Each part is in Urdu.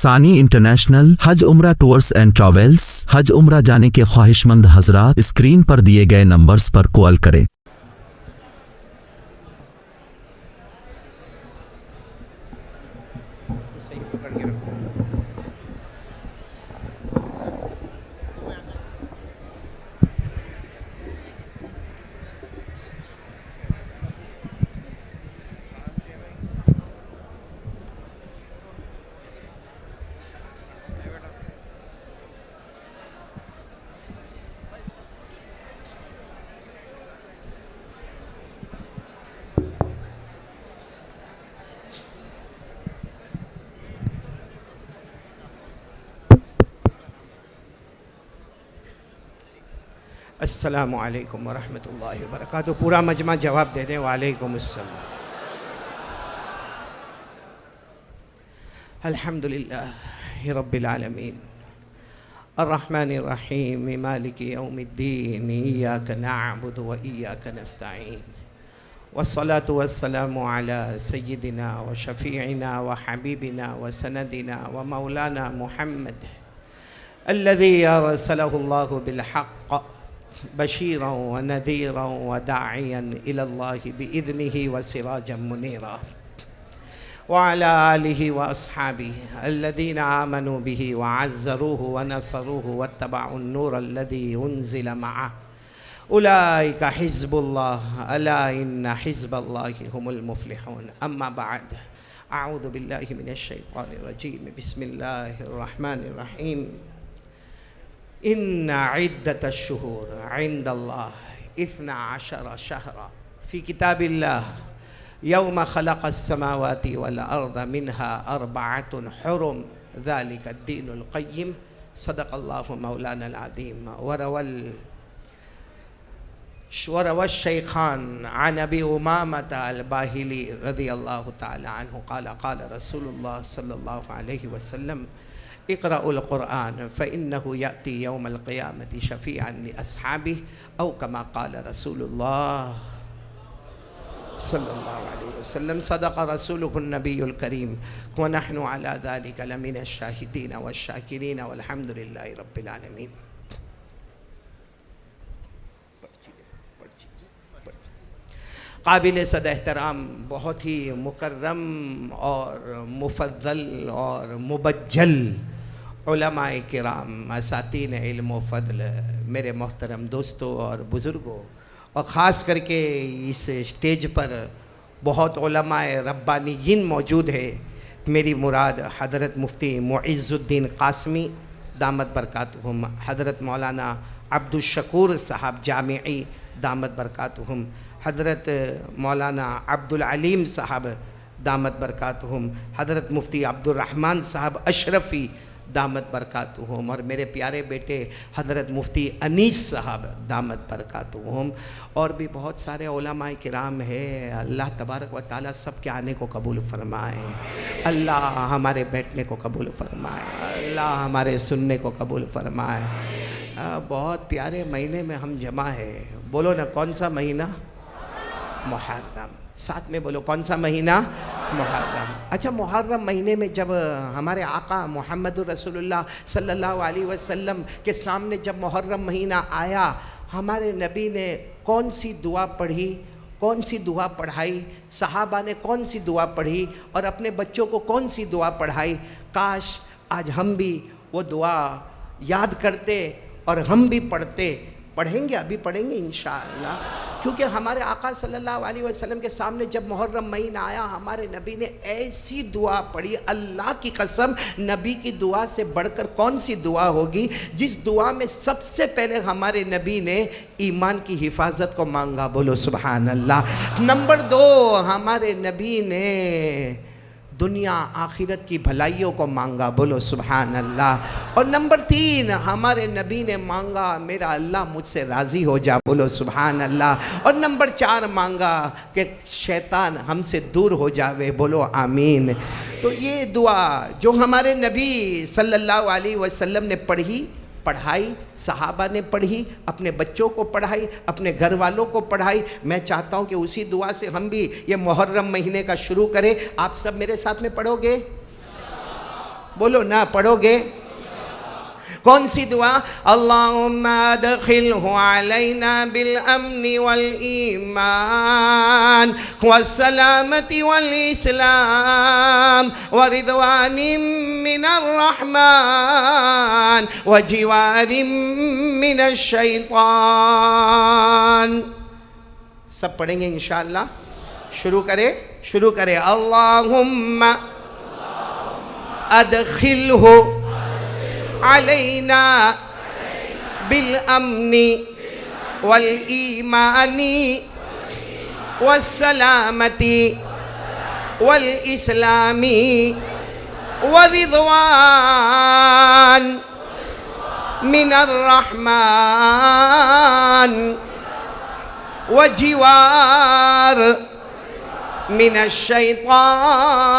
ثانی انٹرنیشنل حج عمرہ ٹورز اینڈ ٹریولز۔ حج عمرہ جانے کے خواہش مند حضرات اسکرین پر دیے گئے نمبرز پر کال کریں۔ السلام علیکم ورحمۃ اللہ وبرکاتہ۔ پورا مجمع جواب دے دیں۔ وعلیکم السلام۔ الحمدللہ رب العالمین الرحمن الرحیم مالک یوم الدین ایاک نعبد و ایاک نستعین والصلاة والسلام علی سیدنا و شفیعنا و حبیبنا و سندنا و مولانا محمد الذي ارسله الله بالحق بشيرا ونذيرا وداعيا إلى الله بإذنه وسراجا منيرا وعلى آله وأصحابه الذين آمنوا به وعزروه ونصروه واتبعوا النور الذي أنزل معه أولئك حزب الله ألا إن حزب الله هم المفلحون أما بعد أعوذ بالله من الشيطان الرجيم بسم الله الرحمن الرحيم إن عدة الشهور عند الله 12 شهرا في كتاب الله يوم خلق السماوات والأرض منها 4 حرم ذلك الدين القيم صدق الله مولانا العظيم وروى الشيخان عن أبي أمامة الباهلي رضي الله تعالى عنه قال قال رسول الله صلى الله عليه وسلم اقرأوا القرآن فإنه يأتي يوم القيامة شفيعا لأصحابه أو كما قال رسول الله صلى الله عليه وسلم صدق رسوله النبي الكريم ونحن على ذلك لمن الشاهدين والشاكرين والحمد لله رب العالمين۔ قابل صد احترام بہت ہی مکرم اور مفضل اور مبجل علماء کرام، اساتین علم و فضل، میرے محترم دوستوں اور بزرگوں، اور خاص کر کے اس اسٹیج پر بہت علماء ربانیین موجود ہے۔ میری مراد حضرت مفتی معز الدین قاسمی دامت برکاتہم، حضرت مولانا عبد الشکور صاحب جامعی دامت برکاتہم، حضرت مولانا عبد العلیم صاحب دامت برکاتہم، حضرت مفتی عبد الرحمن صاحب اشرفی دامت برکاتہم، اور میرے پیارے بیٹے حضرت مفتی انیس صاحب دامت برکاتہم، اور بھی بہت سارے علماء کرام ہیں۔ اللہ تبارک و تعالیٰ سب کے آنے کو قبول فرمائے، اللہ ہمارے بیٹھنے کو قبول فرمائے، اللہ ہمارے سننے کو قبول فرمائے۔ بہت پیارے مہینے میں ہم جمع ہیں۔ بولو نا کون سا مہینہ؟ محرم۔ ساتھ میں بولو کون سا مہینہ؟ محرم۔ اچھا، محرم مہینے میں جب ہمارے آقا محمد رسول اللہ صلی اللہ علیہ وسلم کے سامنے جب محرم مہینہ آیا، ہمارے نبی نے کون سی دعا پڑھی، کون سی دعا پڑھائی، صحابہ نے کون سی دعا پڑھی، اور اپنے بچوں کو کون سی دعا پڑھائی؟ کاش آج ہم بھی وہ دعا یاد کرتے اور ہم بھی پڑھیں گے، ابھی پڑھیں گے انشاءاللہ، کیونکہ ہمارے آقا صلی اللہ علیہ وسلم کے سامنے جب محرم مہینہ آیا، ہمارے نبی نے ایسی دعا پڑھی، اللہ کی قسم نبی کی دعا سے بڑھ کر کون سی دعا ہوگی، جس دعا میں سب سے پہلے ہمارے نبی نے ایمان کی حفاظت کو مانگا، بولو سبحان اللہ۔ نمبر 2، ہمارے نبی نے دنیا آخرت کی بھلائیوں کو مانگا، بولو سبحان اللہ۔ اور نمبر 3، ہمارے نبی نے مانگا میرا اللہ مجھ سے راضی ہو جا، بولو سبحان اللہ۔ اور نمبر 4 مانگا کہ شیطان ہم سے دور ہو جاوے، بولو آمین۔ تو یہ دعا جو ہمارے نبی صلی اللہ علیہ وسلم نے پڑھائی، صحابہ نے پڑھی، اپنے بچوں کو پڑھائی، اپنے گھر والوں کو پڑھائی، میں چاہتا ہوں کہ اسی دعا سے ہم بھی یہ محرم مہینے کا شروع کریں۔ آپ سب میرے ساتھ میں پڑھو گے؟ بولو نا، پڑھو گے؟ کون سی دعا؟ اللہم ادخلہ علینا بالامن والایمان والسلامت والاسلام ورضوان من الرحمن وجوار من الشیطان. سب پڑھیں گے انشاءاللہ. شروع کرے. اللہم ادخلہ علینا بالامن والایمان والسلامت والاسلام ورضوان من الرحمن وجوار من الشیطان.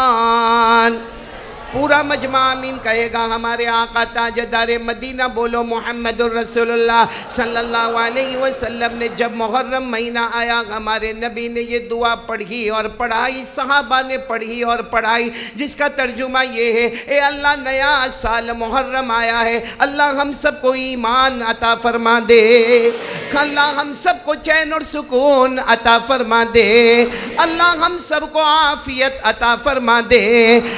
پورا مجمع آمین کہے گا. ہمارے آقا تاجدار مدینہ بولو محمد الرسول اللہ صلی اللہ علیہ وسلم نے جب محرم مہینہ آیا ہمارے نبی نے یہ دعا پڑھی اور پڑھائی، صحابہ نے پڑھی اور پڑھائی، جس کا ترجمہ یہ ہے: اے اللہ نیا سال محرم آیا ہے، اللہ ہم سب کو ایمان عطا فرما دے، اللہ ہم سب کو چین اور سکون عطا فرما دے، اللہ ہم سب کو عافیت عطا فرما دے،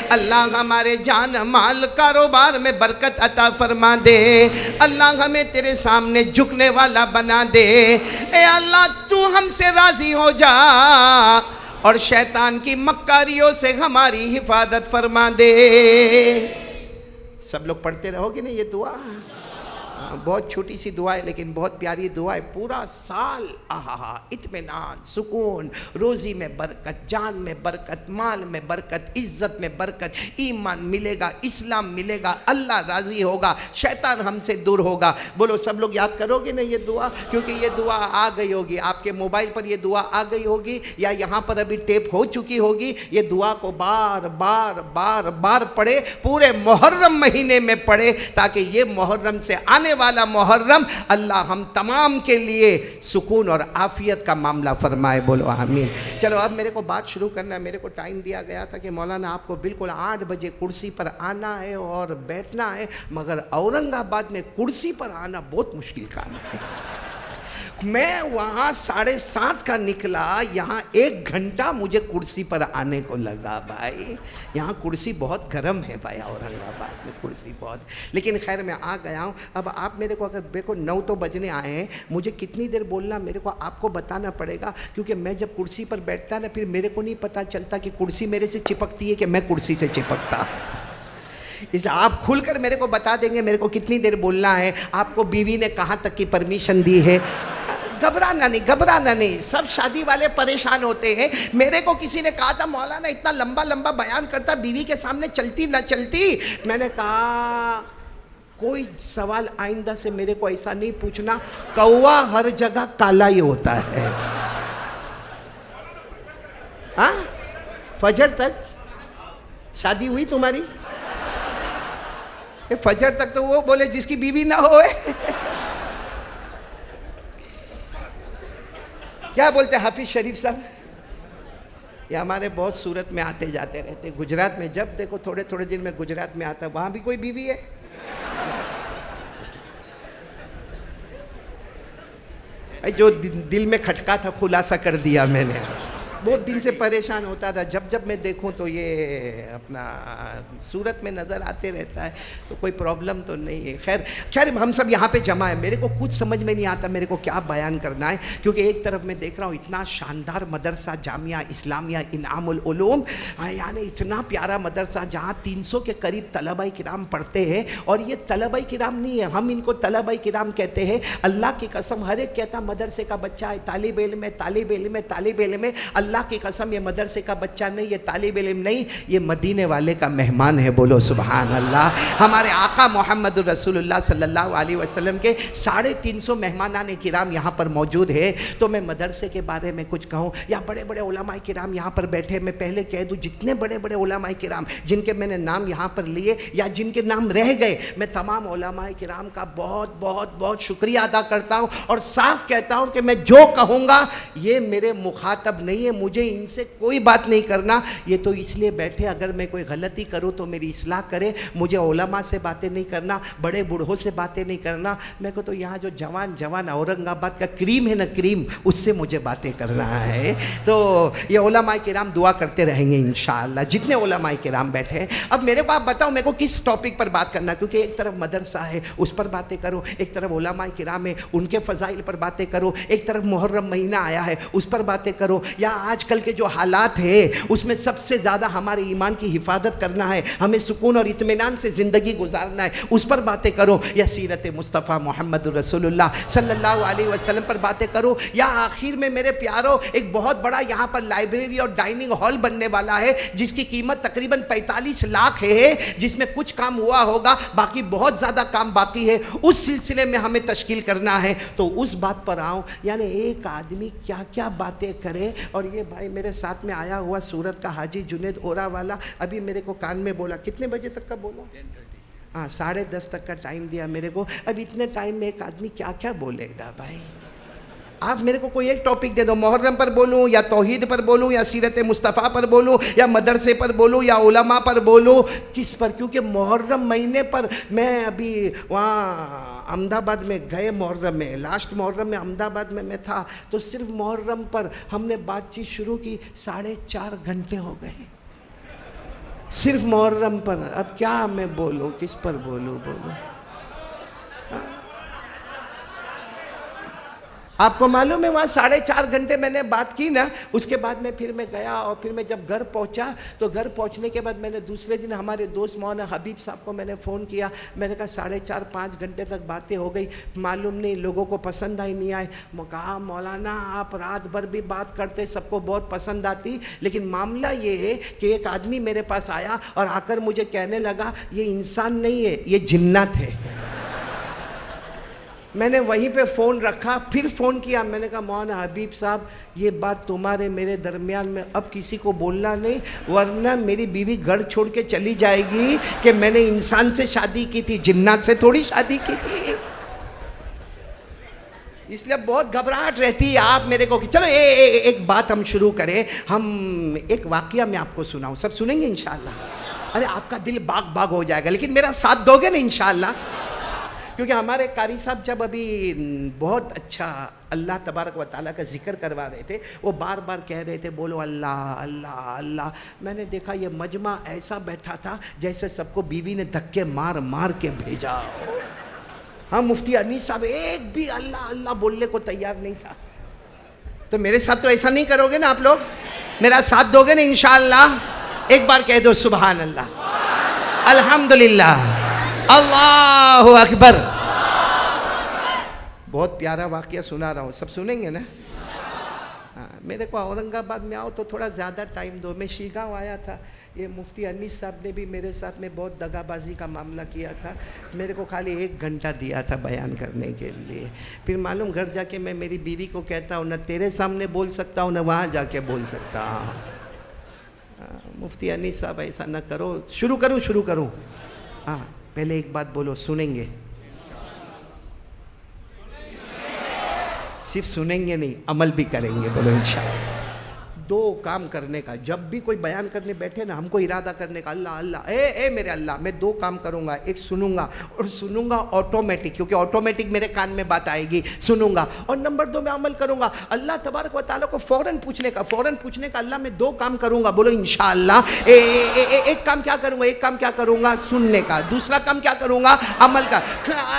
اللہ ہمارے جان مال کاروبار میں برکت عطا فرما دے، اللہ ہمیں تیرے سامنے جھکنے والا بنا دے، اے اللہ تو ہم سے راضی ہو جا اور شیطان کی مکاریوں سے ہماری حفاظت فرما دے. سب لوگ پڑھتے رہو گے نا یہ دعا؟ بہت چھوٹی سی دعا ہے لیکن بہت پیاری دعا ہے. پورا سال اطمینان، سکون، روزی میں برکت، جان میں برکت، مال میں برکت، عزت میں برکت، ایمان ملے گا، اسلام ملے گا، اللہ راضی ہوگا، شیطان ہم سے دور ہوگا. بولو سب لوگ یاد کرو گے نا یہ دعا؟ کیونکہ یہ دعا آ گئی ہوگی آپ کے موبائل پر، یہ دعا آ گئی ہوگی یا یہاں پر ابھی ٹیپ ہو چکی ہوگی. یہ دعا کو بار بار بار بار پڑھے، پورے محرم مہینے میں پڑھے، تاکہ یہ محرم سے آنے والا محرم اللہ ہم تمام کے لیے سکون اور عافیت کا معاملہ فرمائے. بولو آمین. چلو اب میرے کو بات شروع کرنا ہے. میرے کو ٹائم دیا گیا تھا کہ مولانا آپ کو بالکل 8 بجے کرسی پر آنا ہے اور بیٹھنا ہے، مگر اورنگ آباد میں کرسی پر آنا بہت مشکل کام ہے. میں وہاں 7:30 کا نکلا، یہاں 1 گھنٹہ مجھے کرسی پر آنے کو لگا. بھائی یہاں کرسی بہت گرم ہے بھائی، اورنگ آباد میں کرسی بہت. لیکن خیر میں آ گیا ہوں. اب آپ میرے کو اگر دیکھو 9 تو بجنے آئے ہیں، مجھے کتنی دیر بولنا میرے کو آپ کو بتانا پڑے گا، کیونکہ میں جب کرسی پر بیٹھتا نا پھر میرے کو نہیں پتا چلتا کہ کرسی میرے سے چپکتی ہے کہ میں کرسی سے چپکتا. اس آپ کھل کر میرے کو بتا دیں گے میرے کو کتنی دیر بولنا ہے، آپ کو بیوی نے کہاں تک کی پرمیشن دی ہے. گھبرانا نہیں. سب شادی والے پریشان ہوتے ہیں. میرے کو کسی نے کہا تھا مولانا اتنا لمبا لمبا بیان کرتا، بیوی کے سامنے چلتی نہ چلتی. میں نے کہا کوئی سوال آئندہ سے میرے کو ایسا نہیں پوچھنا، کوا ہر جگہ کالا ہی ہوتا ہے. ہاں فجر تک شادی ہوئی تمہاری؟ فجر تک تو وہ بولے جس کی بیوی نہ ہوئے. کیا بولتے حافظ شریف صاحب؟ یہ ہمارے بہت صورت میں آتے جاتے رہتے. گجرات میں جب دیکھو تھوڑے تھوڑے دن میں گجرات میں آتا، وہاں بھی کوئی بیوی ہے؟ جو دل میں کھٹکا تھا خلاصہ کر دیا میں نے. بہت دن سے پریشان ہوتا تھا، جب میں دیکھوں تو یہ اپنا صورت میں نظر آتے رہتا ہے، تو کوئی پرابلم تو نہیں ہے. خیر ہم سب یہاں پہ جمع ہیں. میرے کو کچھ سمجھ میں نہیں آتا میرے کو کیا بیان کرنا ہے، کیونکہ ایک طرف میں دیکھ رہا ہوں اتنا شاندار مدرسہ جامعہ اسلامیہ انعام العلوم، یعنی اتنا پیارا مدرسہ جہاں 300 کے قریب طلبہ کرام پڑھتے ہیں. اور یہ طلبہ کرام نہیں ہے، ہم ان کو طلبہ کرام کہتے ہیں. اللہ کی قسم ہر ایک کہتا مدرسے کا بچہ ہے، طالب علم ہے، طالب علم ہے، طالب علم ہے. اللہ کی قسم یہ مدرسے کا بچہ نہیں، یہ طالب علم نہیں، یہ مدینے والے کا مہمان ہے. بولو سبحان اللہ. ہمارے آقا محمد الرسول اللہ صلی اللہ علیہ وسلم کے 350 مہمانان کرام یہاں پر موجود ہے. تو میں مدرسے کے بارے میں کچھ کہوں یا بڑے بڑے علماء کرام یہاں پر بیٹھے. میں پہلے کہہ دوں جتنے بڑے بڑے علماء کرام جن کے میں نے نام یہاں پر لیے یا جن کے نام رہ گئے، میں تمام علماء کرام کا بہت بہت بہت شکریہ ادا کرتا ہوں اور صاف کہتا ہوں کہ میں جو کہوں گا یہ میرے مخاطب نہیں ہے، مجھے ان سے کوئی بات نہیں کرنا، یہ تو اس لیے بیٹھے اگر میں کوئی غلطی کروں تو میری اصلاح کرے، مجھے علماء سے باتیں نہیں کرنا، بڑے بوڑھوں سے باتیں نہیں کرنا، میرے کو تو یہاں جو جوان اورنگ آباد کا کریم ہے نا، کریم، اس سے مجھے باتیں کرنا ہے۔ تو یہ علماء کرام دعا کرتے رہیں گے انشاءاللہ، جتنے علماء کرام بیٹھے ہیں۔ اب میرے کو آپ بتاؤ میرے کو کس ٹاپک پر بات کرنا، کیونکہ ایک طرف مدرسہ ہے اس پر باتیں کرو، ایک طرف علماء کرام ہے ان کے فضائل پر باتیں کرو، ایک طرف محرم مہینہ آیا ہے اس پر باتیں کرو، یا آج کل کے جو حالات ہے اس میں سب سے زیادہ ہمارے ایمان کی حفاظت کرنا ہے، ہمیں سکون اور اطمینان سے زندگی گزارنا ہے، اس پر باتیں کرو، یا سیرت مصطفیٰ محمد رسول اللہ صلی اللہ علیہ وسلم پر باتیں کرو، یا آخر میں میرے پیاروں ایک بہت بڑا یہاں پر لائبریری اور ڈائننگ ہال بننے والا ہے جس کی قیمت تقریباً 45 لاکھ ہے، جس میں کچھ کام ہوا ہوگا، باقی بہت زیادہ کام باقی ہے، اس سلسلے میں ہمیں تشکیل کرنا ہے۔ تو اس بات پر آؤں، یعنی ایک آدمی کیا کیا باتیں کرے۔ اور یہ بھائی میرے ساتھ میں آیا ہوا سورت کا حاجی جنید اورا والا ابھی میرے کو کان میں بولا، کتنے بجے تک کا بولا؟ 10:30 10:30 تک کا ٹائم دیا میرے کو۔ اب اتنے ٹائم میں ایک آدمی کیا کیا بولے گا بھائی؟ آپ میرے کو کوئی ایک ٹاپک دے دو، محرم پر بولوں یا توحید پر بولوں یا سیرت مصطفیٰ پر بولوں یا مدرسے پر بولوں یا علماء پر بولوں، کس پر؟ کیونکہ محرم مہینے پر میں ابھی وہاں احمد آباد میں گئے، محرم میں لاسٹ محرم میں احمد آباد میں تھا، تو صرف محرم پر ہم نے بات چیت شروع کی، 4.5 گھنٹے ہو گئے صرف محرم پر۔ اب کیا میں بولوں، کس پر بولوں؟ آپ کو معلوم ہے وہاں 4.5 گھنٹے میں نے بات کی نا، اس کے بعد میں پھر میں گیا، اور پھر میں جب گھر پہنچا تو گھر پہنچنے کے بعد میں نے دوسرے دن ہمارے دوست مولانا حبیب صاحب کو میں نے فون کیا، میں نے کہا 4.5-5 گھنٹے تک باتیں ہو گئی، معلوم نہیں لوگوں کو پسند آئی نہیں آئے۔ میں کہا مولانا آپ رات بھر بھی بات کرتے سب کو بہت پسند آتی، لیکن معاملہ یہ ہے کہ ایک آدمی میرے پاس آیا اور آ کر مجھے کہنے لگا یہ انسان نہیں ہے یہ جنات ہے۔ میں نے وہیں پہ فون رکھا، پھر فون کیا، میں نے کہا مولانا حبیب صاحب یہ بات تمہارے میرے درمیان میں اب کسی کو بولنا نہیں، ورنہ میری بیوی گھر چھوڑ کے چلی جائے گی کہ میں نے انسان سے شادی کی تھی، جنات سے تھوڑی شادی کی تھی۔ اس لیے بہت گھبراہٹ رہتی ہے آپ میرے کو کہ چلو ایک بات ہم شروع کریں، ہم ایک واقعہ میں آپ کو سناؤں، سب سنیں گے انشاءاللہ؟ ارے آپ کا دل باغ ہو جائے گا، لیکن میرا ساتھ دو گے نا انشاءاللہ؟ کیونکہ ہمارے قاری صاحب جب ابھی بہت اچھا اللہ تبارک و تعالیٰ کا ذکر کروا رہے تھے، وہ بار بار کہہ رہے تھے بولو اللہ اللہ اللہ۔ میں نے دیکھا یہ مجمع ایسا بیٹھا تھا جیسے سب کو بیوی نے دھکے مار کے بھیجا۔ ہاں مفتی انیس صاحب ایک بھی اللہ اللہ بولنے کو تیار نہیں تھا۔ تو میرے ساتھ تو ایسا نہیں کرو گے نا آپ لوگ؟ میرا ساتھ دو گے نا انشاءاللہ؟ ایک بار کہہ دو سبحان اللہ، الحمدللہ، اللہ اکبر۔ بہت پیارا واقعہ سنا رہا ہوں، سب سنیں گے نا؟ میرے کو اورنگ آباد میں آؤ تو تھوڑا زیادہ ٹائم دو۔ میں شیگاؤں آیا تھا، یہ مفتی انیس صاحب نے بھی میرے ساتھ میں بہت دغا بازی کا معاملہ کیا تھا، میرے کو خالی 1 گھنٹہ دیا تھا بیان کرنے کے لیے۔ پھر معلوم گھر جا کے میں میری بیوی کو کہتا ہوں نہ تیرے سامنے بول سکتا ہوں نہ وہاں جا کے بول سکتا ہوں۔ مفتی انیس صاحب ایسا نہ کرو۔ شروع کروں؟ ہاں پہلے ایک بات بولو، سنیں گے؟ صرف سنیں گے نہیں، عمل بھی کریں گے، بولو انشاءاللہ۔ 2 کام کرنے کا، جب بھی کوئی بیان کرنے بیٹھے نا ہم کو ارادہ کرنے کا، اللہ اللہ اے میرے اللہ، میں 2 کام کروں گا، ایک سنوں گا، اور سنوں گا آٹومیٹک، کیونکہ آٹومیٹک میرے کان میں بات آئے گی، سنوں گا، اور نمبر 2 میں عمل کروں گا۔ اللہ تبارک و تعالیٰ کو فوراً پوچھنے کا، اللہ میں 2 کام کروں گا، بولو انشاءاللہ۔ ایک کام کیا کروں گا؟ سننے کا۔ دوسرا کام کیا کروں گا؟ عمل کا۔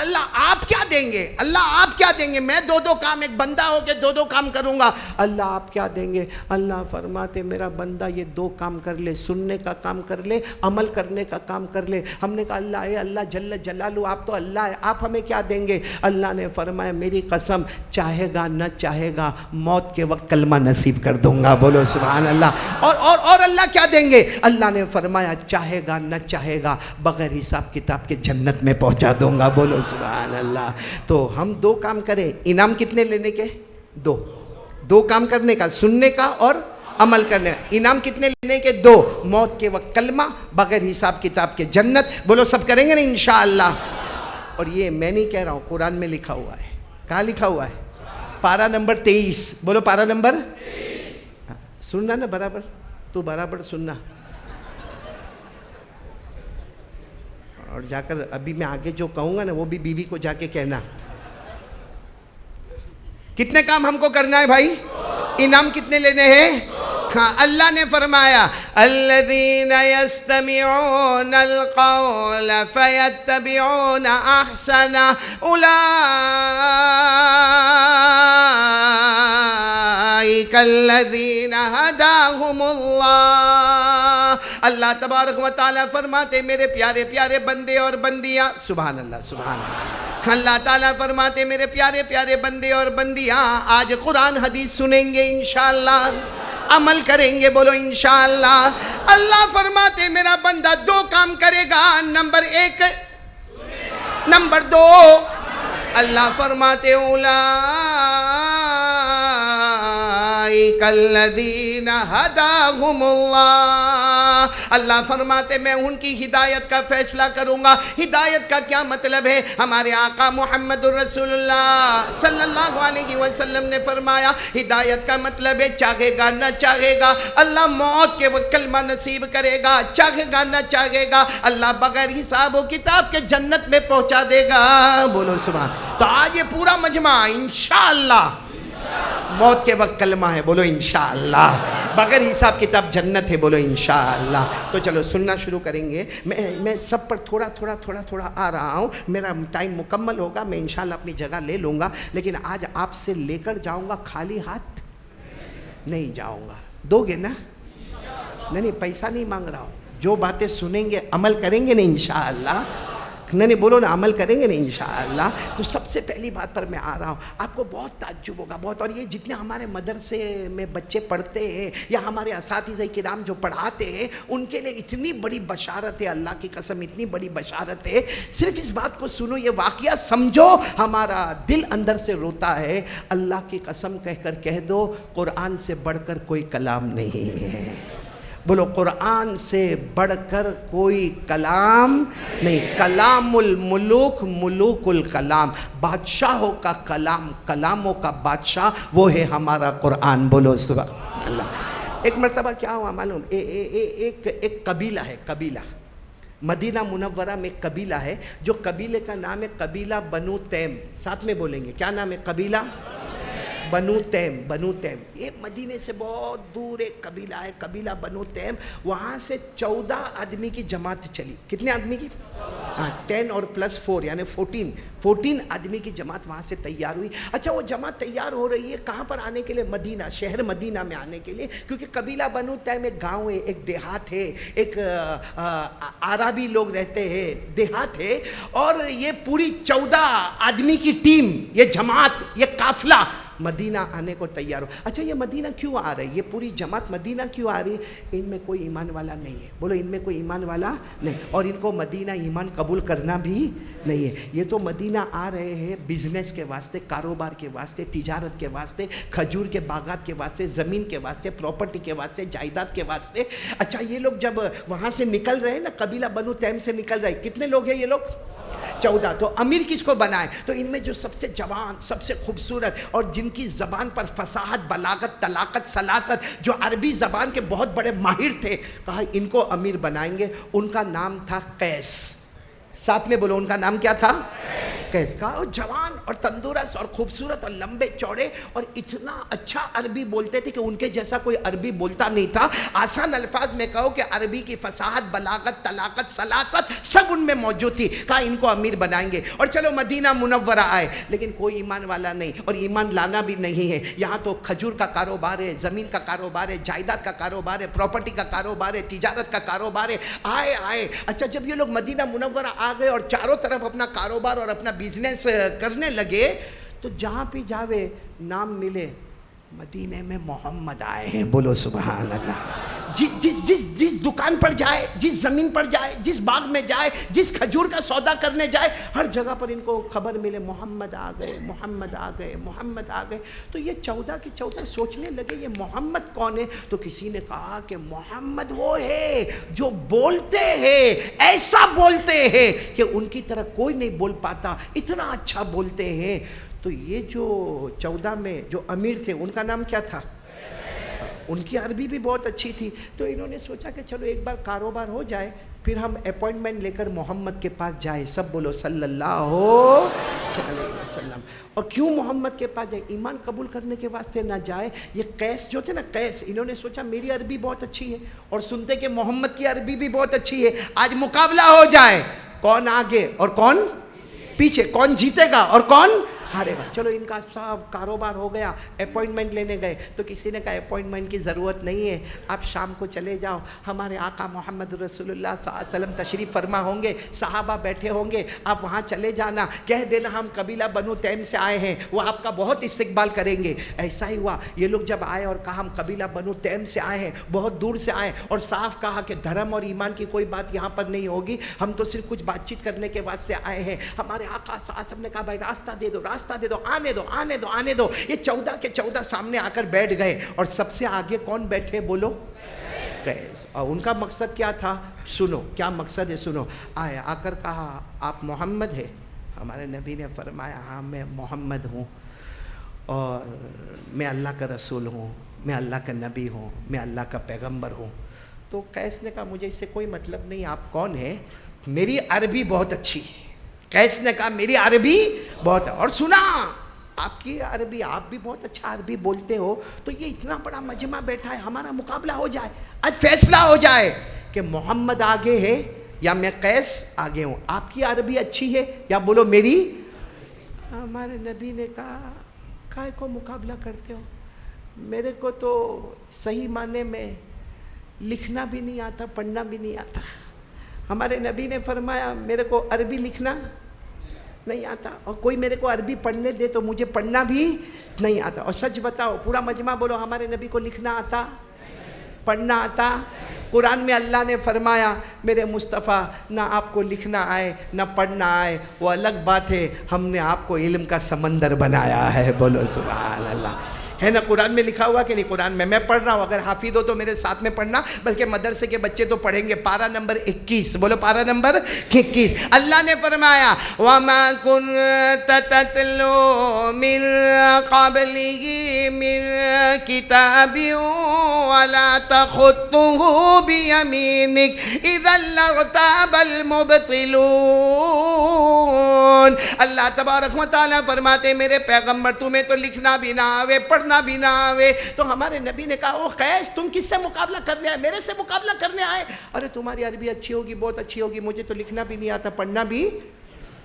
اللہ آپ کیا دیں گے؟ میں 2 کام، ایک بندہ ہو کے 2 کام کروں گا، اللہ آپ کیا دیں گے؟ اللہ فرماتے میرا بندہ یہ 2 کام کر لے، سننے کا کام کر لے، عمل کرنے کا کام کر لے۔ ہم نے کہا اللہ اے اللہ جل جلالہ، آپ تو اللہ ہے، آپ ہمیں کیا دیں گے؟ اللہ نے فرمایا میری قسم، چاہے گا نہ چاہے گا موت کے وقت کلمہ نصیب کر دوں گا، بولو سبحان اللہ۔ اور اللہ کیا دیں گے؟ اللہ نے فرمایا چاہے گا نہ چاہے گا بغیر حساب کتاب کے جنت میں پہنچا دوں گا، بولو سبحان اللہ۔ تو ہم 2 کام کریں، انعام کتنے لینے کے؟ 2 کام کرنے کا، سننے کا اور عمل کرنے کا۔ انعام کتنے لینے کے؟ 2۔ موت کے وقت کلمہ، بغیر حساب کتاب کے جنت، بولو سب کریں گے نا انشاءاللہ؟ اور یہ میں نہیں کہہ رہا ہوں، قرآن میں لکھا ہوا ہے۔ کہاں لکھا ہوا ہے؟ پارہ نمبر 23، بولو پارہ نمبر 23۔ سننا نا برابر، تو برابر سننا. اور جا کر ابھی میں آگے جو کہوں گا نا وہ بھی بیوی کو جا کے کہنا. کتنے کام ہم کو کرنا ہے بھائی؟ انعام کتنے لینے ہیں؟ ہاں، اللہ نے فرمایا الذین یستمعون القول فیتبعون احسنہ اولئک الذین ہداہم اللہ. اللہ تبارک و تعالیٰ فرماتے میرے پیارے پیارے بندے اور بندیاں، سبحان اللہ سبحان اللہ. اللہ تعالیٰ فرماتے میرے پیارے پیارے بندے اور بندیاں آج قرآن حدیث سنیں گے انشاءاللہ، عمل کریں گے، بولو انشاءاللہ. اللہ فرماتے میرا بندہ دو کام کرے گا، نمبر ایک، نمبر دو. اللہ فرماتے اولئک الذین ہداہم اللہ. اللہ فرماتے میں ان کی ہدایت کا فیصلہ کروں گا. ہدایت کا کیا مطلب ہے؟ ہمارے آقا محمد الرسول اللہ صلی اللہ علیہ وسلم نے فرمایا ہدایت کا مطلب ہے چاہے گا نہ چاہے گا اللہ موت کے وقت کلمہ نصیب کرے گا، چاہے گا نہ چاہے گا اللہ بغیر حساب و کتاب کے جنت میں پہنچا دے گا. بولو سبحان. تو آج یہ پورا مجمع انشاءاللہ موت کے وقت کلمہ ہے، بولو انشاءاللہ. بغیر حساب کتاب جنت ہے، بولو انشاءاللہ. تو چلو سننا شروع کریں گے. میں سب پر تھوڑا تھوڑا آ رہا ہوں. میرا ٹائم مکمل ہوگا، میں انشاءاللہ اپنی جگہ لے لوں گا، لیکن آج آپ سے لے کر جاؤں گا، خالی ہاتھ نہیں جاؤں گا. دو گے نا؟ نہیں پیسہ نہیں مانگ رہا ہوں. جو باتیں سنیں گے عمل کریں گے نا انشاءاللہ. نہیں بولو نا، عمل کریں گے نا انشاءاللہ. تو سب سے پہلی بات پر میں آ رہا ہوں، آپ کو بہت تعجب ہوگا بہت. اور یہ جتنے ہمارے مدرسے میں بچے پڑھتے ہیں یا ہمارے اساتذہ کرام جو پڑھاتے ہیں ان کے لیے اتنی بڑی بشارت ہے، اللہ کی قسم اتنی بڑی بشارت ہے. صرف اس بات کو سنو، یہ واقعہ سمجھو، ہمارا دل اندر سے روتا ہے. اللہ کی قسم کہہ کر کہہ دو قرآن سے بڑھ کر کوئی کلام نہیں ہے. بولو قرآن سے بڑھ کر کوئی کلام نہیں. کلام الملوک ملوک الکلام، بادشاہوں کا کلام، کلاموں کا بادشاہ وہ ہے ہمارا قرآن. بولو سبحان اللہ. ایک مرتبہ کیا ہوا معلوم؟ ایک قبیلہ ہے، قبیلہ مدینہ منورہ میں قبیلہ ہے، جو قبیلے کا نام ہے قبیلہ بنو تیم. ساتھ میں بولیں گے کیا نام ہے؟ قبیلہ بنو تیم. بنو تیم یہ مدینے سے بہت دور ایک قبیلہ ہے، قبیلہ بنو تیم. وہاں سے 14 آدمی کی جماعت چلی. کتنے آدمی کی؟ 10 اور پلس 4 یعنی 14 آدمی کی جماعت وہاں سے تیار ہوئی. اچھا وہ جماعت تیار ہو رہی ہے کہاں پر آنے کے لیے؟ مدینہ، شہر مدینہ میں آنے کے لیے. کیونکہ قبیلہ بنو تیم ایک گاؤں ہے، ایک دیہات ہے، ایک عربی لوگ رہتے ہیں، دیہات ہے. اور یہ پوری 14 آدمی کی ٹیم، یہ جماعت، یہ قافلہ مدینہ آنے کو تیار ہو. اچھا یہ مدینہ کیوں آ رہی ہے؟ یہ پوری جماعت مدینہ کیوں آ رہی ہے؟ ان میں کوئی ایمان والا نہیں ہے. بولو ان میں کوئی ایمان والا نہیں. اور ان کو مدینہ ایمان قبول کرنا بھی نہیں ہے. یہ تو مدینہ آ رہے ہیں بزنس کے واسطے، کاروبار کے واسطے، تجارت کے واسطے، کھجور کے باغات کے واسطے، زمین کے واسطے، پراپرٹی کے واسطے، جائیداد کے واسطے. اچھا یہ لوگ جب وہاں سے نکل رہے ہیں نا، قبیلہ بنو تیم سے نکل رہے ہیں، کتنے لوگ ہیں یہ لوگ؟ 14. تو امیر کس کو بنائے؟ تو ان میں جو سب سے جوان، سب سے خوبصورت اور جن کی زبان پر فصاحت، بلاغت، طلاقت، سلاست، جو عربی زبان کے بہت بڑے ماہر تھے، کہا ان کو امیر بنائیں گے. ان کا نام تھا قیس. ساتھ میں بولو ان کا نام کیا تھا؟ قیس. کہا جوان اور تندرست اور خوبصورت اور لمبے چوڑے اور اتنا اچھا عربی بولتے تھے کہ ان کے جیسا کوئی عربی بولتا نہیں تھا. آسان الفاظ میں کہو کہ عربی کی فصاحت، بلاغت، طلاقت، سلاست سب ان میں موجود تھی. کہا ان کو امیر بنائیں گے. اور چلو مدینہ منورہ آئے، لیکن کوئی ایمان والا نہیں اور ایمان لانا بھی نہیں ہے. یہاں تو کھجور کا کاروبار ہے، زمین کا کاروبار ہے، جائیداد کا کاروبار ہے، پراپرٹی کا کاروبار ہے، تجارت کا کاروبار ہے. آئے. اچھا جب یہ لوگ مدینہ منورہ آ گئے اور چاروں طرف اپنا کاروبار اور اپنا بزنس کرنے لگے، تو جہاں بھی جاوے نام ملے مدینے میں محمد آئے ہیں. بولو سبحان اللہ. جس دکان پر جائے، جس زمین پر جائے، جس باغ میں جائے، جس کھجور کا سودا کرنے جائے، ہر جگہ پر ان کو خبر ملے محمد آ گئے، محمد آ گئے، محمد آ گئے. تو یہ 14 کے 14 سوچنے لگے یہ محمد کون ہے؟ تو کسی نے کہا کہ محمد وہ ہے جو بولتے ہیں، ایسا بولتے ہیں کہ ان کی طرح کوئی نہیں بول پاتا، اتنا اچھا بولتے ہیں. تو یہ جو 14 میں جو امیر تھے ان کا نام کیا تھا؟ ان کی عربی بھی بہت اچھی تھی. تو انہوں نے سوچا کہ چلو ایک بار کاروبار ہو جائے, پھر ہم اپوائنٹمنٹ لے کر محمد کے پاس جائے. سب بولو صلی اللہ علیہ وسلم. اور کیوں محمد کے پاس جائے؟ ایمان قبول کرنے کے واسطے نہ جائے. یہ قیس جو تھے نا, قیس, انہوں نے سوچا میری عربی بہت اچھی ہے اور سنتے کہ محمد کی عربی بھی بہت اچھی ہے, آج مقابلہ ہو جائے, کون آگے اور کون پیچھے, کون جیتے گا اور کون ہارے گا. چلو ان کا سب کاروبار ہو گیا. اپوائنٹمنٹ لینے گئے تو کسی نے کہا اپوائنٹمنٹ کی ضرورت نہیں ہے, آپ شام کو چلے جاؤ, ہمارے آقا محمد رسول اللہ صلی اللہ علیہ وسلم تشریف فرما ہوں گے, صحابہ بیٹھے ہوں گے, آپ وہاں چلے جانا, کہہ دینا ہم قبیلہ بنو تیم سے آئے ہیں, وہ آپ کا بہت استقبال کریں گے. ایسا ہی ہوا. یہ لوگ جب آئے اور کہا ہم قبیلہ بنو تیم سے آئے ہیں, بہت دور سے آئے, اور صاف کہا کہ دھرم اور ایمان کی کوئی بات یہاں پر نہیں ہوگی, ہم تو صرف کچھ بات چیت کرنے کے واسطے آئے ہیں. ہمارے آقا صلی اللہ علیہ وسلم نے کہا بھائی راستہ دے دو, راستہ دے دو, آنے دو, آنے دو, آنے دو. یہ 14 کے 14 سامنے آ کر بیٹھ گئے, اور سب سے آگے کون بیٹھے بولو؟ قیس. اور ان کا مقصد کیا تھا؟ سنو کیا مقصد ہے, سنو. آئے, آ کر کہا آپ محمد ہے؟ ہمارے نبی نے فرمایا ہاں میں محمد ہوں, اور میں اللہ کا رسول ہوں, میں اللہ کا نبی ہوں, میں اللہ کا پیغمبر ہوں. تو قیس نے کہا مجھے اس سے کوئی مطلب نہیں, آپ کون ہیں؟ میری عربی بہت اچھی ہے. قیس نے کہا میری عربی بہت, اور سنا آپ کی عربی, آپ بھی بہت اچھا عربی بولتے ہو, تو یہ اتنا بڑا مجمع بیٹھا ہے, ہمارا مقابلہ ہو جائے, آج فیصلہ ہو جائے کہ محمد آگے ہے یا میں قیس آگے ہوں. آپ کی عربی اچھی ہے یا بولو میری. ہمارے نبی نے کہا کائے کو مقابلہ کرتے ہو, میرے کو تو صحیح معنی میں لکھنا بھی نہیں آتا, پڑھنا بھی نہیں آتا. ہمارے نبی نے فرمایا میرے کو عربی لکھنا نہیں آتا, اور کوئی میرے کو عربی پڑھنے دے تو مجھے پڑھنا بھی نہیں آتا. اور سچ بتاؤ, پورا مجمع بولو ہمارے نبی کو لکھنا آتا, پڑھنا آتا؟ قرآن میں اللہ نے فرمایا میرے مصطفیٰ نہ آپ کو لکھنا آئے نہ پڑھنا آئے, وہ الگ بات ہے, ہم نے آپ کو علم کا سمندر بنایا ہے. بولو سبحان اللہ. ہے نا قرآن میں لکھا ہوا کہ نہیں؟ قرآن میں پڑھ رہا ہوں, اگر حافظ ہو تو میرے ساتھ میں پڑھنا, بلکہ مدرسے کے بچے تو پڑھیں گے. پارہ نمبر 21, بولو پارہ نمبر 21. اللہ نے فرمایا وَمَا كُنْتَ تَتْلُو مِنْ قَبْلِهِ مِنْ كِتَابٍ وَلَا تَخُطُّهُ بِيَمِينِكَ إِذًا لَارْتَابَ الْمُبْطِلُونَ. اللہ تبارک و تعالیٰ فرماتے میرے پیغمبر تمہیں تو لکھنا بھی نہ آوے, پڑھنا بھی نہ آوے. تو ہمارے نبی نے کہا او قیس تم کس سے مقابلہ کرنے آئے؟ میرے سے مقابلہ کرنے آئے؟ ارے تمہاری عربی اچھی ہوگی, بہت اچھی ہوگی, مجھے تو لکھنا بھی نہیں آتا, پڑھنا بھی.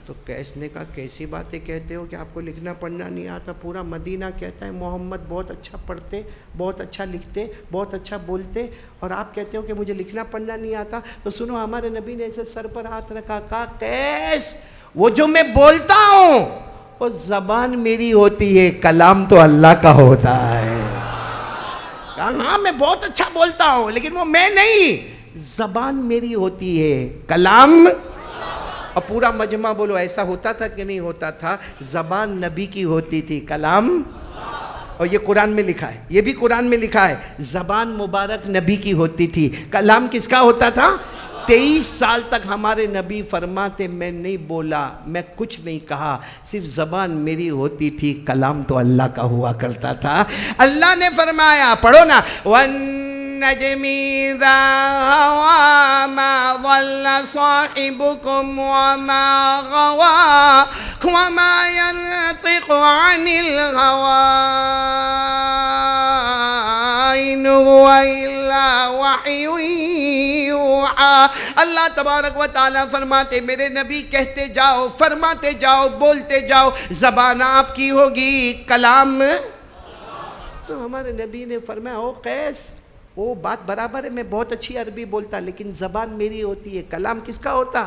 تو قیس نے کہا کیسی باتیں کہتے ہو کہ آپ کو لکھنا پڑھنا نہیں آتا؟ پورا مدینہ کہتا ہے محمد بہت اچھا پڑھتے, بہت اچھا لکھتے, بہت اچھا بولتے, اور آپ کہتے ہو کہ مجھے لکھنا پڑھنا نہیں آتا. تو سنو, ہمارے نبی نے ایسے سر پر ہاتھ رکھا, کہا قیس وہ جو میں بولتا ہوں وہ زبان میری ہوتی ہے, کلام تو اللہ کا ہوتا ہے. کہا ہاں میں بہت اچھا بولتا ہوں لیکن وہ میں نہیں, زبان میری ہوتی ہے, کلام. اور پورا مجمع بولو ایسا ہوتا تھا کہ نہیں ہوتا تھا؟ زبان نبی کی ہوتی تھی, کلام. اور یہ قرآن میں لکھا ہے, یہ بھی قرآن میں لکھا ہے, زبان مبارک نبی کی ہوتی تھی, کلام کس کا ہوتا تھا؟ 23 سال تک ہمارے نبی فرماتے میں نہیں بولا, میں کچھ نہیں کہا, صرف زبان میری ہوتی تھی, کلام تو اللہ کا ہوا کرتا تھا. اللہ نے فرمایا, پڑھو نا, وَالنَّجْمِ إِذَا هَوَىٰ مَا ضَلَّ صَاحِبُكُمْ وَمَا غَوَىٰ وَمَا يَنطِقُ عَنِ الْهَوَىٰ إِنْ هُوَ إِلَّا وَحْيٌ یوحیٰ. اللہ تبارک و تعالیٰ فرماتے میرے نبی کہتے جاؤ, فرماتے جاؤ, بولتے جاؤ, زبان آپ کی ہوگی, کلام. تو ہمارے نبی نے فرمایا او قیس وہ بات برابر ہے, میں بہت اچھی عربی بولتا لیکن زبان میری ہوتی ہے, کلام کس کا ہوتا؟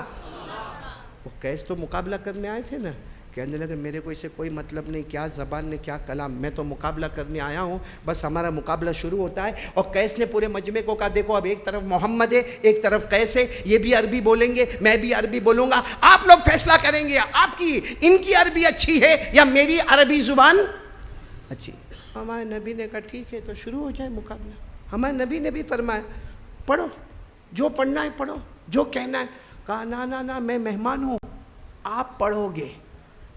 وہ قیس تو مقابلہ کرنے آئے تھے نا, کہنے لگے میرے کو اسے کوئی مطلب نہیں, کیا زبان نے کیا کلام, میں تو مقابلہ کرنے آیا ہوں, بس ہمارا مقابلہ شروع ہوتا ہے. اور قیس نے پورے مجمع کو کہا دیکھو اب ایک طرف محمد ہے, ایک طرف قیس ہے, یہ بھی عربی بولیں گے, میں بھی عربی بولوں گا, آپ لوگ فیصلہ کریں گے آپ کی ان کی عربی اچھی ہے یا میری عربی زبان اچھی. ہمارے نبی نے کہا ٹھیک ہے تو شروع ہو جائے مقابلہ. ہمارے نبی نے بھی فرمایا پڑھو, جو پڑھنا ہے پڑھو, جو کہنا ہے. کہا نا میں مہمان ہوں, آپ پڑھو گے.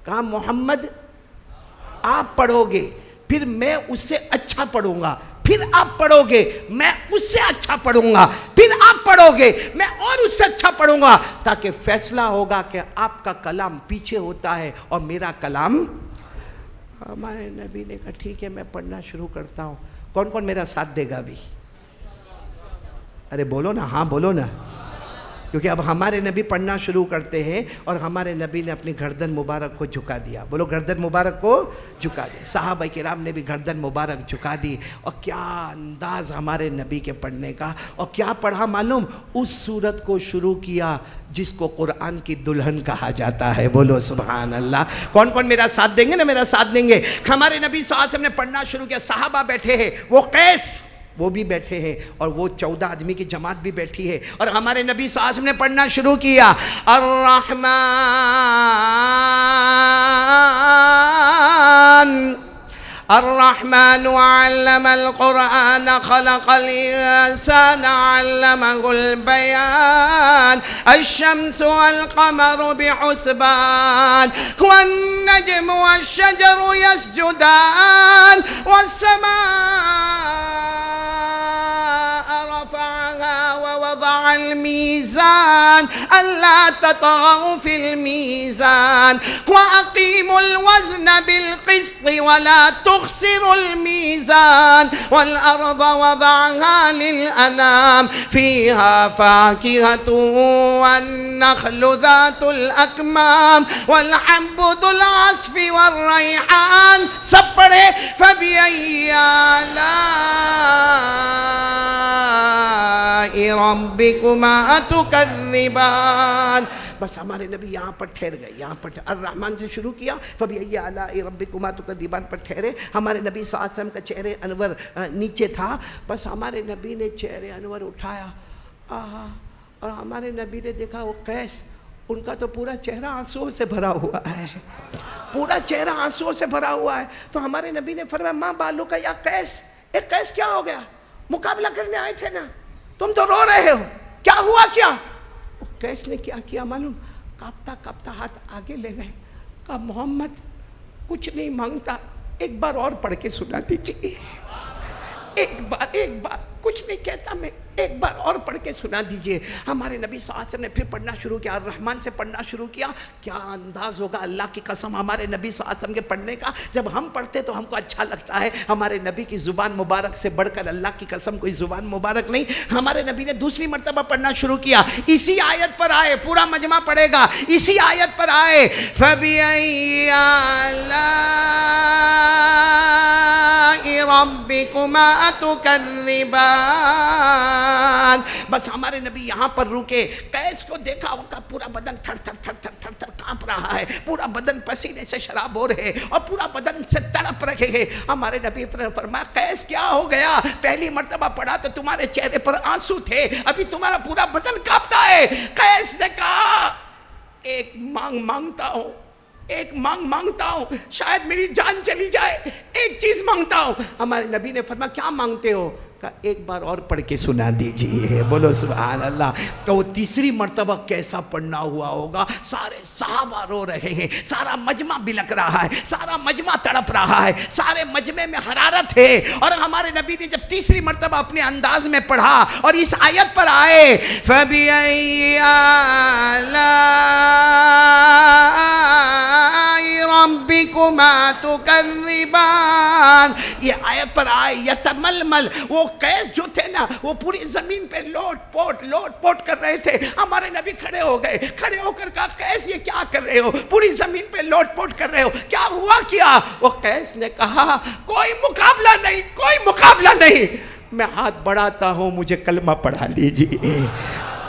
کہا محمد آپ پڑھو گے, پھر میں اس سے اچھا پڑھوں گا. پھر آپ پڑھوگے میں اس سے اچھا پڑھوں گا، پھر آپ پڑھوگے میں اور اس سے اچھا پڑھوں گا، تاکہ فیصلہ ہوگا کہ آپ کا کلام پیچھے ہوتا ہے اور میرا کلام. ہمارے نبی نے کہا ٹھیک ہے میں پڑھنا شروع کرتا ہوں. کون کون میرا ساتھ دے گا ابھی؟ ارے بولو نا، ہاں بولو نا، کیونکہ اب ہمارے نبی پڑھنا شروع کرتے ہیں اور ہمارے نبی نے اپنی گردن مبارک کو جھکا دیا. بولو گردن مبارک کو جھکا دیا. صحابہ کرام نے بھی گردن مبارک جھکا دی. اور کیا انداز ہمارے نبی کے پڑھنے کا، اور کیا پڑھا معلوم؟ اس سورت کو شروع کیا جس کو قرآن کی دلہن کہا جاتا ہے. بولو سبحان اللہ. کون کون میرا ساتھ دیں گے نا؟ میرا ساتھ دیں گے. ہمارے نبی صلی اللہ علیہ وسلم نے پڑھنا شروع کیا. صحابہ بیٹھے ہیں، وہ قیس وہ بھی بیٹھے ہیں، اور وہ 14 آدمی کی جماعت بھی بیٹھی ہے، اور ہمارے نبی صلی اللہ علیہ وسلم نے پڑھنا شروع کیا. الرحمن علم القرآن خلق الإنسان علمه البيان الشمس والقمر بحسبان والنجم والشجر يسجدان والسماء رفعها ووضع الميزان ألا تطغوا في الميزان وأقيموا الوزن بالقسط ولا تخسروا الميزان والأرض وضعها للأنام فيها فاكهة والنخل ذات الأكمام والحب ذو العصف والريحان. سب پڑھے فبأي آلاء ربكما تكذبان. بس ہمارے نبی یہاں پر ٹھہر گئے، یہاں پر الرحمن سے شروع کیا، فبأي آلاء ربكما تكذبان پر ٹھہرے. ہمارے نبی صلی اللہ علیہ وسلم کا چہرے انور نیچے تھا. بس ہمارے نبی نے چہرے انور اٹھایا، اور ہمارے نبی نے دیکھا وہ قیس، ان کا تو پورا چہرہ آنسوؤں سے بھرا ہوا ہے، پورا چہرہ آنسوؤں سے بھرا ہوا ہے. تو ہمارے نبی نے فرمایا ماں بالو کا یا قیس، اے قیس کیا ہو گیا؟ مقابلہ کرنے آئے تھے نا، تم تو رو رہے ہو، کیا ہوا کیا؟ قیس نے کیا کیا معلوم؟ کاپتا کاپتا ہاتھ آگے لے گئے، کہا محمد کچھ نہیں مانگتا، ایک بار اور پڑھ کے سنا دیجیے، ایک بار کچھ نہیں کہتا میں، ایک بار اور پڑھ کے سنا دیجئے. ہمارے نبی صلی اللہ علیہ وسلم نے پھر پڑھنا شروع کیا، الرحمن سے پڑھنا شروع کیا. کیا انداز ہوگا اللہ کی قسم ہمارے نبی صلی اللہ علیہ وسلم کے پڑھنے کا. جب ہم پڑھتے تو ہم کو اچھا لگتا ہے. ہمارے نبی کی زبان مبارک سے بڑھ کر اللہ کی قسم کوئی زبان مبارک نہیں. ہمارے نبی نے دوسری مرتبہ پڑھنا شروع کیا. اسی آیت پر آئے، پورا مجمع پڑھے گا، اسی آیت پر آئے فَبِأَيِّ آلَاءِ رَبِّكُمَا تُكَذِّبَانِ. بس ہمارے نبی یہاں پر رکے. قیس کو دیکھا، ان کا پورا بدن تھر تھر تھر تھر تھر تھر کانپ رہا ہے، پورا بدن پسینے سے شراب ہو رہے اور پورا بدن سے تڑپ رہے ہیں. ہمارے نبی نے فرمایا قیس کیا ہو گیا؟ پہلی مرتبہ پڑھا تو تمہارے چہرے پر آنسو تھے، ابھی تمہارا پورا بدن کانپتا ہے. قیس نے کہا ایک مانگ مانگتا ہوں، ایک مانگ مانگتا ہوں، شاید میری جان چلی جائے، ایک چیز مانگتا ہوں. ہمارے نبی نے فرمایا کیا مانگتے ہو؟ کہا ایک بار اور پڑھ کے سنا دیجئے. بولو سبحان اللہ. تو وہ تیسری مرتبہ کیسا پڑھنا ہوا ہوگا؟ سارے صحابہ رو رہے ہیں، سارا مجمع بلک رہا ہے، سارا مجمع تڑپ رہا ہے، سارے مجمع میں حرارت ہے. اور ہمارے نبی نے جب تیسری مرتبہ اپنے انداز میں پڑھا اور اس آیت پر آئے فَبِأَيِّ آلَاءِ رَبِّكُمَا تُكَذِّبَانِ. یہ آیت پر آئے یتململ. وہ قیس جو تھے نا وہ پوری زمین پہ لوٹ پوٹ کر رہے تھے. ہمارے نبی کھڑے ہو گئے، کھڑے ہو کر کہا قیس یہ کیا کر رہے ہو؟ پوری زمین پہ لوٹ پوٹ کر رہے ہو، کیا ہوا کیا؟ وہ قیس نے کہا کوئی مقابلہ نہیں، کوئی مقابلہ نہیں، میں ہاتھ بڑھاتا ہوں، مجھے کلمہ پڑھا لیجئے.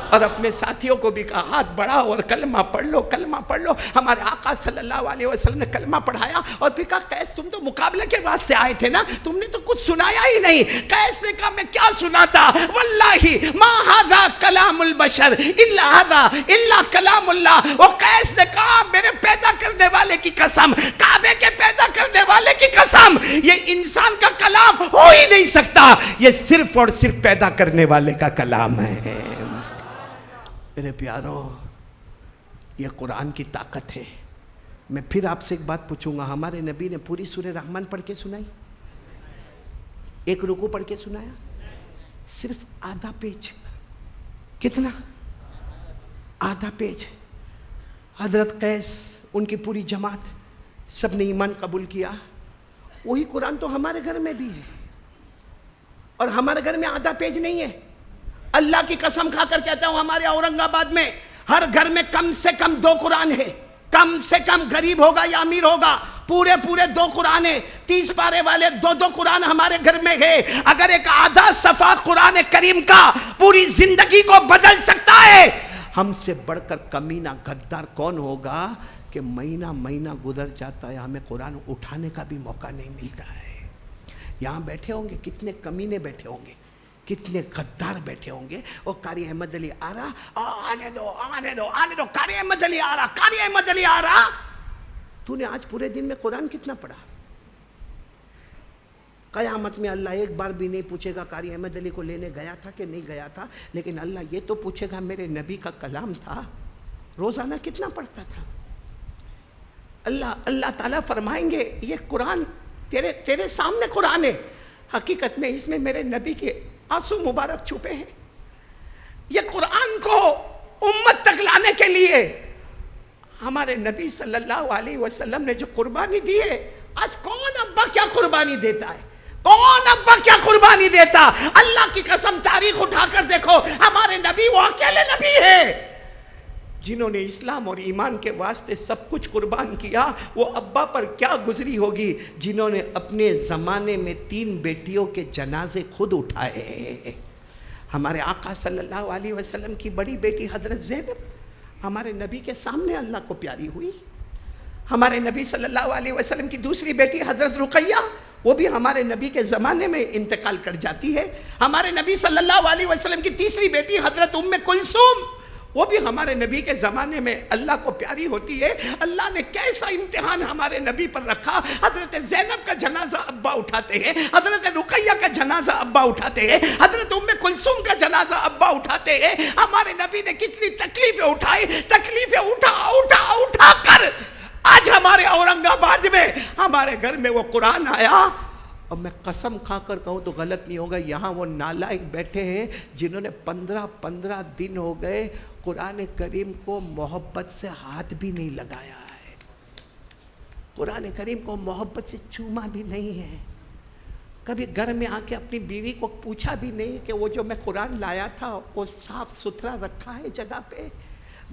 اور اپنے ساتھیوں کو بھی کہا ہاتھ بڑھاؤ اور کلمہ پڑھ لو، کلمہ پڑھ لو. ہمارے آقا صلی اللہ علیہ وسلم نے کلمہ پڑھایا اور پھر کہا قیس تم تو مقابلے کے واسطے آئے تھے نا، تم نے تو کچھ سنایا ہی نہیں. قیس نے کہا میں کیا سناتا، واللہ ما ھذا کلام البشر الا ھذا الا کلام اللہ. وہ قیس نے کہا میرے پیدا کرنے والے کی قسم، کعبے کے پیدا کرنے والے کی قسم، یہ انسان کا کلام ہو ہی نہیں سکتا، یہ صرف اور صرف پیدا کرنے والے کا کلام ہے. میرے پیارو، یہ قرآن کی طاقت ہے. میں پھر آپ سے ایک بات پوچھوں گا، ہمارے نبی نے پوری سورہ رحمان پڑھ کے سنائی؟ ایک رکوع پڑھ کے سنایا، صرف آدھا پیج. کتنا؟ آدھا پیج. حضرت قیس، ان کی پوری جماعت، سب نے ایمان قبول کیا. وہی قرآن تو ہمارے گھر میں بھی ہے، اور ہمارے گھر میں آدھا پیج نہیں ہے. اللہ کی قسم کھا کر کہتا ہوں، ہمارے اورنگ آباد میں ہر گھر میں کم سے کم 2 قرآن ہے. کم سے کم، غریب ہوگا یا امیر ہوگا، پورے 2 قرآن ہیں. 30 پارے والے 2 قرآن ہمارے گھر میں ہے. اگر ایک آدھا صفحہ قرآن کریم کا پوری زندگی کو بدل سکتا ہے، ہم سے بڑھ کر کمینہ غدار کون ہوگا کہ مہینہ گزر جاتا ہے، ہمیں قرآن اٹھانے کا بھی موقع نہیں ملتا ہے. یہاں بیٹھے ہوں گے کتنے کمینے بیٹھے ہوں گے، کتنے غدار بیٹھے ہوں گے. اور قاری احمد علی آ رہا، آنے دو، قاری احمد علی آ رہا. تو نے آج پورے دن میں قرآن کتنا پڑھا؟ قیامت میں اللہ ایک بار بھی نہیں پوچھے گا قاری احمد علی کو لینے گیا تھا کہ نہیں گیا تھا، لیکن اللہ یہ تو پوچھے گا میرے نبی کا کلام تھا، روزانہ کتنا پڑھتا تھا. اللہ تعالیٰ فرمائیں گے یہ قرآن تیرے سامنے قرآن ہے، حقیقت میں اس میں میرے نبی کے آنسو مبارک چھپے ہیں. یہ قرآن کو امت تک لانے کے لیے ہمارے نبی صلی اللہ علیہ وسلم نے جو قربانی دی ہے، آج کون ابا کیا قربانی دیتا ہے؟ کون ابا کیا قربانی دیتا؟ اللہ کی قسم تاریخ اٹھا کر دیکھو، ہمارے نبی وہ اکیلے نبی ہے جنہوں نے اسلام اور ایمان کے واسطے سب کچھ قربان کیا. وہ ابا پر کیا گزری ہوگی جنہوں نے اپنے زمانے میں 3 بیٹیوں کے جنازے خود اٹھائے. ہمارے آقا صلی اللہ علیہ وسلم کی بڑی بیٹی حضرت زینب ہمارے نبی کے سامنے اللہ کو پیاری ہوئی. ہمارے نبی صلی اللہ علیہ وسلم کی دوسری بیٹی حضرت رقیہ، وہ بھی ہمارے نبی کے زمانے میں انتقال کر جاتی ہے. ہمارے نبی صلی اللہ علیہ وسلم کی تیسری بیٹی حضرت ام کلثوم، وہ بھی ہمارے نبی کے زمانے میں اللہ کو پیاری ہوتی ہے. اللہ نے کیسا امتحان ہمارے نبی پر رکھا. حضرت زینب کا جنازہ ابا اٹھاتے ہیں، حضرت رقیہ کا جنازہ ابا اٹھاتے ہیں، حضرت ام کلثوم کا جنازہ ابا اٹھاتے ہیں. ہمارے نبی نے کتنی تکلیفیں اٹھائی، تکلیفیں اٹھا کر آج ہمارے اورنگ آباد میں ہمارے گھر میں وہ قرآن آیا. اور میں قسم کھا کر کہوں تو غلط نہیں ہوگا، یہاں وہ نالائق بیٹھے ہیں جنہوں نے 15 دن ہو گئے قرآن کریم کو محبت سے ہاتھ بھی نہیں لگایا ہے، قرآن کریم کو محبت سے چوما بھی نہیں ہے. کبھی گھر میں آ کے اپنی بیوی کو پوچھا بھی نہیں کہ وہ جو میں قرآن لایا تھا وہ صاف ستھرا رکھا ہے جگہ پہ.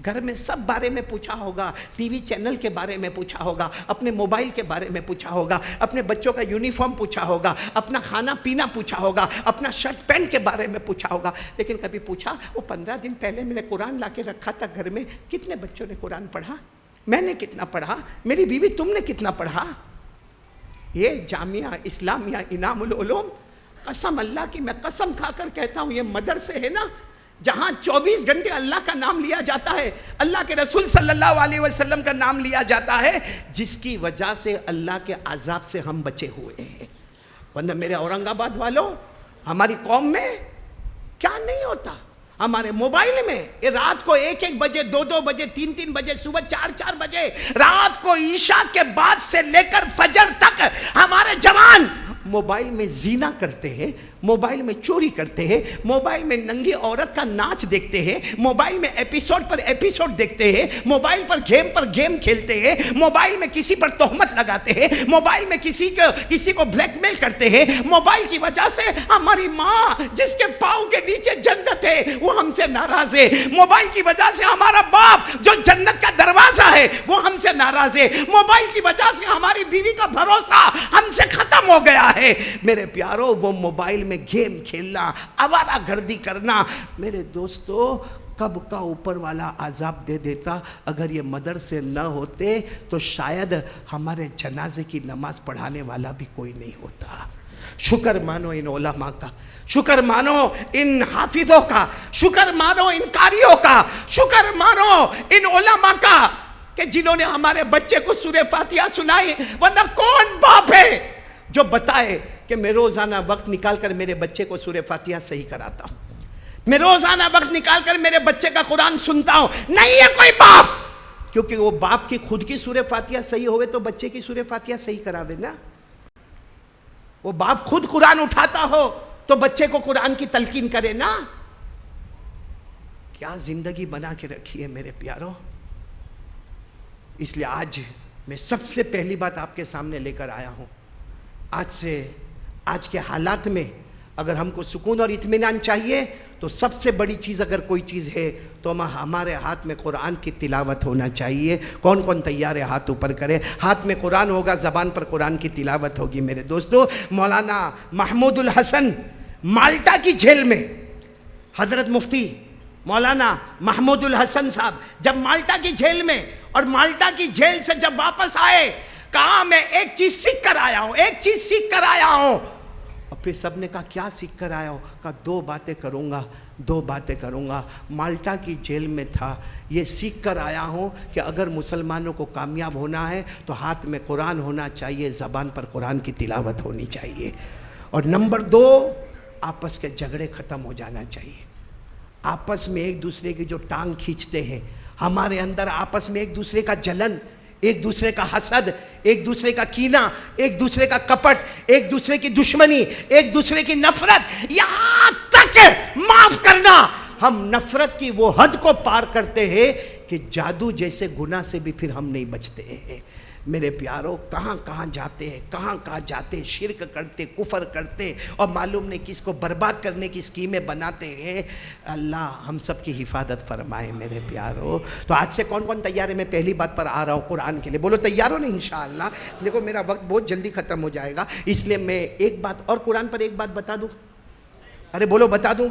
گھر میں سب بارے میں پوچھا ہوگا، ٹی وی چینل کے بارے میں پوچھا ہوگا، اپنے موبائل کے بارے میں پوچھا ہوگا، اپنے بچوں کا یونیفارم پوچھا ہوگا، اپنا کھانا پینا پوچھا ہوگا، اپنا شرٹ پینٹ کے بارے میں پوچھا ہوگا. لیکن کبھی پوچھا وہ 15 دن پہلے میں نے قرآن لا کے رکھا تھا گھر میں، کتنے بچوں نے قرآن پڑھا؟ میں نے کتنا پڑھا؟ میری بیوی تم نے کتنا پڑھا؟ یہ جامعہ اسلامیہ انعام العلوم، قسم اللہ کی میں قسم کھا کر کہتا ہوں، یہ مدرسے ہے نا جہاں 24 گھنٹے اللہ کا نام لیا جاتا ہے، اللہ کے رسول صلی اللہ علیہ وسلم کا نام لیا جاتا ہے، جس کی وجہ سے اللہ کے عذاب سے ہم بچے ہوئے ہیں. ورنہ میرے اورنگ آباد والوں، ہماری قوم میں کیا نہیں ہوتا. ہمارے موبائل میں یہ رات کو 1 بجے، 2 بجے، 3 بجے، صبح 4 بجے، رات کو عشاء کے بعد سے لے کر فجر تک ہمارے جوان موبائل میں زنا کرتے ہیں، موبائل میں چوری کرتے ہیں، موبائل میں ننگی عورت کا ناچ دیکھتے ہیں، موبائل میں ایپیسوڈ پر ایپیسوڈ دیکھتے ہیں، موبائل پر گیم کھیلتے ہیں، موبائل میں کسی پر تہمت لگاتے ہیں، موبائل میں کسی کو بلیک میل کرتے ہیں. موبائل کی وجہ سے ہماری ماں جس کے پاؤں کے نیچے جنت ہے وہ ہم سے ناراض ہے. موبائل کی وجہ سے ہمارا باپ جو جنت کا دروازہ ہے وہ ہم سے ناراض ہے. موبائل کی وجہ سے ہماری بیوی کا بھروسہ ہم سے ختم ہو گیا ہے. میرے پیارو، وہ موبائل میں گیم کھیلنا، آوارہ گردی کرنا، میرے دوستو کب کا اوپر والا عذاب دے دیتا. اگر یہ مدرسے نہ ہوتے تو شاید ہمارے جنازے کی نماز پڑھانے والا بھی کوئی نہیں ہوتا. شکر مانو ان علماء کا، شکر مانو ان حافظوں کا، شکر مانو ان قاریوں کا، شکر مانو ان علماء کا کہ جنہوں نے ہمارے بچے کو سورہ فاتحہ سنائی. ورنہ کون باپ ہے جو بتائے کہ میں روزانہ وقت نکال کر میرے بچے کو سورہ فاتحہ صحیح کراتا ہوں، میں روزانہ وقت نکال کر میرے بچے کا قرآن سنتا ہوں؟ نہیں ہے کوئی باپ. کیونکہ وہ باپ کی خود کی سورہ فاتحہ صحیح ہوئے تو بچے کی سورہ فاتحہ صحیح کراوے نا. وہ باپ خود قرآن اٹھاتا ہو تو بچے کو قرآن کی تلقین کرے نا. کیا زندگی بنا کے رکھی ہے میرے پیارو. اس لیے آج میں سب سے پہلی بات آپ کے سامنے لے کر آیا ہوں. آج کے حالات میں اگر ہم کو سکون اور اطمینان چاہیے تو سب سے بڑی چیز اگر کوئی چیز ہے تو ہمارے ہاتھ میں قرآن کی تلاوت ہونا چاہیے. کون کون تیار ہے ہاتھ اوپر کرے. ہاتھ میں قرآن ہوگا, زبان پر قرآن کی تلاوت ہوگی. میرے دوستو, مولانا محمود الحسن مالٹا کی جیل میں, حضرت مفتی مولانا محمود الحسن صاحب جب مالٹا کی جیل میں, اور مالٹا کی جیل سے جب واپس آئے, کہا میں ایک چیز سیکھ کر آیا ہوں, ایک چیز سیکھ کر آیا ہوں. اور پھر سب نے کہا کیا سیکھ کر آیا ہو؟ کہا دو باتیں کروں گا. مالٹا کی جیل میں تھا, یہ سیکھ کر آیا ہوں کہ اگر مسلمانوں کو کامیاب ہونا ہے تو ہاتھ میں قرآن ہونا چاہیے, زبان پر قرآن کی تلاوت ہونی چاہیے. اور نمبر 2, آپس کے جھگڑے ختم ہو جانا چاہیے. آپس میں ایک دوسرے کی جو ٹانگ کھینچتے ہیں, ہمارے اندر آپس میں ایک دوسرے کا جلن, ایک دوسرے کا حسد, ایک دوسرے کا کینہ, ایک دوسرے کا کپٹ, ایک دوسرے کی دشمنی, ایک دوسرے کی نفرت, یہاں تک معاف کرنا. ہم نفرت کی وہ حد کو پار کرتے ہیں کہ جادو جیسے گناہ سے بھی پھر ہم نہیں بچتے ہیں. میرے پیاروں, کہاں جاتے ہیں, شرک کرتے, کفر کرتے, اور معلوم نہیں کس کو برباد کرنے کی اسکیمیں بناتے ہیں. اللہ ہم سب کی حفاظت فرمائے میرے پیاروں. تو آج سے کون تیار ہے؟ میں پہلی بات پر آ رہا ہوں قرآن کے لیے. بولو تیار ہو؟ نہیں انشاءاللہ. دیکھو میرا وقت بہت جلدی ختم ہو جائے گا, اس لیے میں ایک بات اور قرآن پر ایک بات بتا دوں. ارے بولو بتا دوں,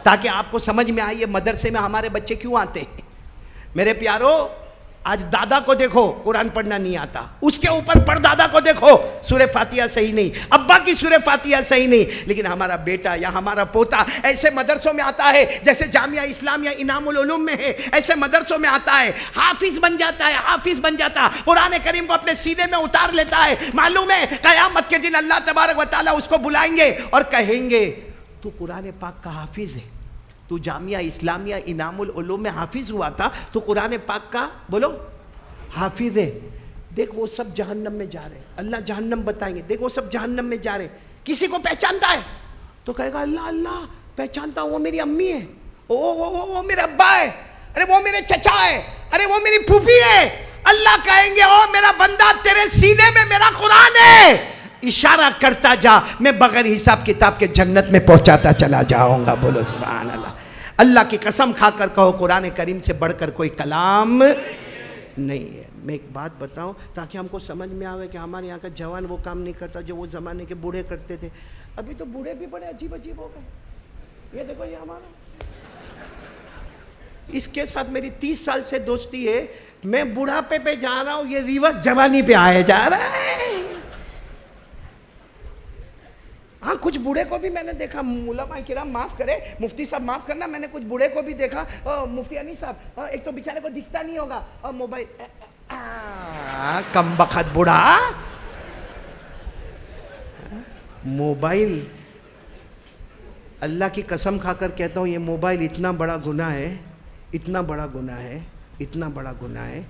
تاکہ آپ کو سمجھ میں آئیے مدرسے میں ہمارے بچے کیوں آتے ہیں. میرے پیاروں, آج دادا کو دیکھو قرآن پڑھنا نہیں آتا, اس کے اوپر پر دادا کو دیکھو سورہ فاتحہ صحیح نہیں, ابا کی سورہ فاتحہ صحیح نہیں, لیکن ہمارا بیٹا یا ہمارا پوتا ایسے مدرسوں میں آتا ہے جیسے جامعہ اسلامیہ انعام العلوم میں ہے, ایسے مدرسوں میں آتا ہے, حافظ بن جاتا ہے, قرآن کریم کو اپنے سینے میں اتار لیتا ہے. معلوم ہے قیامت کے دن اللہ تبارک و تعالیٰ اس کو بلائیں گے اور کہیں گے تو قرآن پاک کا حافظ ہے, تو جامعہ اسلامیہ انعام العلوم میں حافظ ہوا تھا, تو قرآن پاک کا بولو حافظ ہے. دیکھ وہ سب جہنم میں جا رہے ہیں, اللہ جہنم بتائیں گے, دیکھ وہ سب جہنم میں جا رہے ہیں. کسی کو پہچانتا ہے تو کہے گا اللہ پہچانتا ہوں, وہ میری امی ہے, وہ میرے ابا ہے, ارے وہ میرے چچا ہے, ارے وہ میری پھوپھی ہے. اللہ کہیں گے او میرا بندہ تیرے سینے میں میرا قرآن ہے, اشارہ کرتا جا, میں بغیر حساب کتاب کے جنت میں پہنچاتا چلا جاؤں گا. بولو سبحان اللہ. اللہ کی قسم کھا کر کہو قرآن کریم سے بڑھ کر کوئی کلام نہیں ہے. میں ایک بات بتاؤں تاکہ ہم کو سمجھ میں آوے کہ ہمارے یہاں کا جوان وہ کام نہیں کرتا جو وہ زمانے کے بوڑھے کرتے تھے. ابھی تو بوڑھے بھی بڑے عجیب ہو گئے. یہ دیکھو یہ ہمارا, اس کے ساتھ میری 30 سال سے دوستی ہے, میں بڑھاپے پہ جا رہا ہوں, یہ ریورس جوانی پہ آئے جا رہا ہے. ہاں کچھ بوڑھے کو بھی میں نے دیکھا, علماء کرام معاف کرے, مفتی صاحب معاف کرنا, میں نے کچھ بوڑھے کو بھی دیکھا, مفتی انیس صاحب ایک تو بیچارے کو دکھتا نہیں ہوگا, اور موبائل, کم بخت بوڑھا موبائل. اللہ کی قسم کھا کر کہتا ہوں یہ موبائل اتنا بڑا گناہ ہے.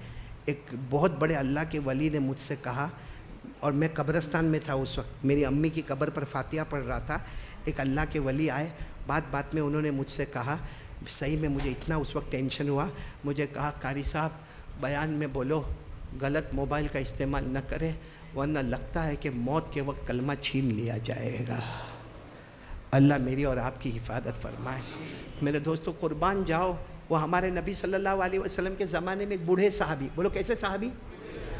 ایک بہت بڑے اللہ کے ولی نے مجھ سے کہا, اور میں قبرستان میں تھا اس وقت, میری امی کی قبر پر فاتحہ پڑھ رہا تھا. ایک اللہ کے ولی آئے, بات میں انہوں نے مجھ سے کہا, صحیح میں مجھے اتنا اس وقت ٹینشن ہوا, مجھے کہا قاری صاحب بیان میں بولو, غلط موبائل کا استعمال نہ کرے, ورنہ لگتا ہے کہ موت کے وقت کلمہ چھین لیا جائے گا. اللہ میری اور آپ کی حفاظت فرمائے. میرے دوستو قربان جاؤ, وہ ہمارے نبی صلی اللہ علیہ وسلم کے زمانے میں ایک بوڑھے صحابی, بولو کیسے صحابی,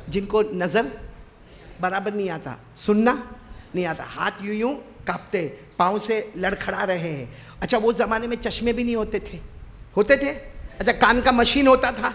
جن کو نظر برابر نہیں آتا, سننا نہیں آتا, ہاتھ یوں کانپتے, پاؤں سے لڑکھڑا رہے ہیں. اچھا وہ زمانے میں چشمے بھی نہیں ہوتے تھے. اچھا کان کا مشین ہوتا تھا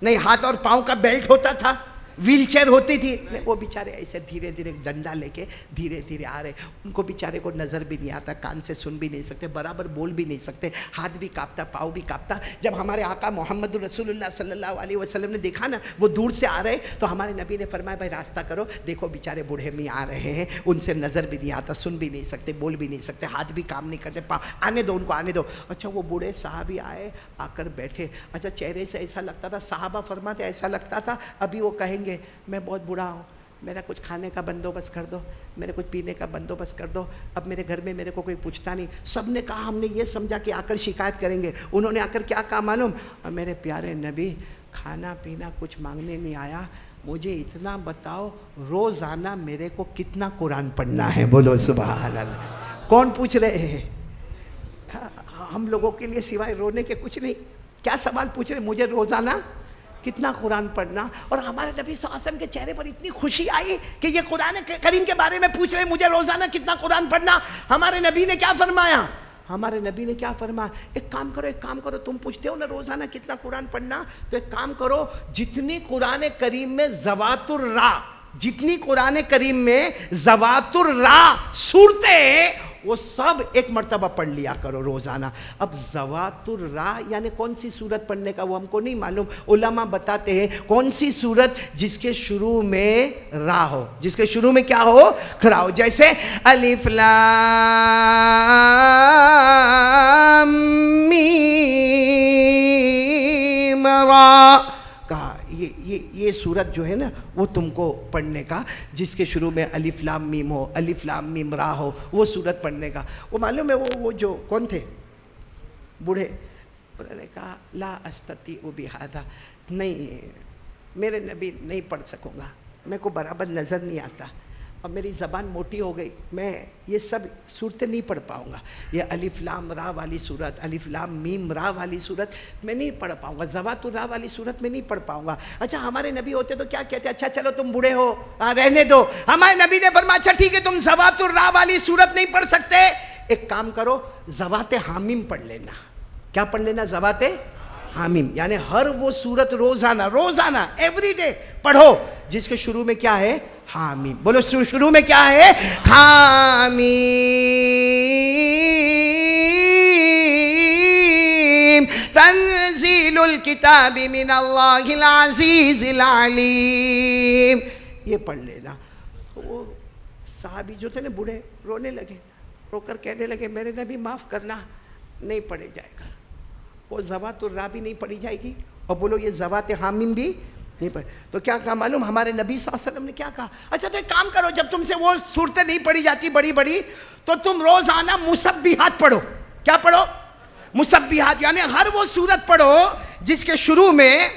نہیں, ہاتھ اور پاؤں کا بیلٹ ہوتا تھا, ویل چیئر ہوتی تھی. وہ بیچارے ایسے دھیرے دھیرے ڈنڈا لے کے دھیرے دھیرے آ رہے, ان کو بیچارے کو نظر بھی نہیں آتا, کان سے سن بھی نہیں سکتے, برابر بول بھی نہیں سکتے, ہاتھ بھی کانپتا, پاؤں بھی کانپتا. جب ہمارے آقا محمد رسول اللہ صلی اللہ علیہ وسلم نے دیکھا نا وہ دور سے آ رہے, تو ہمارے نبی نے فرمایا بھائی راستہ کرو, دیکھو بیچارے بوڑھے میں آ رہے ہیں, ان سے نظر بھی نہیں آتا, سن بھی نہیں سکتے, بول بھی نہیں سکتے, ہاتھ بھی کام نہیں کرتے, آنے دو ان کو آنے دو. اچھا وہ بوڑھے صحابی آئے, آ کر بیٹھے. اچھا چہرے سے ایسا لگتا تھا, صحابہ فرماتے ایسا لگتا تھا ابھی وہ کہیں گے میں بہت بوڑھا ہوں, میرا کچھ کھانے کا بندوبست کر دو، میرے کچھ پینے کا بندوبست کر دو. اب میرے گھر میں میرے کو کوئی پوچھتا نہیں. سب نے کہا، ہم نے یہ سمجھا کہ آ کر شکایت کریں گے. انہوں نے آ کر کیا کہا معلوم؟ میرے پیارے نبی کھانا پینا کچھ مانگنے نہیں آیا، مجھے اتنا بتاؤ روزانہ میرے کو کتنا قرآن پڑھنا ہے. بولو سبحان اللہ. کون پوچھ رہے ہیں؟ ہم لوگوں کے لیے سوائے رونے کے کچھ نہیں. کیا سوال پوچھ رہے؟ مجھے روزانہ کتنا قرآن پڑھنا. اور ہمارے نبی صلی اللہ علیہ وسلم کے چہرے پر اتنی خوشی آئی کہ یہ قرآن کریم کے بارے میں پوچھ رہے مجھے روزانہ کتنا قرآن پڑھنا. ہمارے نبی نے کیا فرمایا؟ ہمارے نبی نے کیا فرمایا؟ ایک کام کرو، تم پوچھتے ہو نا روزانہ کتنا قرآن پڑھنا، تو ایک کام کرو، جتنی قرآن کریم میں ذوات الراء، جتنی قرآن کریم میں ذوات الراء صورتیں، وہ سب ایک مرتبہ پڑھ لیا کرو روزانہ. اب ذوات الراء یعنی کون سی صورت پڑھنے کا وہ ہم کو نہیں معلوم. علماء بتاتے ہیں کون سی صورت جس کے شروع میں را ہو، جس کے شروع میں کیا ہو؟ را ہو. جیسے الف لام میم را، کہا یہ صورت جو ہے نا وہ تم کو پڑھنے کا جس کے شروع میں الف لام میم ہو، الف لام میم را ہو، وہ صورت پڑھنے کا. وہ معلوم ہے وہ جو کون تھے بوڑھے، انہوں نے کہا لا استطیع بہذا، نہیں میرے نبی نہیں پڑھ سکوں گا، میرے کو برابر نظر نہیں آتا اور میری زبان موٹی ہو گئی، میں یہ سب صورتیں نہیں پڑھ پاؤں گا. یہ الف لام را والی صورت، الف لام میم را والی صورت میں نہیں پڑھ پاؤں گا، ذوات الراء والی صورت میں نہیں پڑھ پاؤں گا. اچھا ہمارے نبی ہوتے تو کیا کہتے؟ اچھا چلو تم بوڑھے ہو رہنے دو. ہمارے نبی نے فرمایا اچھا ٹھیک ہے تم ذوات الراء والی صورت نہیں پڑھ سکتے، ایک کام کرو ذوات حامیم پڑھ لینا. کیا پڑھ لینا؟ ذوات حامیم. یعنی ہر وہ صورت روزانہ ایوری ڈے پڑھو جس کے شروع میں کیا ہے؟ حامیم. بولو شروع میں کیا ہے؟ حامیم تنزیل الکتاب من اللہ العزیز العلیم. یہ پڑھ لینا. تو وہ صحابی جو تھے نا بوڑھے رونے لگے، رو کر کہنے لگے میرے نبی معاف کرنا، نہیں پڑھے جائے گا. وہ ذوات الراء بھی نہیں پڑھی جائے گی اور بولو یہ ذوات حامیم بھی نہیں پڑھی. تو کیا کہا معلوم؟ ہمارے نبی صلی اللہ علیہ وسلم نے کیا کہا؟ اچھا تو ایک کام کرو، جب تم سے وہ صورتیں نہیں پڑھی جاتی بڑی بڑی، تو تم روزانہ مسبحات پڑھو. کیا پڑھو؟ مسبحات. یعنی ہر وہ صورت پڑھو جس کے شروع میں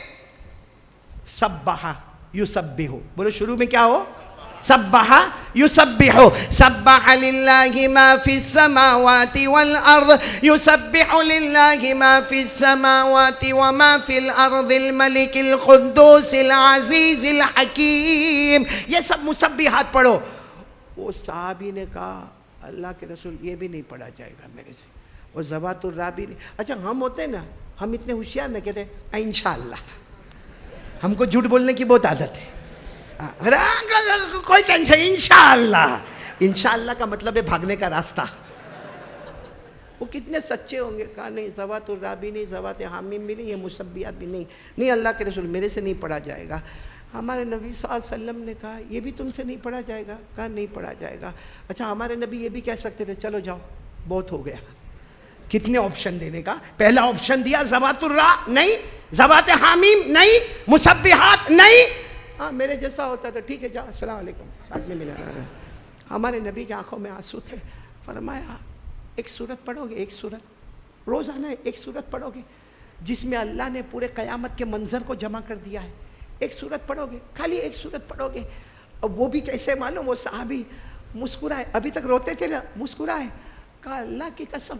سبح یسبح. بولو شروع میں کیا ہو؟ سبح یسبح. سبح للہ ما فی السماوات والارض، یسبح للہ ما فی السماوات وما فی الارض الملک القدوس العزیز الحکیم. یہ سب مسبحات پڑھو. وہ صحابی نے کہا اللہ کے رسول یہ بھی نہیں پڑھا جائے گا میرے سے، وہ ذوات الراء بھی نہیں. اچھا ہم ہوتے ہیں نا، ہم اتنے ہوشیار نہ کہتے انشاءاللہ. ہم کو جھوٹ بولنے کی بہت عادت ہے. کوئی ٹینشن، انشاءاللہ. انشاءاللہ کا مطلب ہے بھاگنے کا راستہ. وہ کتنے سچے ہوں گے. کہا نہیں ذوات الراء بھی نہیں، ذوات حامیم بھی نہیں، یہ مسبحات بھی نہیں. نہیں اللہ کے رسول میرے سے نہیں پڑھا جائے گا. ہمارے نبی صلی اللہ علیہ وسلم نے کہا یہ بھی تم سے نہیں پڑھا جائے گا؟ کہا نہیں پڑھا جائے گا. اچھا ہمارے نبی یہ بھی کہہ سکتے تھے چلو جاؤ بہت ہو گیا. کتنے آپشن دینے کا. پہلا آپشن دیا ذوات الراء نہیں، ذوات حامیم نہیں، مسبحات نہیں. ہاں میرے جیسا ہوتا تو ٹھیک ہے جاؤ السلام علیکم بعد میں ملا. ہمارے نبی کی آنکھوں میں آنسو تھے. فرمایا ایک صورت پڑھو گے، ایک صورت روزانہ ایک صورت پڑھو گے جس میں اللہ نے پورے قیامت کے منظر کو جمع کر دیا ہے. ایک صورت پڑھو گے، خالی ایک صورت پڑھو گے. اب وہ بھی کیسے معلوم؟ وہ صحابی مسکرائے، ابھی تک روتے تھے نا، مسکرائے. کہا اللہ کی قسم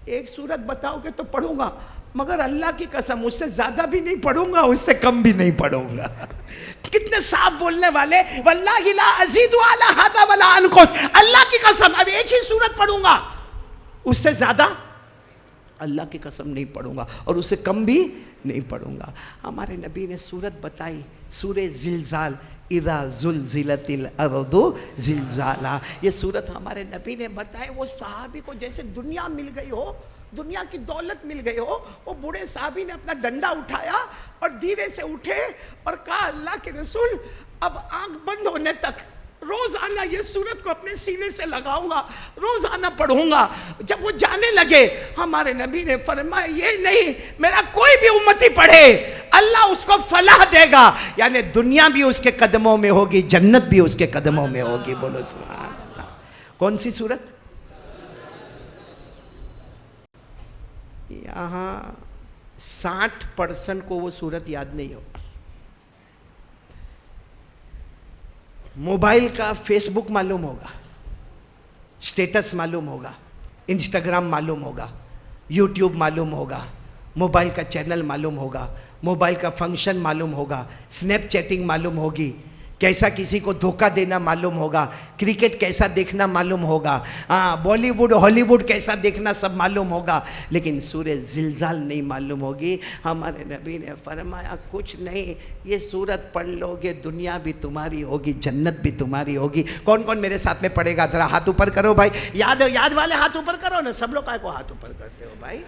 ایک صورت بتاؤ گے تو پڑھوں گا، مگر اللہ کی قسم اس سے زیادہ بھی نہیں پڑھوں گا، اس سے کم بھی نہیں پڑھوں گا. کتنے صاف بولنے والے. واللہ لا ازید علی ھذا ولا انقص. اللہ کی قسم اب ایک ہی صورت پڑھوں گا، اس سے زیادہ اللہ کی قسم نہیں پڑھوں گا اور اس سے کم بھی نہیں پڑھوں گا. ہمارے نبی نے صورت بتائی سورہ زلزال، اذا زلزلت الارض زلزالہ. یہ صورت ہمارے نبی نے بتائی. وہ صحابی کو جیسے دنیا مل گئی ہو، دنیا کی دولت مل گئی ہو. وہ بوڑھے صحابی نے اپنا ڈنڈا اٹھایا اور دھیرے سے اٹھے اور کہا اللہ کے رسول اب آنکھ بند ہونے تک روزانہ یہ سورت کو اپنے سینے سے لگاؤں گا, روزانہ پڑھوں گا. جب وہ جانے لگے, ہمارے نبی نے فرمایا یہ نہیں, میرا کوئی بھی امتی پڑھے اللہ اس کو فلاح دے گا, یعنی دنیا بھی اس کے قدموں میں ہوگی, جنت بھی اس کے قدموں میں ہوگی. بولو سبحان اللہ. کون سی سورت؟ یہاں 60% کو وہ سورت یاد نہیں ہوگی. موبائل کا فیس بک معلوم ہوگا, سٹیٹس معلوم ہوگا, انسٹاگرام معلوم ہوگا, یوٹیوب معلوم ہوگا, موبائل کا چینل معلوم ہوگا, موبائل کا فنکشن معلوم ہوگا, سنیپ چیٹنگ معلوم ہوگی, کیسا کسی کو دھوکہ دینا معلوم ہوگا, کرکٹ کیسا دیکھنا معلوم ہوگا, بالی ووڈ ہالی ووڈ کیسا دیکھنا سب معلوم ہوگا, لیکن سورہ زلزال نہیں معلوم ہوگی. ہمارے نبی نے فرمایا کچھ نہیں, یہ سورت پڑھ لو گے دنیا بھی تمہاری ہوگی, جنت بھی تمہاری ہوگی. کون کون میرے ساتھ میں پڑھے گا؟ ذرا ہاتھ اوپر کرو بھائی. یاد والے ہاتھ اوپر کرو نا. سب لوگ کائے کو ہاتھ اوپر کرتے ہو بھائی؟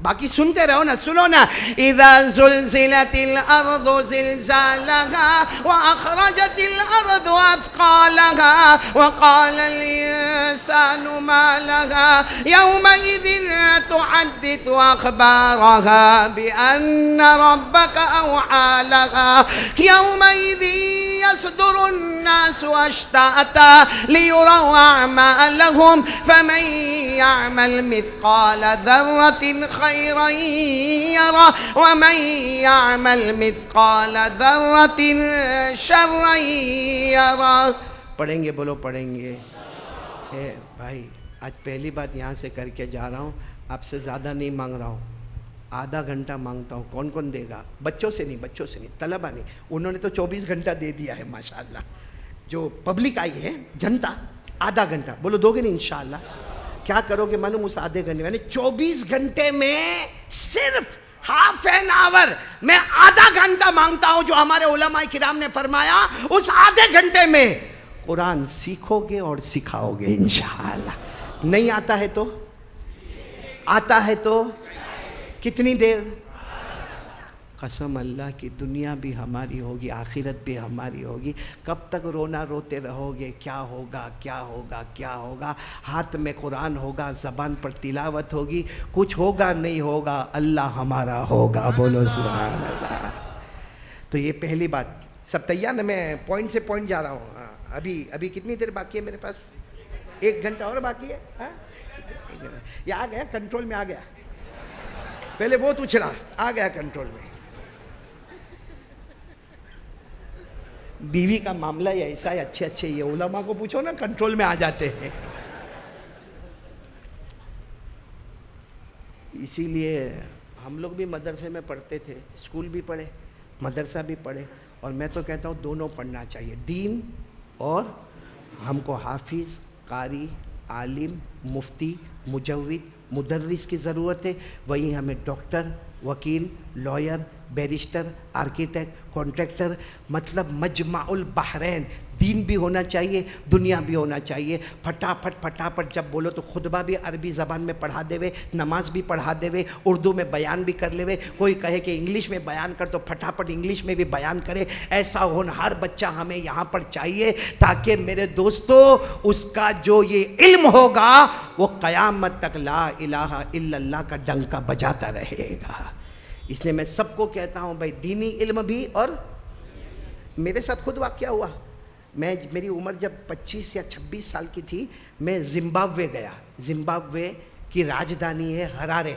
باقی سنتے رہو نا, سنو نا. اذا زلزلت الارض زلزالها واخرجت الارض اثقالها وقال الانسان ما لها يومئذ تحدث اخبارها بان ربك اوحى لها يومئذ يصدر الناس اشتاتا ليروا اعمالهم فمن يعمل مثقال ذرة خيرا يره ومن يعمل مثقال ذرة شرا يره. پڑھیں گے؟ بولو پڑھیں گے. بھائی آج پہلی بات یہاں سے کر کے جا رہا ہوں, آپ سے زیادہ نہیں مانگ رہا ہوں, آدھا گھنٹہ مانگتا ہوں. کون کون دے گا؟ بچوں سے نہیں, طلبہ نہیں. انہوں نے تو 24 گھنٹہ دے دیا ہے ماشاءاللہ. جو پبلک آئی ہے, جنتا, آدھا گھنٹہ. بولو دو گے نہیں انشاءاللہ؟ کیا کرو گے معلوم اس آدھے گھنٹے میں؟ یعنی 24 گھنٹے میں صرف ہاف این آور میں آدھا گھنٹہ مانگتا ہوں, جو ہمارے علماء کرام نے فرمایا اس آدھے گھنٹے میں قرآن سیکھو گے اور سکھاؤ گے انشاءاللہ. نہیں آتا ہے تو آتا ہے تو کتنی دیر؟ قسم اللہ کی دنیا بھی ہماری ہوگی, آخرت بھی ہماری ہوگی. کب تک رونا روتے رہو گے کیا ہوگا کیا ہوگا کیا ہوگا؟ ہاتھ میں قرآن ہوگا, زبان پر تلاوت ہوگی, کچھ ہوگا نہیں ہوگا, اللہ ہمارا ہوگا. بولو سبحان اللہ. تو یہ پہلی بات. سب تیار نا؟ میں پوائنٹ سے پوائنٹ جا رہا ہوں. ابھی کتنی دیر باقی ہے میرے پاس؟ 1 گھنٹہ اور باقی ہے. یہ آ گیا کنٹرول میں, آ گیا. پہلے بہت اچھلا, آ گیا کنٹرول میں. بیوی کا معاملہ ہی ایسا ہے, اچھے یہ علماء کو پوچھو نا, کنٹرول میں آ جاتے ہیں. اسی لیے ہم لوگ بھی مدرسے میں پڑھتے تھے, اسکول بھی پڑھے, مدرسہ بھی پڑھے, اور میں تو کہتا ہوں دونوں پڑھنا چاہیے, دین اور. ہم کو حافظ, قاری, عالم, مفتی, مجوید, مدرس کی ضرورت ہے. وہیں ہمیں ڈاکٹر, وکیل, لائر, بیرسٹر, آرکیٹیکٹ, کانٹریکٹر, مطلب مجمع البحرین. دین بھی ہونا چاہیے, دنیا بھی ہونا چاہیے. پھٹاپٹ جب بولو تو خطبہ بھی عربی زبان میں پڑھا دے وے, نماز بھی پڑھا دے وے, اردو میں بیان بھی کر لے وے. کوئی کہے کہ انگلش میں بیان کر تو پھٹاپٹ انگلش میں بھی بیان کرے. ایسا ہونہار بچہ ہمیں یہاں پر چاہیے, تاکہ میرے دوستو اس کا جو یہ علم ہوگا وہ قیامت تک لا الہ الا اللہ کا ڈنکا بجاتا رہے گا. اس لیے میں سب کو کہتا ہوں بھائی دینی علم بھی. اور میرے ساتھ خود واقعہ ہوا, میری عمر جب 25 یا 26 سال کی تھی, میں زمبابوے گیا. زمبابوے کی راجدھانی ہے ہرارے.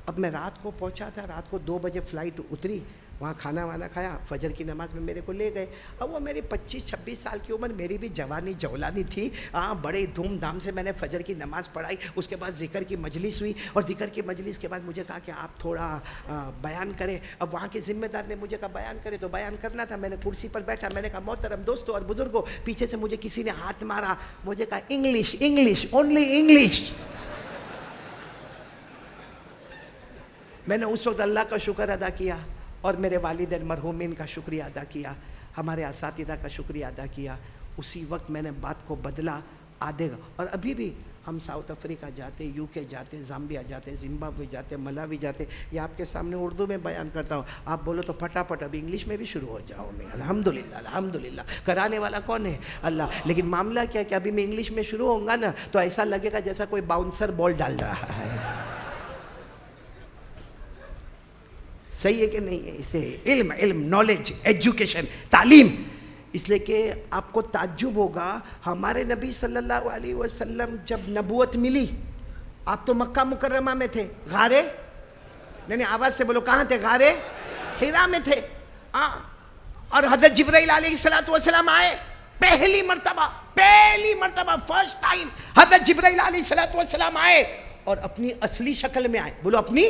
اب میں رات کو پہنچا تھا, رات کو 2 بجے فلائٹ اتری, وہاں کھانا وانا کھایا, فجر کی نماز میں میرے کو لے گئے. اب وہ میری 25-26 سال کی عمر, میری بھی جوانی جولانی تھی. بڑے دھوم دھام سے میں نے فجر کی نماز پڑھائی. اس کے بعد ذکر کی مجلس ہوئی, اور ذکر کی مجلس کے بعد مجھے کہا کہ آپ تھوڑا بیان کریں. اب وہاں کے ذمہ دار نے مجھے کہا بیان کرے, تو بیان کرنا تھا. میں نے کرسی پر بیٹھا, میں نے کہا محترم دوستوں اور بزرگوں, پیچھے سے مجھے کسی نے ہاتھ مارا. مجھے کہا انگلش انگلش اونلی انگلش. میں نے اس وقت اللہ کا شکر ادا کیا, اور میرے والدین مرحومین کا شکریہ ادا کیا, ہمارے اساتذہ کا شکریہ ادا کیا. اسی وقت میں نے بات کو بدلا. اور ابھی بھی ہم ساؤتھ افریقہ جاتے, یو کے جاتے, زامبیا جاتے, زمبابوے جاتے, ملاوی جاتے. یہ آپ کے سامنے اردو میں بیان کرتا ہوں, آپ بولو تو پھٹافٹ ابھی انگلش میں بھی شروع ہو جاؤ میں. الحمدللہ الحمدللہ. کرانے والا کون ہے؟ اللہ. لیکن معاملہ کیا کہ ابھی میں انگلش میں شروع ہوں گا نا تو ایسا لگے گا جیسا کوئی باؤنسر بال ڈال رہا ہے. صحیح ہے کہ نہیں ہے؟ اسے علم, نالج, ایجوکیشن, تعلیم. اس لیے کہ آپ کو تعجب ہوگا, ہمارے نبی صلی اللہ علیہ وسلم جب نبوت ملی, آپ تو مکہ مکرمہ میں تھے, غارے نہیں آواز سے بولو کہاں تھے؟ غارے حرا میں تھے. اور حضرت جبرائیل علیہ السلام آئے پہلی مرتبہ فرسٹ ٹائم حضرت جبرائیل علیہ السلام آئے اور اپنی اصلی شکل میں آئے. بولو اپنی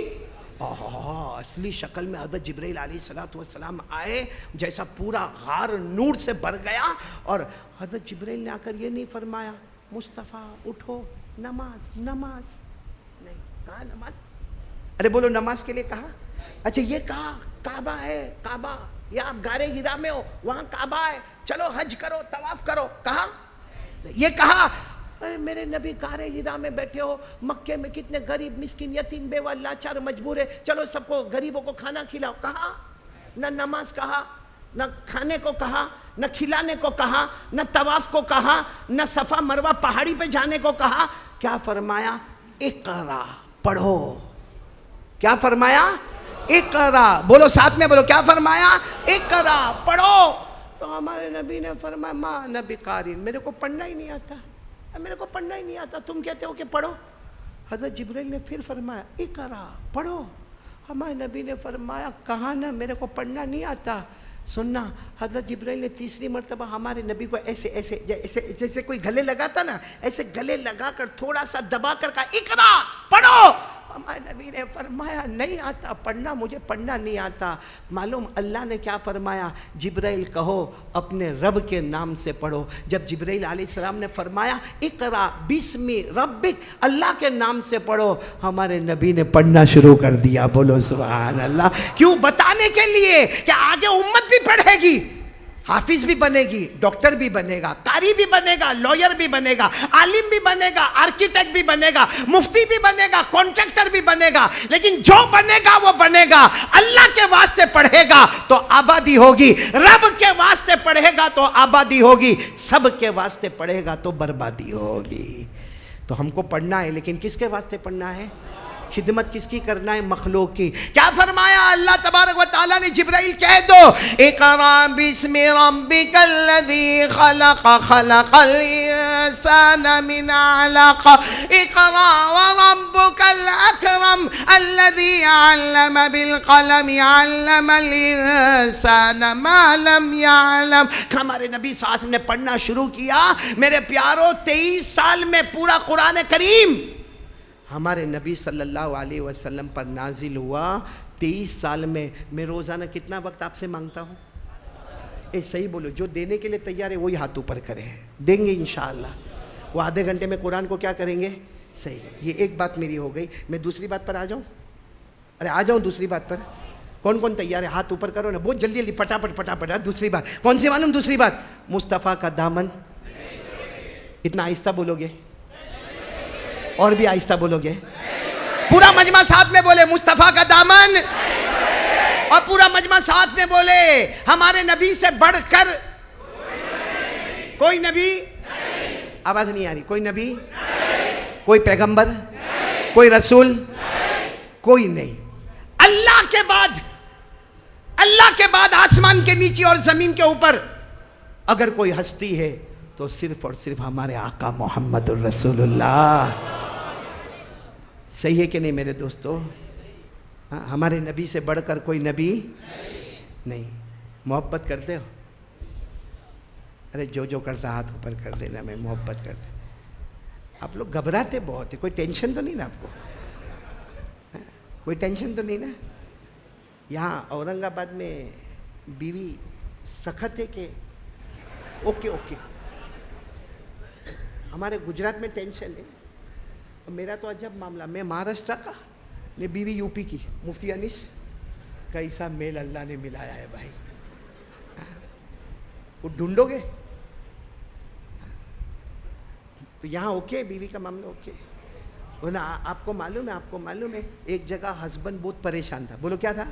اصلی شکل میں حضرت جبرائیل علیہ السلام آئے, جیسا پورا غار نور سے بھر گیا. اور حضرت جبرائیل نے آ کر یہ نہیں فرمایا مصطفیٰ اٹھو نماز نہیں کہا. نماز, ارے بولو نماز کے لیے کہا. اچھا یہ کہا کعبہ ہے, کعبہ یا آپ غار حرا میں ہو وہاں کعبہ ہے, چلو حج کرو طواف کرو, کہا. یہ کہا ارے میرے نبی غار حرا میں بیٹھے ہو, مکے میں کتنے غریب مسکین یتیم بیوہ لاچار مجبور ہے, چلو سب کو غریبوں کو کھانا کھلاؤ, کہا. نہ نماز کہا, نہ کھانے کو کہا, نہ کھلانے کو کہا, نہ طواف کو کہا, نہ صفا مروہ پہاڑی پہ جانے کو کہا. کیا فرمایا؟ اقرا, پڑھو. کیا فرمایا؟ اقرا. بولو ساتھ میں بولو, کیا فرمایا؟ اقرا, پڑھو. تو ہمارے نبی نے فرمایا ماں نبی قارئ, میرے کو پڑھنا ہی نہیں آتا, تم کہتے ہو کہ پڑھو. حضرت جبرائیل نے پھر فرمایا اقرا, پڑھو. ہمارے نبی نے فرمایا کہا نا میرے کو پڑھنا نہیں آتا. سننا, حضرت جبرائیل نے تیسری مرتبہ ہمارے نبی کو ایسے جیسے کوئی گلے لگاتا نا, ایسے گلے لگا کر تھوڑا سا دبا کر کہا اقرا, پڑھو. ہمارے نبی نے فرمایا نہیں آتا پڑھنا, مجھے پڑھنا نہیں آتا. معلوم اللہ نے کیا فرمایا؟ جبرائیل کہو اپنے رب کے نام سے پڑھو. جب جبرائیل علیہ السلام نے فرمایا اقرا بسم ربک, اللہ کے نام سے پڑھو, ہمارے نبی نے پڑھنا شروع کر دیا. بولو سبحان اللہ. کیوں؟ بتانے کے لیے کہ آگے امت بھی پڑھے گی, حافظ بھی بنے گی, ڈاکٹر بھی بنے گا, قاری بھی بنے گا, لائر بھی بنے گا, عالم بھی بنے گا, آرکیٹیکٹ بھی بنے گا, مفتی بھی بنے گا, کانٹریکٹر بھی بنے گا. لیکن جو بنے گا وہ بنے گا. اللہ کے واسطے پڑھے گا تو آبادی ہوگی, رب کے واسطے پڑھے گا تو آبادی ہوگی, سب کے واسطے پڑھے گا تو بربادی ہوگی. تو ہم کو پڑھنا ہے, لیکن کس کے واسطے پڑھنا ہے؟ خدمت کس کی کرنا ہے؟ مخلوق کی. کیا فرمایا اللہ تبارک و تعالیٰ نے؟ جبرائیل کہہ دو اقرا بسم ربک الذی خلق, خلق الانسان من علق, اقرا وربک الاکرم الذی علم بالقلم, علم الانسان ما لم یعلم. ہمارے نبی صلی اللہ علیہ وسلم نے پڑھنا شروع کیا. میرے پیارو 23 سال میں پورا قرآن کریم ہمارے نبی صلی اللہ علیہ وسلم پر نازل ہوا. 23 سال میں روزانہ کتنا وقت آپ سے مانگتا ہوں؟ صحیح بولو, جو دینے کے لیے تیار ہے وہی ہاتھ اوپر کرے, دیں گے انشاءاللہ. وہ آدھے گھنٹے میں قرآن کو کیا کریں گے؟ صحیح ہے. یہ ایک بات میری ہو گئی. میں دوسری بات پر آ جاؤں. ارے آ جاؤں دوسری بات پر. کون تیار ہے؟ ہاتھ اوپر کرو نا, بہت جلدی جلدی پٹاپٹ. دوسری بات کون سی معلوم؟ دوسری بات مصطفیٰ کا دامن. اتنا آہستہ بولو گے اور بھی آہستہ بولو گے. پورا مجمع ساتھ میں بولے مصطفیٰ کا دامن, اور پورا مجمع ساتھ میں بولے ہمارے نبی سے بڑھ کر کوئی نبی. آواز نہیں آ رہی. کوئی نبی, کوئی پیغمبر, کوئی رسول, کوئی نہیں. اللہ کے بعد آسمان کے نیچے اور زمین کے اوپر اگر کوئی ہستی ہے تو صرف اور صرف ہمارے آقا محمد الرسول اللہ. صحیح ہے کہ نہیں میرے دوستو؟ ہمارے نبی سے بڑھ کر کوئی نبی نہیں. محبت کرتے ہو؟ ارے جو کرتا ہاتھ اوپر کر دینا. میں محبت کرتا. آپ لوگ گھبراتے بہت ہے. کوئی ٹینشن تو نہیں نا آپ کو؟ کوئی ٹینشن تو نہیں نا؟ یہاں اورنگ آباد میں بیوی سخت ہے کہ اوکے. ہمارے گجرات میں ٹینشن ہے. میرا تو عجب معاملہ, میں مہاراشٹر کا, میں بیوی یو پی کی, مفتی انیس. کیسا میل اللہ نے ملایا ہے بھائی. وہ ڈھونڈو گے تو یہاں اوکے بیوی کا معاملہ اوکے. آپ کو معلوم ہے ایک جگہ ہسبینڈ بہت پریشان تھا. بولو کیا تھا؟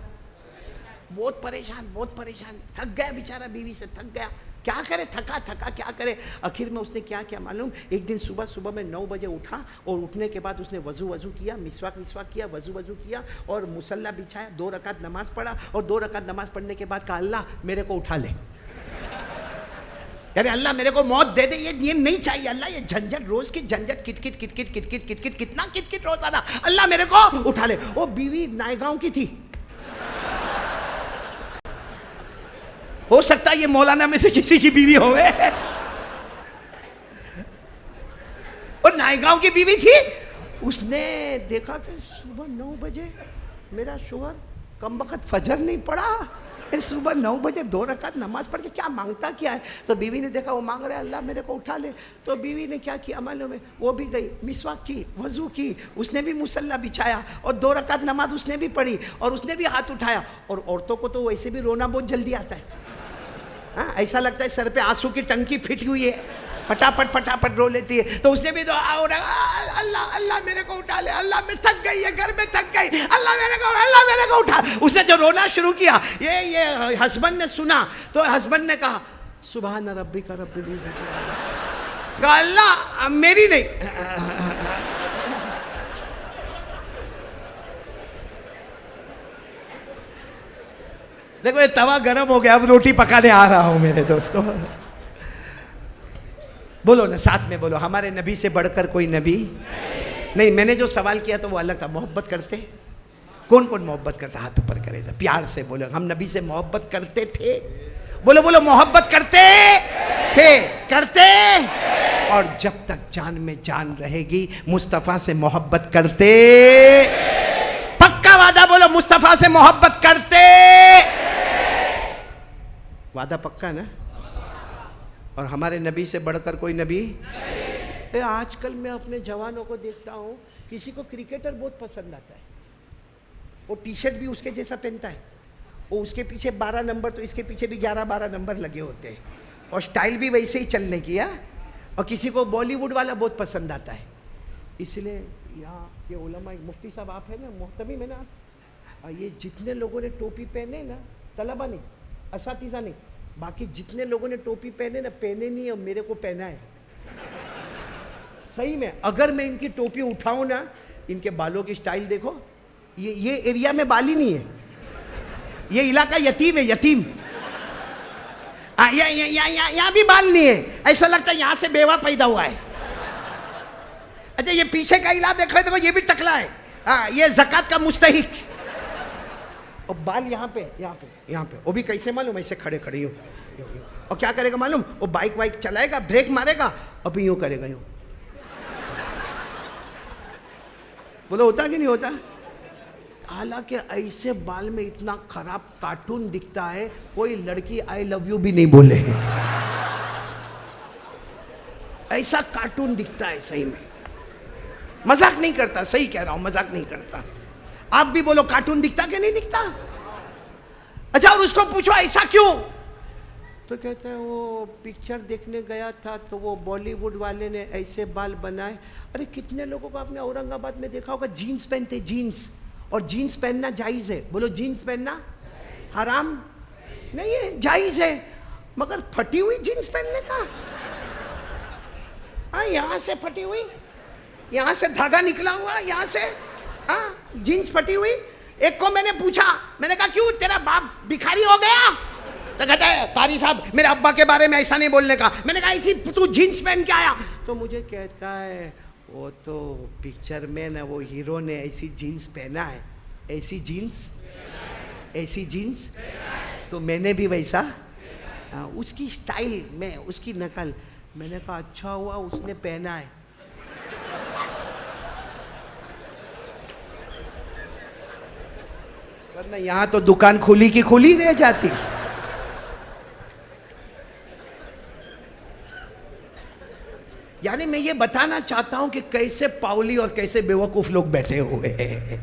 بہت پریشان تھک گیا بیچارہ بیوی سے, تھک گیا. کیا کرے, تھکا کیا کرے. آخر میں اس نے کیا معلوم, ایک دن صبح میں 9 بجے اٹھا, اور اٹھنے کے بعد اس نے وضو کیا, مسواک کیا, وضو کیا, اور مصلی بچھایا, 2 رکعت نماز پڑھا, اور 2 رکعت نماز پڑھنے کے بعد کہا اللہ میرے کو اٹھا لے, یعنی اللہ میرے کو موت دے دے, یہ نہیں چاہیے اللہ, یہ جھنجھٹ, روز کی جھنجھٹ, کٹ کتنا کٹ روز آنا, اللہ میرے کو اٹھا لے. وہ بیوی نائیگاؤں کی تھی, ہو سکتا ہے یہ مولانا میں سے کسی کی بیوی ہوئے, اور نائیگاؤں کی بیوی تھی. اس نے دیکھا کہ صبح 9 بجے میرا شوہر کم وقت فجر نہیں پڑا, صبح 9 بجے 2 رکعت نماز پڑھ کے کیا مانگتا کیا ہے. تو بیوی نے دیکھا وہ مانگ رہا ہے اللہ میرے کو اٹھا لے. تو بیوی نے کیا کیا معلوم ہے, وہ بھی گئی, مسواک کی, وضو کی, اس نے بھی مصلی بچھایا, اور 2 رکعت نماز اس نے بھی پڑھی, اور اس نے بھی ہاتھ اٹھایا. اور عورتوں کو تو ویسے بھی رونا بہت جلدی آتا ہے, ایسا لگتا ہے سر پہ آنسو کی ٹنکی پھٹی ہوئی ہے, پھٹاپٹ رو لیتی ہے. تو اس نے بھی دعا, اللہ میرے کو اٹھا لے, اللہ میں تھک گئی ہے, گھر میں تھک گئی, اللہ میرے کو اٹھا. اس نے جو رونا شروع کیا, یہ ہسبینڈ نے سنا, تو ہسبینڈ نے کہا سبحان ربک رب العزت, کہا اللہ میری نہیں. دیکھو یہ توا گرم ہو گیا, اب روٹی پکانے آ رہا ہوں میرے دوستوں. بولو نا ساتھ میں بولو, ہمارے نبی سے بڑھ کر کوئی نبی نہیں. میں نے جو سوال کیا تو وہ الگ تھا, محبت کرتے کون محبت کرتا, ہاتھ اوپر کرے گا, پیار سے بولو ہم نبی سے محبت کرتے تھے. بولو محبت کرتے تھے, اور جب تک جان میں جان رہے گی مصطفیٰ سے محبت کرتے. پکا وعدہ بولو, مصطفیٰ سے محبت کرتے. وعدہ پکا نا. اور ہمارے نبی سے بڑھ کر کوئی نبی. آج کل میں اپنے جوانوں کو دیکھتا ہوں, کسی کو کرکٹر بہت پسند آتا ہے, وہ ٹی شرٹ بھی اس کے جیسا پہنتا ہے, وہ اس کے پیچھے 12 نمبر تو اس کے پیچھے بھی 11-12 نمبر لگے ہوتے ہیں, اور سٹائل بھی ویسے ہی چلنے کی. اور کسی کو بالی ووڈ والا بہت پسند آتا ہے. اس لیے یہاں یہ علماء, مفتی صاحب آپ ہیں نا, محتمم ہے نا آپ, یہ جتنے لوگوں نے ٹوپی پہنے نا, طلبہ نہیں, اساتذہ نہیں, باقی جتنے لوگوں نے ٹوپی پہنے نا, پہنے نہیں اور میرے کو پہنا ہے. صحیح میں اگر میں ان کی ٹوپی اٹھاؤں نا, ان کے بالوں کی سٹائل دیکھو, یہ ایریا میں بال ہی نہیں ہے, یہ علاقہ یتیم ہے, یتیم. یہاں بھی بال نہیں ہے, ایسا لگتا ہے یہاں سے بیوہ پیدا ہوا ہے. اچھا یہ پیچھے کا علاقہ دیکھو تو یہ بھی ٹکلا ہے, یہ زکات کا مستحق. اور بال یہاں پہ, وہ بھی کیسے معلوم, ایسے کھڑے ہو. اور کیا کرے گا معلوم, وہ بائک چلائے گا, بریک مارے گا, اور پھر یوں کرے گا, یوں. بولو ہوتا کہ نہیں ہوتا. حالانکہ ایسے بال میں اتنا خراب کارٹون دکھتا ہے, کوئی لڑکی آئی لو یو بھی نہیں بولے. ایسا کارٹون دکھتا ہے, صحیح میں مذاق نہیں کرتا, صحیح کہہ رہا ہوں, مذاق نہیں کرتا. آپ بھی بولو کارٹون دکھتا کہ نہیں دکھتا. اچھا اور اس کو پوچھو ایسا کیوں, تو کہتا ہے وہ پکچر دیکھنے گیا تھا تو وہ بالی ووڈ والے نے ایسے بال بنائے. ارے کتنے لوگوں کو آپ نے اورنگ آباد میں دیکھا ہوگا جینس پہنتے, جینس, اور جینس پہننا جائز ہے. بولو جینس پہننا حرام نہیں ہے, جائز ہے, مگر پھٹی ہوئی جینس پہننے کا, یہاں سے پھٹی ہوئی, یہاں سے دھاگا نکلا ہوا, یہاں سے جینس پھٹی ہوئی. ایک کو میں نے پوچھا, میں نے کہا کیوں تیرا باپ بھکاری ہو گیا, تو کہتا ہے قاری صاحب میرے ابا کے بارے میں ایسا نہیں بولنے کا. میں نے کہا اسی تو جینس پہن کے آیا, تو مجھے کہتا ہے وہ تو پکچر میں نا وہ ہیرو نے ایسی جینس پہنا ہے, ایسی جینس تو میں نے بھی ویسا, اس کی سٹائل میں, اس کی نقل. میں نے کہا اچھا ہوا اس نے پہنا ہے. ورنہ یہاں تو دکان کھلی کی کھلی رہ جاتی. یعنی میں یہ بتانا چاہتا ہوں کہ کیسے پاولی اور کیسے بیوقوف لوگ بیٹھے ہوئے ہیں.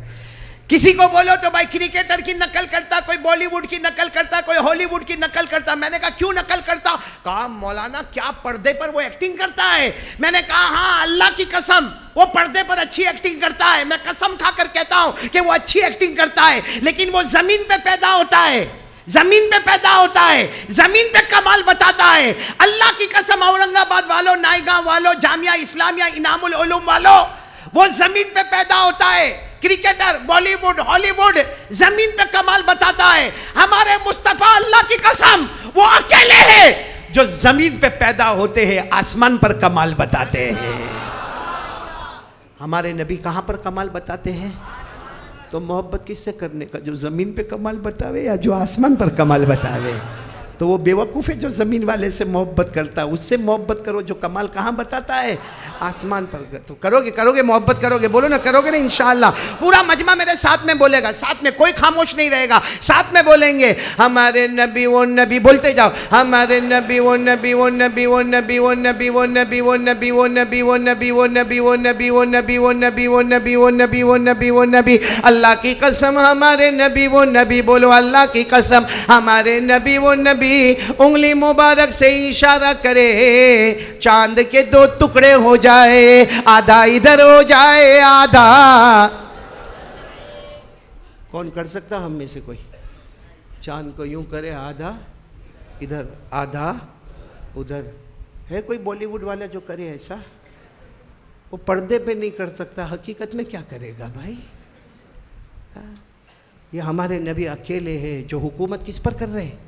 کسی کو بولو تو بھائی کرکٹر کی نقل کرتا، کوئی بالی ووڈ کی نقل کرتا، کوئی ہالی ووڈ کی نقل کرتا. میں نے کہا کیوں نقل کرتا؟ کہا مولانا کیا پردے پر وہ ایکٹنگ کرتا ہے. میں نے کہا ہاں اللہ کی قسم وہ پردے پر اچھی ایکٹنگ کرتا ہے، میں قسم کھا کر کہتا ہوں کہ وہ اچھی ایکٹنگ کرتا ہے، لیکن وہ زمین پہ پیدا ہوتا ہے، زمین پہ پیدا ہوتا ہے، زمین پہ کمال بتاتا ہے. اللہ کی قسم اورنگ آباد والوں، نائیگاں والوں، جامعہ اسلامیہ انعام العلوم والوں، وہ زمین پہ پیدا ہوتا ہے. کرکٹر، بالی ووڈ، ہالی ووڈ زمین پہ کمال بتاتا ہے. ہمارے مصطفیٰ اللہ کی قسم وہ اکیلے ہیں جو زمین پہ پیدا ہوتے ہیں، آسمان پر کمال بتاتے ہیں. ہمارے نبی کہاں پر کمال بتاتے ہیں؟ تو محبت کس سے کرنے کا؟ جو زمین پہ کمال بتاوے یا جو آسمان پر کمال بتاوے؟ تو وہ بیوقوف ہے جو زمین والے سے محبت کرتا ہے. اس سے محبت کرو جو کمال کہاں بتاتا ہے؟ آسمان پر. تو کرو گے محبت کرو گے؟ بولو نا کرو گے نا انشاءاللہ. پورا مجمع میرے ساتھ میں بولے گا، ساتھ میں کوئی خاموش نہیں رہے گا، ساتھ میں بولیں گے ہمارے نبی وہ نبی. بولتے جاؤ ہمارے نبی وہ نبی وہ نبی وہ نبی وہ نبی وہ نبی وہ نبی وہ نبی وہ نبی وہ نبی وہ نبی وہ نبی وہ نبی وہ نبی وہ نبی وہ نبی وہ نبی. اللہ کی قسم ہمارے نبی وہ نبی. بولو اللہ کی قسم ہمارے نبی وہ نبی. انگلی مبارک سے اشارہ کرے چاند کے دو ٹکڑے ہو جائے، آدھا ادھر ہو جائے آدھا. کون کر سکتا ہم میں سے کوئی؟ چاند کو یوں کرے آدھا ادھر آدھا ادھر. ہے کوئی بالی ووڈ والا جو کرے ایسا؟ وہ پردے پہ نہیں کر سکتا، حقیقت میں کیا کرے گا بھائی؟ یہ ہمارے نبی اکیلے ہیں جو حکومت کس پر کر رہے ہیں؟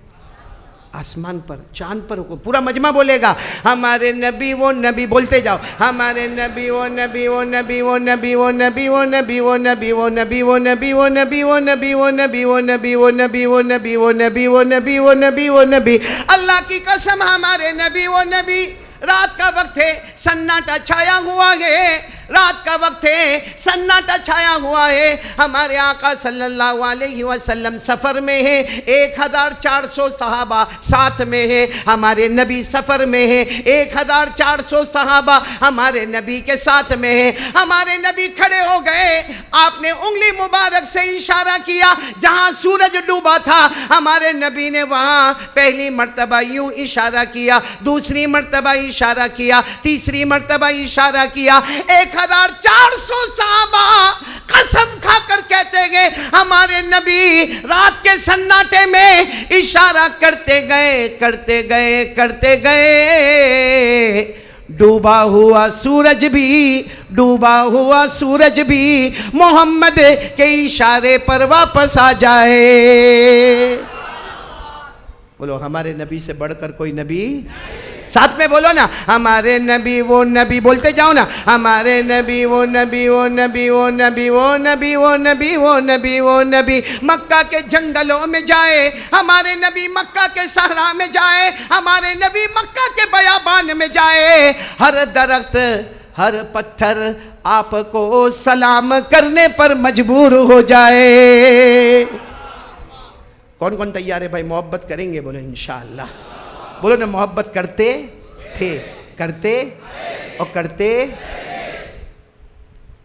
آسمان پر، چاند پر. پورا مجمع بولے گا ہمارے نبی وہ نبی. بولتے جاؤ ہمارے نبی وہ نبی وہ نبی وہ نبی وہ نبی وہ نبی وہ نبی وہ نبی وہ نبی وہ نبی وہ نبی وہ نبی وہ نبی وہ نبی وہ نبی وہ نبی وہ نبی وہ نبی وہ نبی. اللہ کی قسم ہمارے نبی وہ نبی. رات کا وقت ہے، سناٹا چھایا ہوا ہے، رات کا وقت ہے، سناٹا چھایا ہوا ہے. ہمارے آقا صلی اللہ علیہ وسلم سفر میں ہے، 1400 صحابہ ساتھ میں ہے. ہمارے نبی سفر میں ہے، 1400 صحابہ ہمارے نبی کے ساتھ میں ہے. ہمارے نبی کھڑے ہو گئے، آپ نے انگلی مبارک سے اشارہ کیا جہاں سورج ڈوبا تھا. ہمارے نبی نے وہاں پہلی مرتبہ یوں اشارہ کیا، دوسری مرتبہ اشارہ کیا، تیسری مرتبہ اشارہ کیا. 1400 صحابہ قسم کھا کر کہتے گئے ہمارے نبی رات کے سناٹے میں اشارہ کرتے گئے کرتے گئے کرتے گئے. ڈوبا ہوا سورج بھی، ڈوبا ہوا سورج بھی محمد کے اشارے پر واپس آ جائے. بولو ہمارے نبی سے بڑھ کر کوئی نبی؟ ساتھ میں بولو نا ہمارے نبی وہ نبی. بولتے جاؤ نا ہمارے نبی وہ نبی وہ نبی وہ نبی وہ نبی وہ نبی وہ نبی وہ نبی. مکہ کے جنگلوں میں جائے ہمارے نبی، مکہ کے صحرا میں جائے ہمارے نبی، مکہ کے بیابان میں جائے. ہر درخت ہر پتھر آپ کو سلام کرنے پر مجبور ہو جائے. کون کون تیار ہے بھائی؟ محبت کریں گے؟ بولو انشاءاللہ. بولو نا محبت کرتے تھے، کرتے اور کرتے.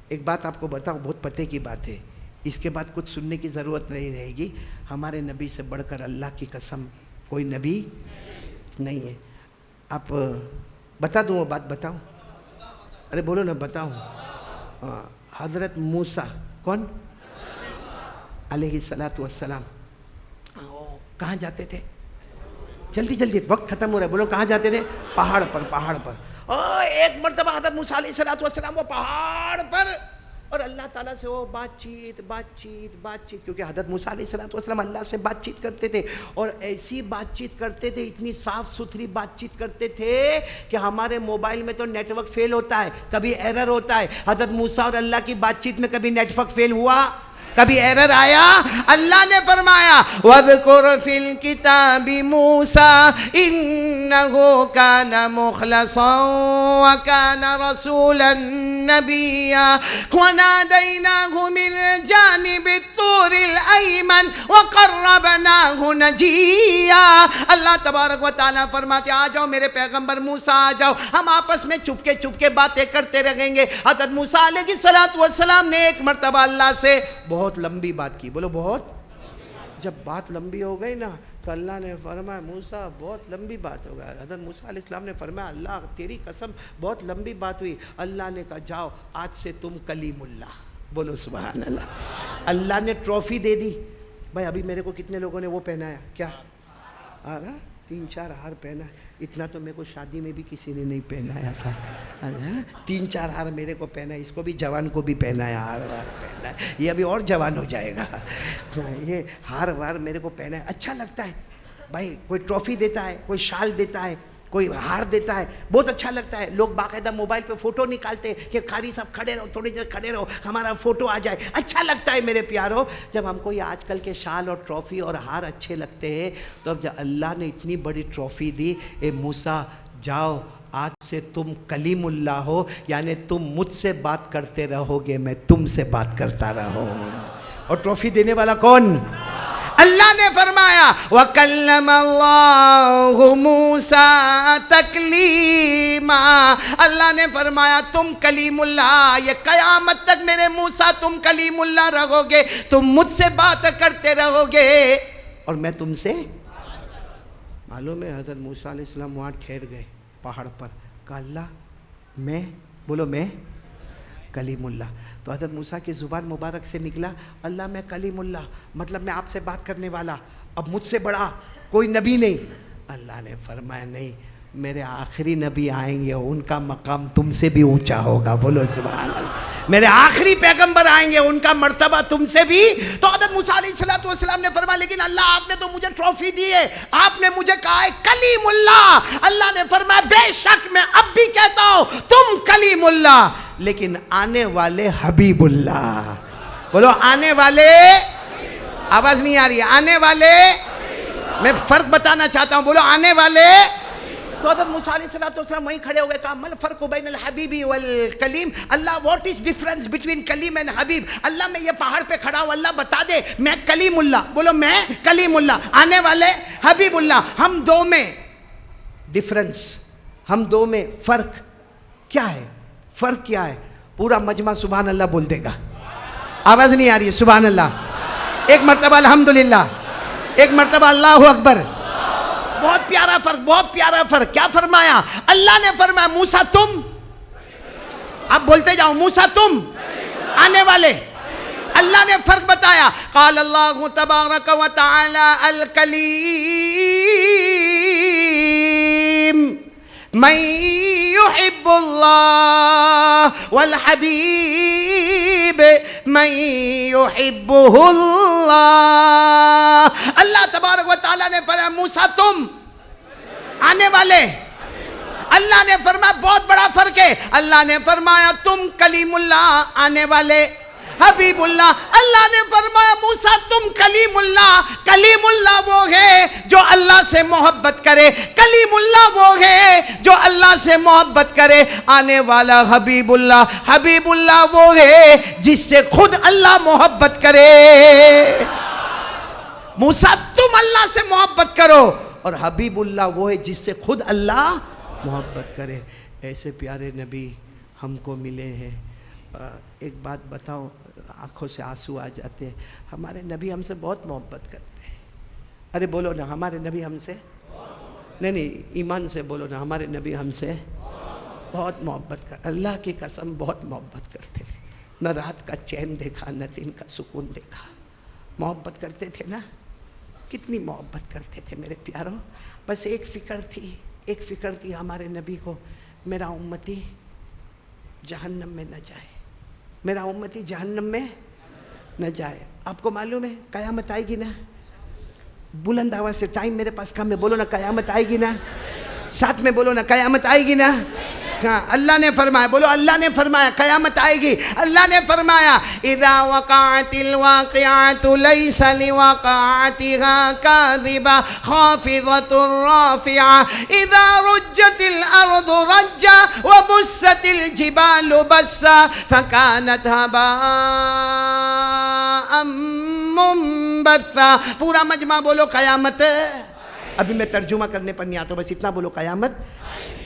ایک بات آپ کو بتاؤں، بہت پتے کی بات ہے، اس کے بعد کچھ سننے کی ضرورت نہیں رہے گی. ہمارے نبی سے بڑھ کر اللہ کی قسم کوئی نبی نہیں ہے. آپ بتا دوں وہ بات بتاؤں؟ ارے بولو نا بتاؤں. حضرت موسیٰ کون علیہ السلام کہاں جاتے تھے؟ جلدی جلدی وقت ختم ہو رہا ہے. بولو کہاں جاتے تھے؟ پہاڑ پر. پہاڑ پر. ایک مرتبہ حضرت موسیٰ علیہ السلام وہ پہاڑ پر اور اللہ تعالیٰ سے وہ بات چیت کیونکہ حضرت موسیٰ علیہ السلام اللہ سے بات چیت کرتے تھے اور ایسی بات چیت کرتے تھے، اتنی صاف ستھری بات چیت کرتے تھے کہ ہمارے موبائل میں تو نیٹ ورک فیل ہوتا ہے، کبھی ایرر ہوتا ہے. حضرت موسیٰ اور اللہ کی بات چیت میں کبھی نیٹ ورک فیل ہوا؟ کبھی ایرر آیا؟ اللہ نے فرمایا وَاذْكُرْ فِي الْكِتَابِ مُوسَىٰ إِنَّهُ كَانَ مُخْلَصًا وَكَانَ رَسُولًا نَبِيًّا وَنَادَيْنَاهُ مِنْ جَانِبِ الطُّورِ الْأَيْمَنِ وقربناه نجیا. اللہ تبارک و تعالیٰ فرماتے آ جاؤ میرے پیغمبر موسیٰ آ جاؤ, ہم آپس میں چپ کے باتیں کرتے رہیں گے. حضرت موسیٰ علیہ السلام نے ایک مرتبہ اللہ سے بہت لمبی بات کی. بولو بہت. جب بات لمبی ہو گئی نا تو اللہ نے فرمایا موسیٰ بہت لمبی بات ہو گئی. حضرت موسیٰ علیہ السلام نے فرمایا اللہ تیری قسم بہت لمبی بات ہوئی. اللہ نے کہا جاؤ آج سے تم کلیم اللہ. بولو سبحان اللہ. اللہ نے ٹرافی دے دی. بھائی ابھی میرے کو کتنے لوگوں نے وہ پہنایا کیا 3-4 ہار پہنا. اتنا تو میرے کو شادی میں بھی کسی نے نہیں پہنایا تھا. 3-4 ہار میرے کو پہنا. اس کو بھی جوان کو بھی پہنایا, ہار وار پہنا ہے. یہ ابھی اور جوان ہو جائے گا. یہ ہار وار میرے کو پہنا ہے. اچھا لگتا ہے بھائی. کوئی ٹرافی دیتا ہے, کوئی شال دیتا ہے, کوئی ہار دیتا ہے, بہت اچھا لگتا ہے. لوگ باقاعدہ موبائل پہ فوٹو نکالتے کہ قاری صاحب کھڑے رہو, تھوڑی دیر کھڑے رہو, ہمارا فوٹو آ جائے. اچھا لگتا ہے میرے پیارو. جب ہم کو یہ آج کل کے شال اور ٹرافی اور ہار اچھے لگتے ہیں تو اب جب اللہ نے اتنی بڑی ٹرافی دی, اے موسیٰ جاؤ آج سے تم کلیم اللہ ہو, یعنی تم مجھ سے بات کرتے رہو گے, میں تم سے بات کرتا رہوں گا. اور ٹرافی دینے والا کون؟ اللہ نے فرمایا وَكَلَّمَ اللَّهُ مُوسَىٰ تَكْلِيمًا. اللہ نے فرمایا تم کلیم اللہ, یہ قیامت تک میرے موسیٰ تم کلیم اللہ رہو گے, تم مجھ سے بات کرتے رہو گے اور میں تم سے. معلوم ہے حضرت موسیٰ علیہ السلام وہاں ٹھہر گئے پہاڑ پر. کہا اللہ میں, بولو میں کلیم اللہ. تو حضرت موسیٰ کی زبان مبارک سے نکلا اللہ میں کلیم اللہ, مطلب میں آپ سے بات کرنے والا, اب مجھ سے بڑا کوئی نبی نہیں. اللہ نے فرمایا نہیں, میرے آخری نبی آئیں گے ان کا مقام تم سے بھی اونچا ہوگا. بولو سبحان اللہ. میرے آخری پیغمبر آئیں گے ان کا مرتبہ تم سے بھی. تو حضرت موسیٰ علیہ السلام نے فرمایا لیکن اللہ آپ نے تو مجھے ٹرافی دی ہے, آپ نے مجھے کہا ہے کلیم اللہ. اللہ نے فرمایا بے شک میں اب بھی کہتا ہوں تم کلیم اللہ, لیکن آنے والے حبیب اللہ. بولو آنے والے, آواز نہیں آ رہی ہے, آنے والے. میں فرق بتانا چاہتا ہوں, بولو آنے والے. تو حضرت موسیٰ علیہ السلام وہیں کھڑے ہو گئے. کہا مل فرق بین الحبیبی والکلیم. اللہ واٹ از ڈفرنس بٹوین کلیم اینڈ حبیب. اللہ میں یہ پہاڑ پہ کھڑا ہوں, اللہ بتا دے میں کلیم اللہ. بولو میں کلیم اللہ, آنے والے حبیب اللہ. ہم دو میں ڈفرنس, ہم دو میں فرق کیا ہے؟ فرق کیا ہے؟ پورا مجمع سبحان اللہ بول دے گا. آواز نہیں آ رہی ہے, سبحان اللہ. ایک مرتبہ الحمدللہ, ایک مرتبہ اللہ اکبر. بہت پیارا فرق, بہت پیارا فرق. کیا فرمایا؟ اللہ نے فرمایا موسیٰ تم, اب بولتے جاؤ موسیٰ تم آنے والے. اللہ نے فرق بتایا. قال اللہ تبارک و تعالی الکلیم من يحب اللہ والحبیب من يحبه اللہ. اللہ تبارک و تعالیٰ نے فرمایا موسیٰ تم آنے والے. اللہ نے فرمایا بہت بڑا فرق ہے. اللہ نے فرمایا تم کلیم اللہ آنے والے حبیب اللہ. اللہ نے فرمایا موسیٰ تم کلیم اللہ. کلیم اللہ وہ ہے جو اللہ سے محبت کرے, کلیم اللہ وہ ہے جو اللہ سے محبت کرے. آنے والا حبیب اللہ, حبیب اللہ وہ ہے جس سے خود اللہ محبت کرے. موسیٰ تم اللہ سے محبت کرو اور حبیب اللہ وہ ہے جس سے خود اللہ محبت کرے. ایسے پیارے نبی ہم کو ملے ہیں. ایک بات بتاؤ, آنکھوں سے آنسو آ جاتے ہیں. ہمارے نبی ہم سے بہت محبت کرتے ہیں. ارے بولو نا ہمارے نبی ہم سے, نہیں ایمان سے بولو نا ہمارے نبی ہم سے بہت محبت کر. اللہ کی قسم بہت محبت کرتے تھے. نہ رات کا چین دیکھا نہ دن کا سکون دیکھا. محبت کرتے تھے نا, کتنی محبت کرتے تھے میرے پیاروں. بس ایک فکر تھی ہمارے نبی کو, میرا امتی جہنم میں نہ جائے, میرا امتی جہنم میں نہ جائے. آپ کو معلوم ہے قیامت آئے گی نا, بلند آواز سے, ٹائم میرے پاس کم ہے, بولو نا قیامت آئے گی نا, ساتھ میں بولو نا قیامت آئے گی نا. اللہ نے فرمایا, بولو اللہ نے فرمایا قیامت آئے گی. اللہ نے فرمایا اذا وقعت الواقعات ليس لوقعتها كاذبة خافضة رافعة اذا رجت الارض رجا وبست الجبال بسا فكانت هباء منبثا. پورا مجمع بولو قیامت. ابھی میں ترجمہ کرنے پر نہیں آتا، بس اتنا بولو قیامت.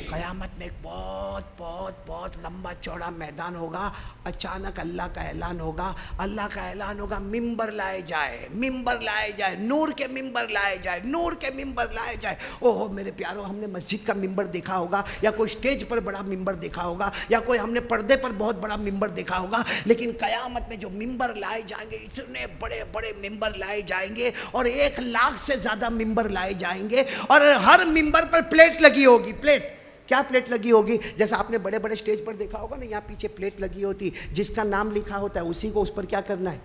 قیامت میں ایک بہت بہت بہت لمبا چوڑا میدان ہوگا. اچانک اللہ کا اعلان ہوگا. اللہ کا اعلان ہوگا ممبر لائے جائے، ممبر لائے جائے، نور کے ممبر لائے جائے، نور کے ممبر لائے جائے. اوہ میرے پیارو، ہم نے مسجد کا ممبر دیکھا ہوگا، یا کوئی سٹیج پر بڑا ممبر دیکھا ہوگا، یا کوئی ہم نے پردے پر بہت بڑا ممبر دیکھا ہوگا، لیکن قیامت میں جو ممبر لائے جائیں گے، اتنے بڑے بڑے ممبر لائے جائیں گے، اور 1,00,000 سے زیادہ ممبر لائے جائیں گے، اور ہر ممبر پر پلیٹ لگی ہوگی. پلیٹ کیا پلیٹ لگی ہوگی؟ جیسا آپ نے بڑے بڑے سٹیج پر دیکھا ہوگا نا، یہاں پیچھے پلیٹ لگی ہوتی، جس کا نام لکھا ہوتا ہے اسی کو اس پر کیا کرنا ہے؟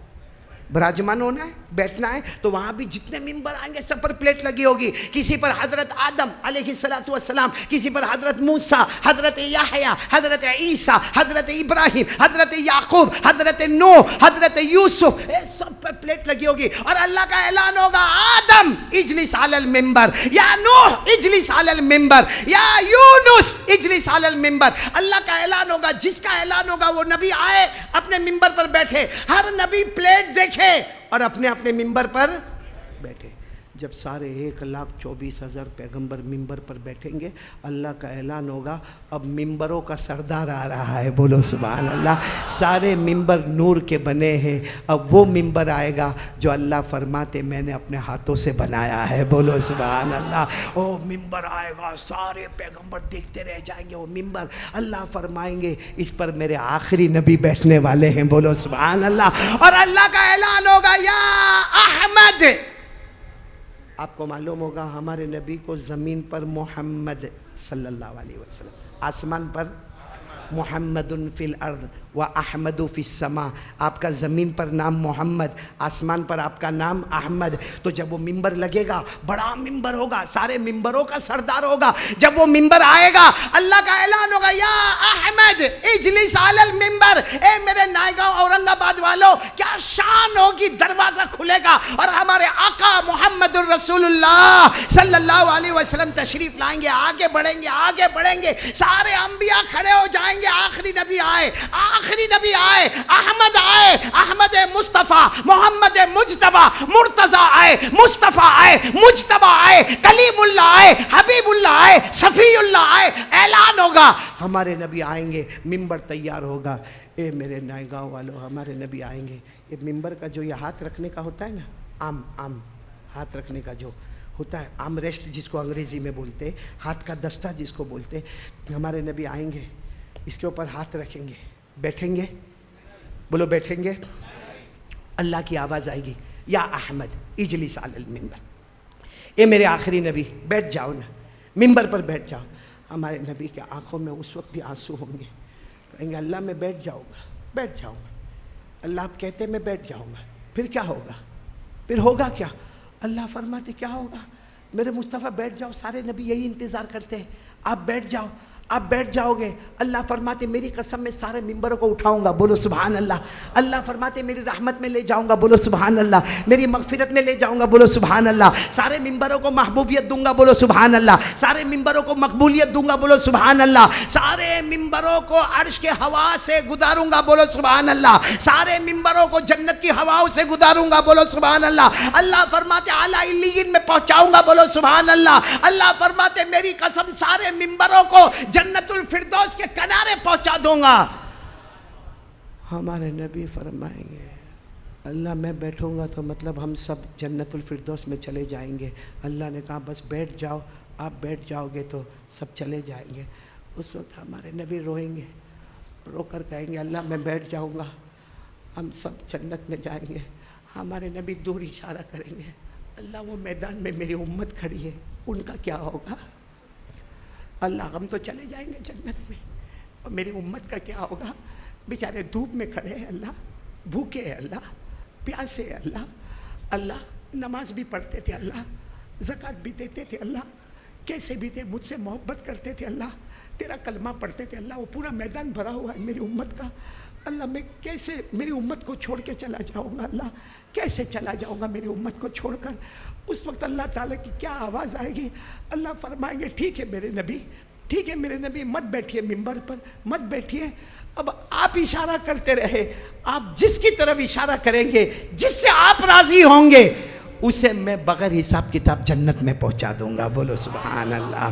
براجمان ہونا ہے، بیٹھنا ہے. تو وہاں بھی جتنے ممبر آئیں گے سب پر پلیٹ لگی ہوگی. کسی پر حضرت آدم علیہ السلام، کسی پر حضرت موسیٰ، حضرت یحییٰ، حضرت عیسیٰ، حضرت ابراہیم، حضرت یعقوب، حضرت نوح، حضرت یوسف، سب پر پلیٹ لگی ہوگی. اور اللہ کا اعلان ہوگا آدم اجلس علی المنبر، یا نوح اجلس علی المنبر، یا یونس اجلس علی المنبر. اللہ کا اعلان ہوگا، جس کا اعلان ہوگا وہ نبی آئے اپنے ممبر پر بیٹھے. ہر نبی پلیٹ دیکھے اور اپنے اپنے ممبر پر بیٹھے. جب سارے 1,24,000 پیغمبر ممبر پر بیٹھیں گے، اللہ کا اعلان ہوگا اب ممبروں کا سردار آ رہا ہے. بولو سبحان اللہ. سارے ممبر نور کے بنے ہیں. اب وہ ممبر آئے گا جو اللہ فرماتے میں نے اپنے ہاتھوں سے بنایا ہے. بولو سبحان اللہ. او ممبر آئے گا، سارے پیغمبر دیکھتے رہ جائیں گے وہ ممبر. اللہ فرمائیں گے اس پر میرے آخری نبی بیٹھنے والے ہیں. بولو سبحان اللہ. اور اللہ کا اعلان ہوگا یا احمد. آپ کو معلوم ہوگا ہمارے نبی کو زمین پر محمد صلی اللہ علیہ وسلم، آسمان پر محمد فی الارض و احمد فی السماء. آپ کا زمین پر نام محمد، آسمان پر آپ کا نام احمد. تو جب وہ ممبر لگے گا، بڑا ممبر ہوگا، سارے ممبروں کا سردار ہوگا. جب وہ ممبر آئے گا، اللہ کا اعلان ہوگا یا احمد اجلس علی المنبر. اے میرے نائیگاؤں اورنگ آباد والوں، کیا شان ہوگی. دروازہ کھلے گا اور ہمارے آقا محمد الرسول اللہ صلی اللہ علیہ وسلم تشریف لائیں گے. آگے بڑھیں گے، آگے بڑھیں گے. سارے انبیاء کھڑے ہو جائیں گے. آخری نبی آئے، آخری نبی آئے، احمد آئے، احمد مصطفیٰ، محمد مجتبیٰ، مرتضیٰ آئے، مصطفیٰ آئے، مجتبیٰ آئے، کلیم اللہ آئے، حبیب اللہ آئے، صفی اللہ آئے. اعلان ہوگا ہمارے نبی آئیں گے. ممبر تیار ہوگا. اے میرے نائیگاؤں والوں، ہمارے نبی آئیں گے. یہ ممبر کا جو یہ ہاتھ رکھنے کا ہوتا ہے نا، عام ہاتھ رکھنے کا جو ہوتا ہے، آرم ریسٹ جس کو انگریزی میں بولتے، ہاتھ کا دستہ جس کو بولتے، ہمارے نبی آئیں گے، اس کے اوپر ہاتھ رکھیں گے، بیٹھیں گے. بولو بیٹھیں گے. اللہ کی آواز آئے گی یا احمد اجلس علی المنبر. اے میرے آخری نبی بیٹھ جاؤ نا، ممبر پر بیٹھ جاؤ. ہمارے نبی کے آنکھوں میں اس وقت بھی آنسو ہوں گے. کہیں گے اللہ میں بیٹھ جاؤں گا، بیٹھ جاؤں گا. اللہ آپ کہتے میں بیٹھ جاؤں گا. پھر کیا ہوگا؟ پھر ہوگا کیا؟ اللہ فرماتے کیا ہوگا؟ میرے مصطفیٰ بیٹھ جاؤ. سارے نبی یہی انتظار کرتے ہیں، آپ بیٹھ جاؤ. آپ بیٹھ جاؤ گے. اللہ فرماتے میری قسم میں سارے ممبروں کو اٹھاؤں گا. بولو سبحان اللہ. اللہ فرماتے میری رحمت میں لے جاؤں گا. بولو سبحان اللہ. میری مغفرت میں لے جاؤں گا. بولو سبحان اللہ. سارے ممبروں کو محبوبیت دوں گا. بولو سبحان اللہ. سارے ممبروں کو مقبولیت دوں گا. بولو سبحان اللہ. سارے ممبروں کو عرش کے ہوا سے گزاروں گا. بولو سبحان اللہ. سارے ممبروں کو جنت کی ہواؤں سے گزاروں گا. بولو سبحان اللہ. اللہ فرماتے اعلیٰ علیین میں پہنچاؤں گا. بولو سبحان اللہ. اللہ فرماتے میری قسم سارے ممبروں کو جنت الفردوس کے کنارے پہنچا دوں گا. ہمارے نبی فرمائیں گے اللہ میں بیٹھوں گا تو مطلب ہم سب جنت الفردوس میں چلے جائیں گے. اللہ نے کہا بس بیٹھ جاؤ. آپ بیٹھ جاؤ گے تو سب چلے جائیں گے. اس وقت ہمارے نبی روئیں گے، رو کر کہیں گے اللہ میں بیٹھ جاؤں گا، ہم سب جنت میں جائیں گے. ہمارے نبی دور اشارہ کریں گے اللہ وہ میدان میں میری امت کھڑی ہے، ان کا کیا ہوگا؟ اللہ ہم تو چلے جائیں گے جنت میں، اور میری امت کا کیا ہوگا؟ بیچارے دھوپ میں کھڑے ہیں اللہ، بھوکے ہیں اللہ، پیاسے ہیں اللہ. اللہ نماز بھی پڑھتے تھے اللہ، زکوٰۃ بھی دیتے تھے اللہ، کیسے بھی تھے، مجھ سے محبت کرتے تھے اللہ، تیرا کلمہ پڑھتے تھے اللہ. وہ پورا میدان بھرا ہوا ہے میری امت کا. اللہ میں کیسے میری امت کو چھوڑ کے چلا جاؤں گا؟ اللہ کیسے چلا جاؤں گا میری امت کو چھوڑ کر؟ اس وقت اللہ تعالیٰ کی کیا آواز آئے گی؟ اللہ فرمائیں گے ٹھیک ہے میرے نبی، ٹھیک ہے میرے نبی، مت بیٹھیے ممبر پر، مت بیٹھیے. اب آپ اشارہ کرتے رہے، آپ جس کی طرف اشارہ کریں گے، جس سے آپ راضی ہوں گے، اسے میں بغیر حساب کتاب جنت میں پہنچا دوں گا. بولو سبحان اللہ.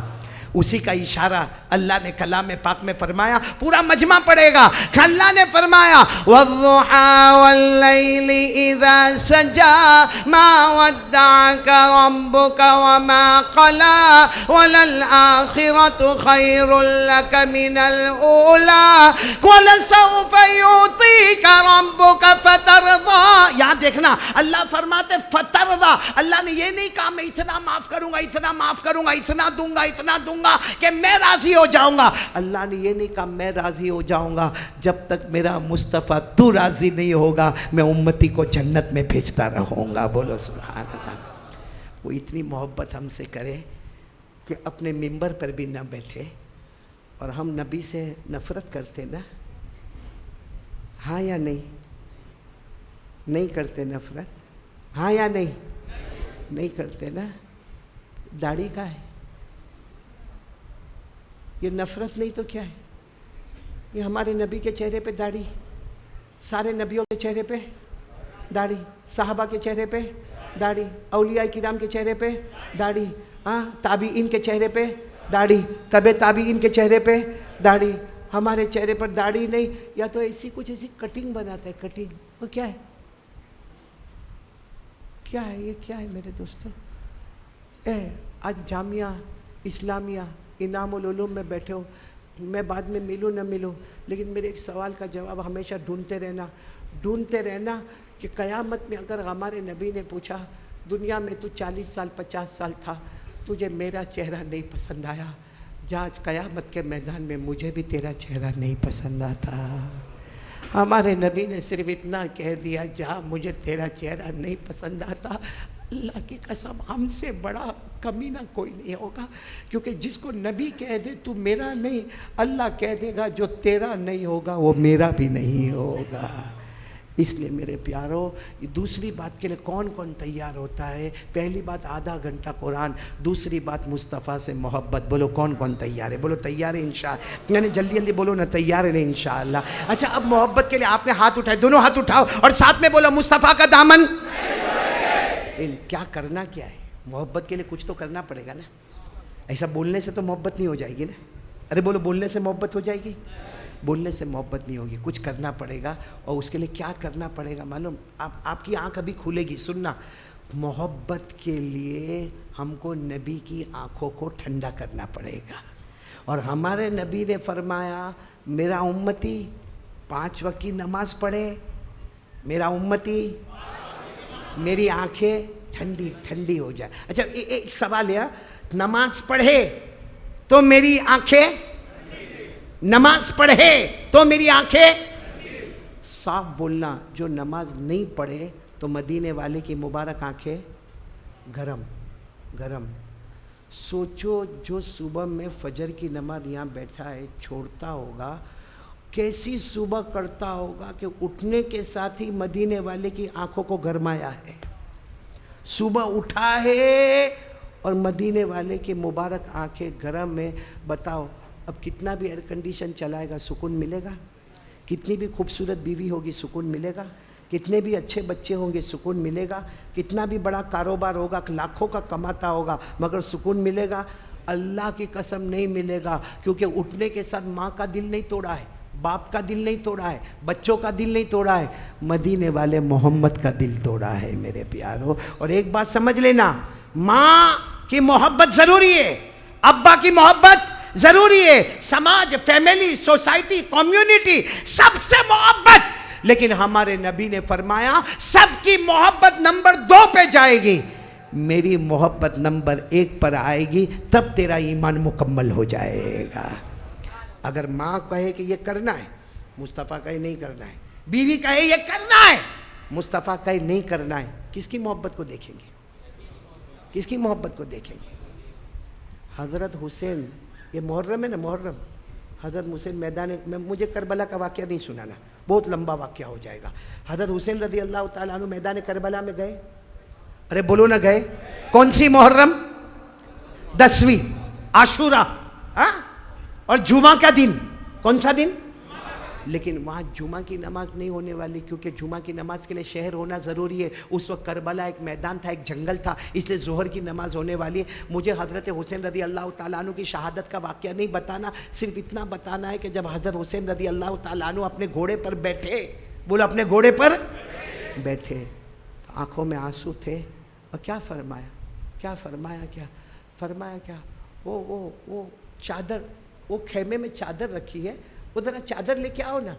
اسی کا اشارہ اللہ نے کلام پاک میں فرمایا، پورا مجمع پڑھے گا. اللہ نے فرمایا وَالضُّحَىٰ وَاللَّيْلِ إِذَا سَجَىٰ مَا وَدَّعَكَ رَبُّكَ وَمَا قَلَىٰ وَلَلْآخِرَةُ خَيْرٌ لَكَ مِنَ الْأُولَىٰ وَلَسَوْفَ يُعْطِيكَ رَبُّكَ فَتَرْضَىٰ. یہاں دیکھنا، اللہ فرماتے فترضا. اللہ نے یہ نہیں کہا میں اتنا معاف کروں گا، اتنا معاف کروں گا، اتنا دوں گا، اتنا دوں گا کہ میں راضی ہو جاؤں گا. اللہ نے یہ نہیں کہا میں راضی ہو جاؤں گا، جب تک میرا مصطفیٰ تو راضی نہیں ہوگا میں امتی کو جنت میں بھیجتا رہوں گا. بولو سبحان اللہ. وہ اتنی محبت ہم سے کرے کہ اپنے ممبر پر بھی نہ بیٹھے، اور ہم نبی سے نفرت کرتے نا، ہاں یا نہیں؟ نہیں کرتے نفرت؟ ہاں یا نہیں؟ نہیں کرتے نا. داڑھی کا ہے یہ نفرت نہیں تو کیا ہے؟ یہ ہمارے نبی کے چہرے پہ داڑھی، سارے نبیوں کے چہرے پہ داڑھی، صحابہ کے چہرے پہ داڑھی، اولیاء کرام کے چہرے پہ داڑھی، تابعین کے چہرے پہ داڑھی، تبع تابعین کے چہرے پہ داڑھی. ہمارے چہرے پر داڑھی نہیں، یا تو ایسی کچھ ایسی کٹنگ بناتا ہے. کٹنگ وہ کیا ہے؟ کیا ہے یہ؟ کیا ہے میرے دوستو؟ آج جامعہ اسلامیہ انعام العلوم میں بیٹھے ہو، میں بعد میں ملوں نہ ملوں، لیکن میرے ایک سوال کا جواب ہمیشہ ڈھونڈتے رہنا کہ قیامت میں اگر ہمارے نبی نے پوچھا دنیا میں تو 40 سال 50 سال تھا، تجھے میرا چہرہ نہیں پسند آیا، جا آج قیامت کے میدان میں مجھے بھی تیرا چہرہ نہیں پسند آتا. ہمارے نبی نے صرف اتنا کہہ دیا، جا مجھے تیرا چہرہ نہیں پسند آتا. اللہ کی قسم ہم سے بڑا کمینہ کوئی نہیں ہوگا، کیونکہ جس کو نبی کہہ دے تو میرا نہیں، اللہ کہہ دے گا جو تیرا نہیں ہوگا وہ میرا بھی نہیں ہوگا. اس لیے میرے پیارو، دوسری بات کے لیے کون کون تیار ہوتا ہے؟ پہلی بات آدھا گھنٹہ قرآن، دوسری بات مصطفیٰ سے محبت. بولو کون کون تیار ہے؟ بولو تیار ہے انشاءاللہ. یعنی جلدی جلدی بولو نا، تیار ہے انشاءاللہ. اچھا اب محبت کے لیے آپ نے ہاتھ اٹھائے، دونوں ہاتھ اٹھاؤ اور ساتھ میں بولو مصطفیٰ کا دامن. کیا کرنا کیا ہے؟ محبت کے لیے کچھ تو کرنا پڑے گا نا. ایسا بولنے سے تو محبت نہیں ہو جائے گی نا. ارے بولو بولنے سے محبت ہو جائے گی؟ بولنے سے محبت نہیں ہوگی، کچھ کرنا پڑے گا. اور اس کے لیے کیا کرنا پڑے گا معلوم؟ آپ کی آنکھ ابھی کھلے گی. سننا، محبت کے لیے ہم کو نبی کی آنکھوں کو ٹھنڈا کرنا پڑے گا. اور ہمارے نبی نے فرمایا میرا امتی 5 وقت کی نماز پڑھے، میرا امتی میری آنکھیں ٹھنڈی ہو جائے. اچھا ایک سوال ہے، نماز پڑھے تو میری آنکھیں، نماز پڑھے تو میری آنکھیں، صاف بولنا. جو نماز نہیں پڑھے تو مدینے والے کی مبارک آنکھیں گرم. سوچو جو صبح میں فجر کی نماز یہاں بیٹھا ہے چھوڑتا ہوگا، کیسی صبح کرتا ہوگا کہ اٹھنے کے ساتھ ہی مدینے والے کی آنکھوں کو گرمایا ہے. صبح اٹھا ہے اور مدینے والے کی مبارک آنکھیں گرم ہے. بتاؤ اب کتنا بھی ایئر کنڈیشن چلائے گا سکون ملے گا؟ کتنی بھی خوبصورت بیوی ہوگی سکون ملے گا؟ کتنے بھی اچھے بچے ہوں گے سکون ملے گا؟ کتنا بھی بڑا کاروبار ہوگا، لاکھوں کا کماتا ہوگا، مگر سکون ملے گا؟ اللہ کی قسم نہیں ملے گا. کیونکہ اٹھنے کے ساتھ ماں کا دل نہیں توڑا ہے، باپ کا دل نہیں توڑا ہے، بچوں کا دل نہیں توڑا ہے، مدینے والے محمد کا دل توڑا ہے میرے پیارو. اور ایک بات سمجھ لینا، ماں کی محبت ضروری ہے، ابا کی محبت ضروری ہے، سماج، فیملی، سوسائٹی، کمیونٹی سب سے محبت. لیکن ہمارے نبی نے فرمایا سب کی محبت نمبر 2 پہ جائے گی، میری محبت نمبر 1 پر آئے گی، تب تیرا ایمان مکمل ہو جائے گا. اگر ماں کہے کہ یہ کرنا ہے، مصطفیٰ کہے نہیں کرنا ہے، بیوی کہے یہ کرنا ہے، مصطفیٰ کہے نہیں کرنا ہے، کس کی محبت کو دیکھیں گے؟ کس کی محبت کو دیکھیں گے؟ حضرت حسین، یہ محرم ہے نا، محرم، حضرت حسین میدان میں، مجھے کربلا کا واقعہ نہیں سنانا، بہت لمبا واقعہ ہو جائے گا. حضرت حسین رضی اللہ تعالیٰ عنہ میدان کربلا میں گئے. ارے بولو نہ گئے. کون سی محرم؟ 10ویں عاشورہ. اور جمعہ کا دن، کون سا دن؟ لیکن وہاں جمعہ کی نماز نہیں ہونے والی، کیونکہ جمعہ کی نماز کے لیے شہر ہونا ضروری ہے. اس وقت کربلا ایک میدان تھا، ایک جنگل تھا، اس لیے ظہر کی نماز ہونے والی ہے. مجھے حضرت حسین رضی اللہ تعالیٰ عنہ کی شہادت کا واقعہ نہیں بتانا، صرف اتنا بتانا ہے کہ جب حضرت حسین رضی اللہ تعالیٰ عنہ اپنے گھوڑے پر بیٹھے، بولو اپنے گھوڑے پر بیٹھے، آنکھوں میں آنسو تھے، اور کیا فرمایا کیا وہ چادر، وہ خیمے میں چادر رکھی ہے، وہ ذرا چادر لے کے آؤ نا.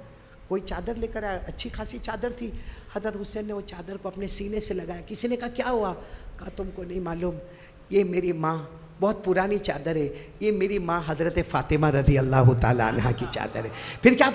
کوئی چادر لے کر آیا، اچھی خاصی چادر تھی. حضرت حسین نے وہ چادر کو اپنے سینے سے لگایا. کسی نے کہا کیا ہوا؟ کہا تم کو نہیں معلوم، یہ میری ماں، بہت پرانی چادر ہے، یہ میری ماں حضرت فاطمہ رضی اللہ تعالیٰ عنہ کی چادر ہے. پھر کیا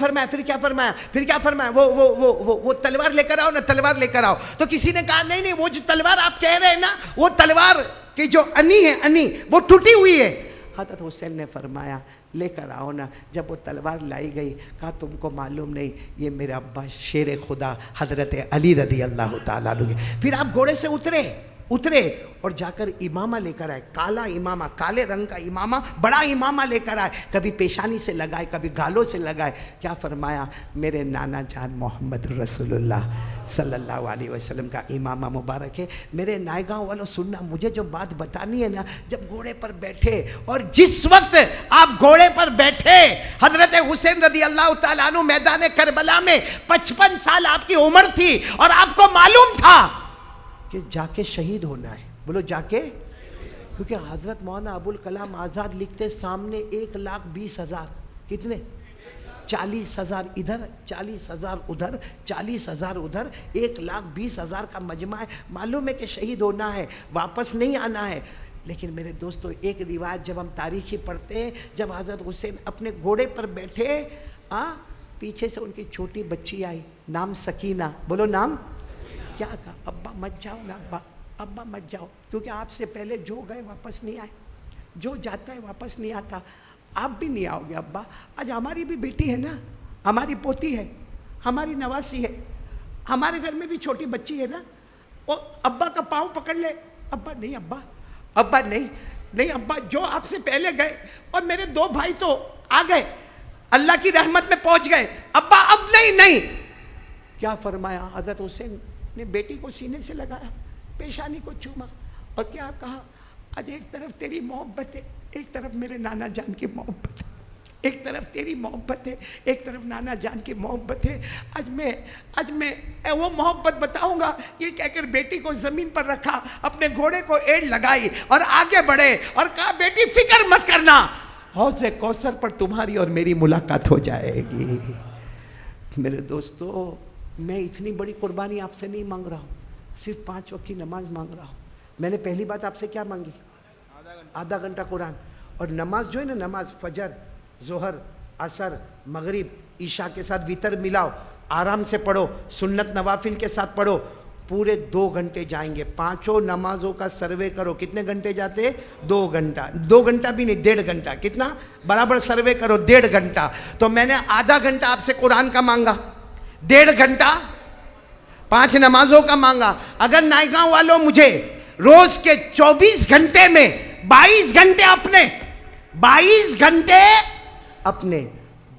فرمایا وہ تلوار لے کر آؤ نا، تلوار لے کر آؤ. تو کسی نے کہا نہیں وہ جو تلوار آپ کہہ رہے ہیں نا، وہ تلوار کی جو انی ہے، انی وہ ٹوٹی ہوئی ہے. حضرت حسین نے فرمایا لے کر آؤ نا. جب وہ تلوار لائی گئی، کہا تم کو معلوم نہیں، یہ میرا ابا شیر خدا حضرت علی رضی اللہ تعالیٰ عنہ. پھر آپ گھوڑے سے اترے اور جا کر امامہ لے کر آئے، کالا امامہ، کالے رنگ کا امامہ، بڑا امامہ لے کر آئے. کبھی پیشانی سے لگائے، کبھی گالوں سے لگائے. کیا فرمایا؟ میرے نانا جان محمد رسول اللہ صلی اللہ علیہ وسلم کا امامہ مبارک ہے. میرے نائیگاؤں والوں سننا، مجھے جو بات بتانی ہے نا، جب گھوڑے پر بیٹھے، اور جس وقت آپ گھوڑے پر بیٹھے حضرت حسین رضی اللہ تعالیٰ عنہ میدان کربلا میں 55 سال آپ کی عمر تھی، اور آپ کو معلوم تھا کہ جا کے شہید ہونا ہے. بولو جا کے، کیونکہ حضرت مولانا ابوالکلام آزاد لکھتے سامنے 1,20,000، کتنے؟ 40,000 ادھر، 40,000 ادھر، 40,000 ادھر، 1,20,000 کا مجمع ہے. معلوم ہے کہ شہید ہونا ہے، واپس نہیں آنا ہے. لیکن میرے دوستو، ایک روایت جب ہم تاریخی پڑھتے ہیں، جب حضرت حسین اپنے گھوڑے پر بیٹھے، پیچھے سے ان کی چھوٹی بچی آئی، نام سکینہ. بولو نام. کیا کہا؟ ابا مت جاؤ نا، ابا مت جاؤ، کیونکہ آپ سے پہلے جو گئے واپس نہیں آئے، جو جاتا ہے واپس نہیں آتا. آپ بھی نہیں آؤ گے ابا. آج ہماری بھی بیٹی ہے نا، ہماری پوتی ہے، ہماری نواسی ہے، ہمارے گھر میں بھی چھوٹی بچی ہے نا، وہ ابا کا پاؤں پکڑ لے. ابا نہیں، ابا نہیں ابا، جو آپ سے پہلے گئے، اور میرے 2 بھائی تو آ گئے، اللہ کی رحمت میں پہنچ گئے، ابا اب نہیں. کیا فرمایا؟ حضرت حسین نے بیٹی کو سینے سے لگایا، پیشانی کو چوما، اور کیا کہا؟ آج ایک طرف تیری محبت ہے، ایک طرف میرے نانا جان کی محبت ہے، ایک طرف تیری محبت ہے، ایک طرف نانا جان کی محبت ہے. آج میں وہ محبت بتاؤں گا. یہ کہہ کر بیٹی کو زمین پر رکھا، اپنے گھوڑے کو ایڑ لگائی اور آگے بڑھے، اور کہا بیٹی فکر مت کرنا، حوض کوثر پر تمہاری اور میری ملاقات ہو جائے گی. میرے دوستو، میں اتنی بڑی قربانی آپ سے نہیں مانگ رہا ہوں، صرف 5 وقت کی نماز مانگ رہا ہوں. میں نے پہلی بات آپ سے کیا مانگی؟ آدھا گھنٹہ قرآن. اور نماز جو ہے نا، نماز فجر، ظہر، عصر، مغرب، عشاء کے ساتھ وتر ملاؤ، آرام سے پڑھو، سنت نوافل کے ساتھ پڑھو. پورے 2 گھنٹے جائیں گے. 5 نمازوں کا سروے کرو، کتنے گھنٹے جاتے؟ 2 گھنٹہ. 2 گھنٹہ بھی نہیں، 1.5 گھنٹہ. کتنا؟ برابر سروے کرو، 1.5 گھنٹہ. تو میں نے آدھا گھنٹہ آپ سے قرآن کا مانگا، 1.5 گھنٹہ 5 نمازوں کا مانگا. اگر نائیگاؤں والوں مجھے روز کے 24 گھنٹے میں 22 گھنٹے اپنے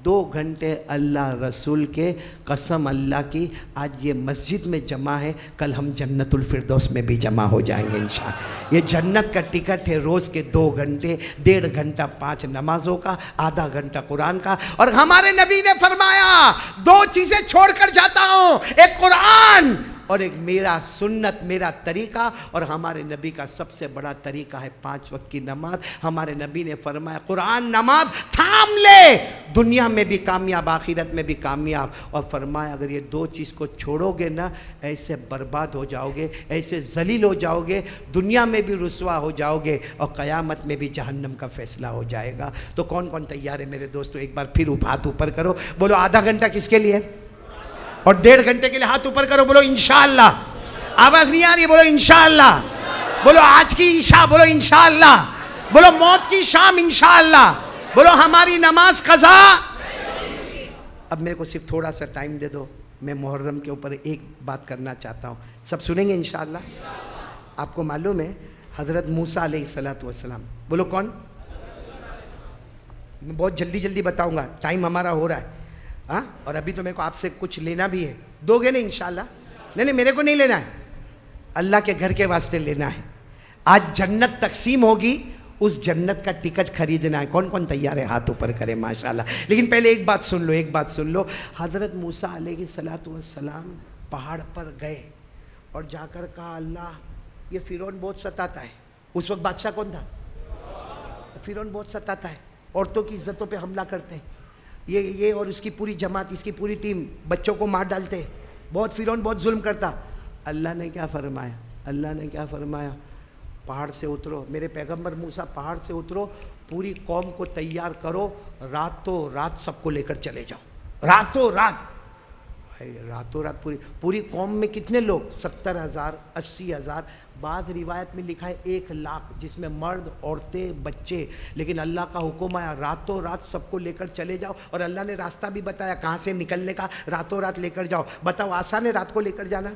2 گھنٹے اللہ رسول کے، قسم اللہ کی آج یہ مسجد میں جمع ہے، کل ہم جنت الفردوس میں بھی جمع ہو جائیں گے انشاءاللہ. یہ جنت کا ٹکٹ ہے. روز کے 2 گھنٹے، 1.5 گھنٹہ 5 نمازوں کا، آدھا گھنٹہ قرآن کا. اور ہمارے نبی نے فرمایا 2 چیزیں چھوڑ کر جاتا ہوں، ایک قرآن اور ایک میرا سنت، میرا طریقہ. اور ہمارے نبی کا سب سے بڑا طریقہ ہے 5 وقت کی نماز. ہمارے نبی نے فرمایا قرآن نماز تھام لے، دنیا میں بھی کامیاب، آخرت میں بھی کامیاب. اور فرمایا اگر یہ 2 چیز کو چھوڑو گے نا، ایسے برباد ہو جاؤ گے، ایسے ذلیل ہو جاؤ گے، دنیا میں بھی رسوا ہو جاؤ گے، اور قیامت میں بھی جہنم کا فیصلہ ہو جائے گا. تو کون کون تیار ہے میرے دوستو؟ ایک بار پھر ہاتھ اوپر کرو، بولو آدھا گھنٹہ کس کے لیے، اور 1.5 گھنٹے کے لیے ہاتھ اوپر کرو، بولو انشاءاللہ. آواز نہیں آ رہی؟ بولو انشاءاللہ. بولو آج کی عشاء، بولو انشاءاللہ. بولو موت کی شام انشاءاللہ. بولو ہماری نماز قضا. اب میرے کو صرف تھوڑا سا ٹائم دے دو، میں محرم کے اوپر ایک بات کرنا چاہتا ہوں. سب سنیں گے انشاءاللہ؟ آپ کو معلوم ہے حضرت موسیٰ علیہ السلام، بولو کون؟ میں بہت جلدی بتاؤں گا، ٹائم ہمارا ہو رہا ہے. ہاں، اور ابھی تو میرے کو آپ سے کچھ لینا بھی ہے، دو گے نہیں انشاءاللہ؟ نہیں میرے کو نہیں لینا ہے، اللہ کے گھر کے واسطے لینا ہے. آج جنت تقسیم ہوگی، اس جنت کا ٹکٹ خریدنا ہے. کون کون تیار ہے؟ ہاتھ اوپر کرے ماشاءاللہ. لیکن پہلے ایک بات سن لو. حضرت موسیٰ علیہ السلام پہاڑ پر گئے اور جا کر کہا اللہ یہ فرعون بہت ستاتا ہے. اس وقت بادشاہ کون تھا؟ فرعون بہت ستاتا ہے، عورتوں کی عزتوں پہ حملہ کرتے ہیں، یہ اور اس کی پوری جماعت، اس کی پوری ٹیم بچوں کو مار ڈالتے، بہت فرعون بہت ظلم کرتا. اللہ نے کیا فرمایا؟ پہاڑ سے اترو، میرے پیغمبر موسیٰ پہاڑ سے اترو، پوری قوم کو تیار کرو، راتوں رات سب کو لے کر چلے جاؤ. راتوں رات پوری قوم میں کتنے لوگ؟ 70,000 80,000، بعض روایت میں لکھا ہے 1,00,000، جس میں مرد عورتیں بچے. لیکن اللہ کا حکم آیا راتوں رات سب کو لے کر چلے جاؤ، اور اللہ نے راستہ بھی بتایا کہاں سے نکلنے کا. راتوں رات لے کر جاؤ. بتاؤ آسان ہے رات کو لے کر جانا؟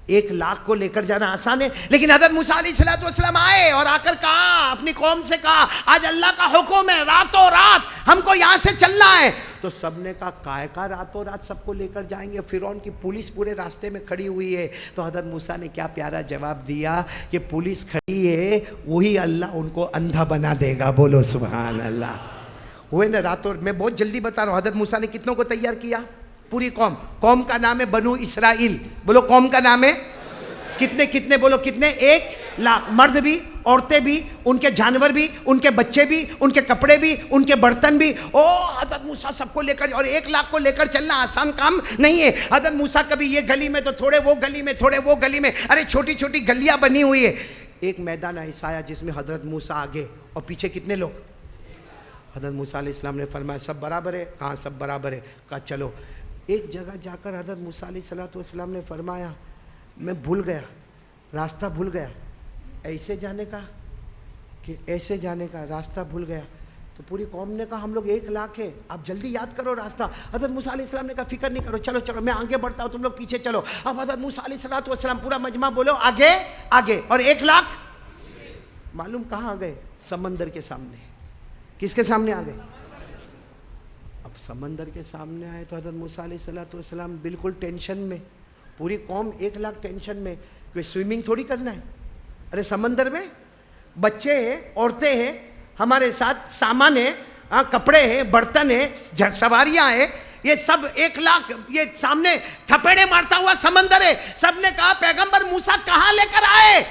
1,00,000 کو لے کر جانا آسان ہے؟ لیکن حضرت موسیٰ علیہ السلام آئے اور آ کر کہا، اپنی قوم سے کہا آج اللہ کا حکم ہے راتوں رات ہم کو یہاں سے چلنا ہے. تو سب نے کہا کائے کا راتوں رات سب کو لے کر جائیں گے؟ فرعون کی پولیس پورے راستے میں کھڑی ہوئی ہے. تو حضرت موسیٰ نے کیا پیارا جواب دیا کہ پولیس کھڑی ہے وہی اللہ ان کو اندھا بنا دے گا. بولو سبحان اللہ. ہوئے نا راتوں. میں بہت جلدی بتا رہا ہوں. حضرت موسیٰ نے کتنوں کو تیار کیا؟ پوری قوم کا نام ہے بنو اسرائیل. بولو قوم کا نام ہے کتنے بولو کتنے؟ 1,00,000، مرد بھی عورتیں بھی، ان کے جانور بھی، ان کے بچے بھی، ان کے کپڑے بھی، ان کے برتن بھی. حضرت موسیٰ سب کو لے کر، اور 1,00,000 کو لے کر چلنا آسان کام نہیں ہے. حضرت موسیٰ کبھی یہ گلی میں تو تھوڑے وہ گلی میں، تھوڑے وہ گلی میں، ارے چھوٹی چھوٹی گلیاں بنی ہوئی ہے. ایک میدان ایسا آیا جس میں حضرت موسیٰ آگے اور پیچھے کتنے لوگ؟ حضرت موسیٰ علیہ السلام نے فرمایا سب برابر ہے. کہاں سب برابر ہے؟ کہا چلو. ایک جگہ جا کر حضرت موسیٰ علیہ السلام نے فرمایا میں بھول گیا، راستہ بھول گیا، ایسے جانے کا کہ ایسے جانے کا، راستہ بھول گیا. تو پوری قوم نے کہا ہم لوگ 1,00,000 ہے، آپ جلدی یاد کرو راستہ. حضرت موسیٰ علیہ السلام نے کہا فکر نہیں کرو، چلو میں آگے بڑھتا ہوں، تم لوگ پیچھے چلو. اب حضرت موسیٰ علیہ السلام پورا مجمع بولو آگے اور 1,00,000 معلوم کہاں آ گئے؟ سمندر کے سامنے. کس کے سامنے آ گئے؟ اب سمندر کے سامنے آئے تو حضرت موسیٰ علیہ السلام بالکل ٹینشن میں، پوری قوم 1,00,000 ٹینشن میں. کوئی سوئمنگ تھوڑی کرنا ہے، ارے سمندر میں بچے ہیں، عورتیں ہیں، ہمارے ساتھ سامان ہے، کپڑے ہیں، برتن ہیں، سواریاں ہیں، یہ سب 1,00,000 یہ سامنے تھپیڑے مارتا ہوا سمندر ہے. سب نے کہا پیغمبر موسیٰ کہاں لے کر آئے؟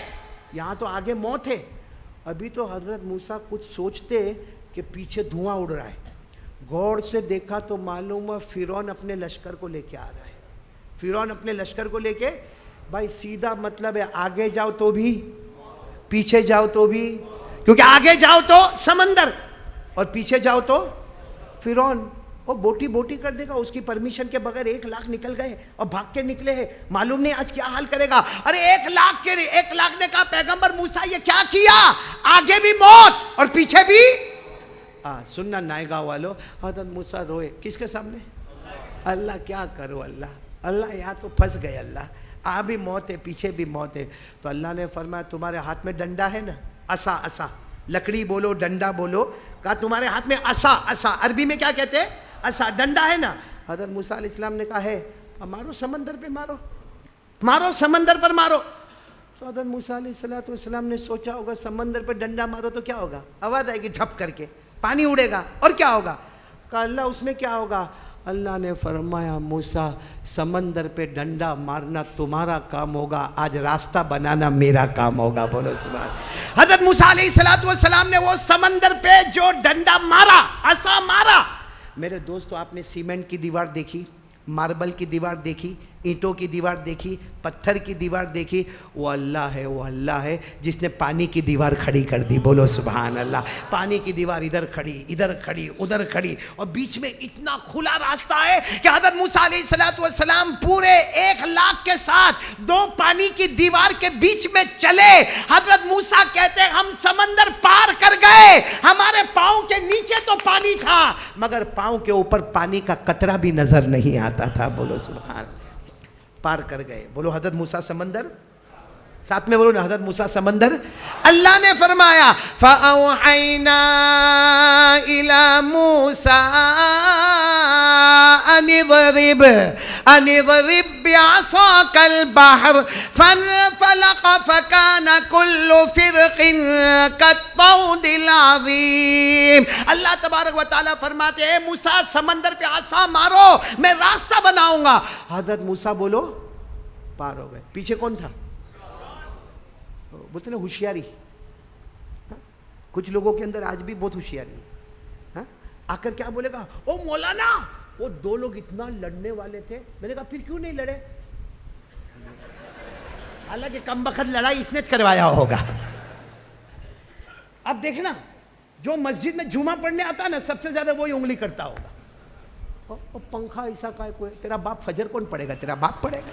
یہاں تو آگے موت ہے. ابھی تو حضرت موسیٰ کچھ سوچتے کہ پیچھے دھواں اڑ رہا ہے. غور سے دیکھا تو معلوم ہے فرعون اپنے لشکر کو لے کے آ رہا ہے. فرعون اپنے لشکر کو لے کے، بھائی سیدھا مطلب ہے آگے جاؤ تو بھی، پیچھے جاؤ تو بھی، کیونکہ آگے جاؤ تو سمندر اور پیچھے جاؤ تو فرعون. وہ بوٹی کر دے گا. اس کی پرمیشن کے بغیر 1,00,000 نکل گئے اور بھاگ کے نکلے ہیں. معلوم نہیں آج کیا حال کرے گا. ارے 1,00,000 نے کہا پیغمبر موسیٰ یہ کیا کیا؟ آگے بھی موت اور پیچھے بھی. سننا نائگا والو، حضرت موسیٰ روئے کس کے سامنے؟ اللہ. کیا کرو اللہ یہاں تو پھنس گئے. اللہ بھی موت ہے، پیچھے بھی موت ہے. تو اللہ نے فرمایا تمہارے ہاتھ میں ڈنڈا ہے نا، عصا، لکڑی بولو ڈنڈا بولو. کہا تمہارے ہاتھ میں عصا، عربی میں کیا کہتے ہیں؟ عصا، ڈنڈا ہے نا. حضرت موسیٰ علیہ السلام نے کہا ہے. مارو سمندر پہ، مارو سمندر پر مارو. تو حضرت موسیٰ علیہ السلام نے سوچا ہوگا سمندر پہ ڈنڈا مارو تو کیا ہوگا؟ آواز آئے گی ڈھپ کر کے، پانی اڑے گا، اور کیا ہوگا؟ کہا اللہ اس میں کیا ہوگا؟ اللہ نے فرمایا موسیٰ سمندر پہ ڈنڈا مارنا تمہارا کام ہوگا، آج راستہ بنانا میرا کام ہوگا. بولو سبحان. حضرت موسیٰ علیہ السلام نے وہ سمندر پہ جو ڈنڈا مارا، عصا مارا. میرے دوستو آپ نے سیمنٹ کی دیوار دیکھی، ماربل کی دیوار دیکھی، اینٹوں کی دیوار دیکھی، پتھر کی دیوار دیکھی. وہ اللہ ہے جس نے پانی کی دیوار کھڑی کر دی. بولو سبحان اللہ. پانی کی دیوار ادھر کھڑی ادھر کھڑی اور بیچ میں اتنا کھلا راستہ ہے کہ حضرت موسیٰ علیہ السلام پورے 1,00,000 کے ساتھ 2 پانی کی دیوار کے بیچ میں چلے. حضرت موسیٰ کہتے ہیں ہم سمندر پار کر گئے، ہمارے پاؤں کے نیچے تو پانی تھا مگر پاؤں کے اوپر پانی کا قطرہ بھی نظر نہیں آتا تھا. بولو سبحان. پار کر گئے. بولو حضرت موسیٰ سمندر، ساتھ میں بولو نا حضرت موسیٰ سمندر. اللہ نے فرمایا فَأَوْحَيْنَا إِلَى مُوسَىٰ ان اضرب بعصاك البحر فانفلق فكان كل فرق كالطود العظیم. اللہ تبارک و تعالیٰ فرماتے ہیں موسیٰ سمندر پہ عصا مارو میں راستہ بناؤں گا. حضرت موسیٰ بولو پار ہو گئے. پیچھے کون تھا؟ بولتے نا ہوشیاری. کچھ لوگوں کے اندر آج بھی بہت ہوشیاری ہے. آ کر کیا بولے گا؟ او مولانا وہ دو لوگ اتنا لڑنے والے تھے. میں نے کہا پھر کیوں نہیں لڑے؟ حالانکہ کم بخت لڑائی اس نے کروایا ہوگا. اب دیکھنا جو مسجد میں جمعہ پڑھنے آتا نا سب سے زیادہ وہی انگلی کرتا ہوگا. پنکھا ایسا کا کوئی تیرا باپ فجر کون پڑے گا؟ تیرا باپ پڑے گا.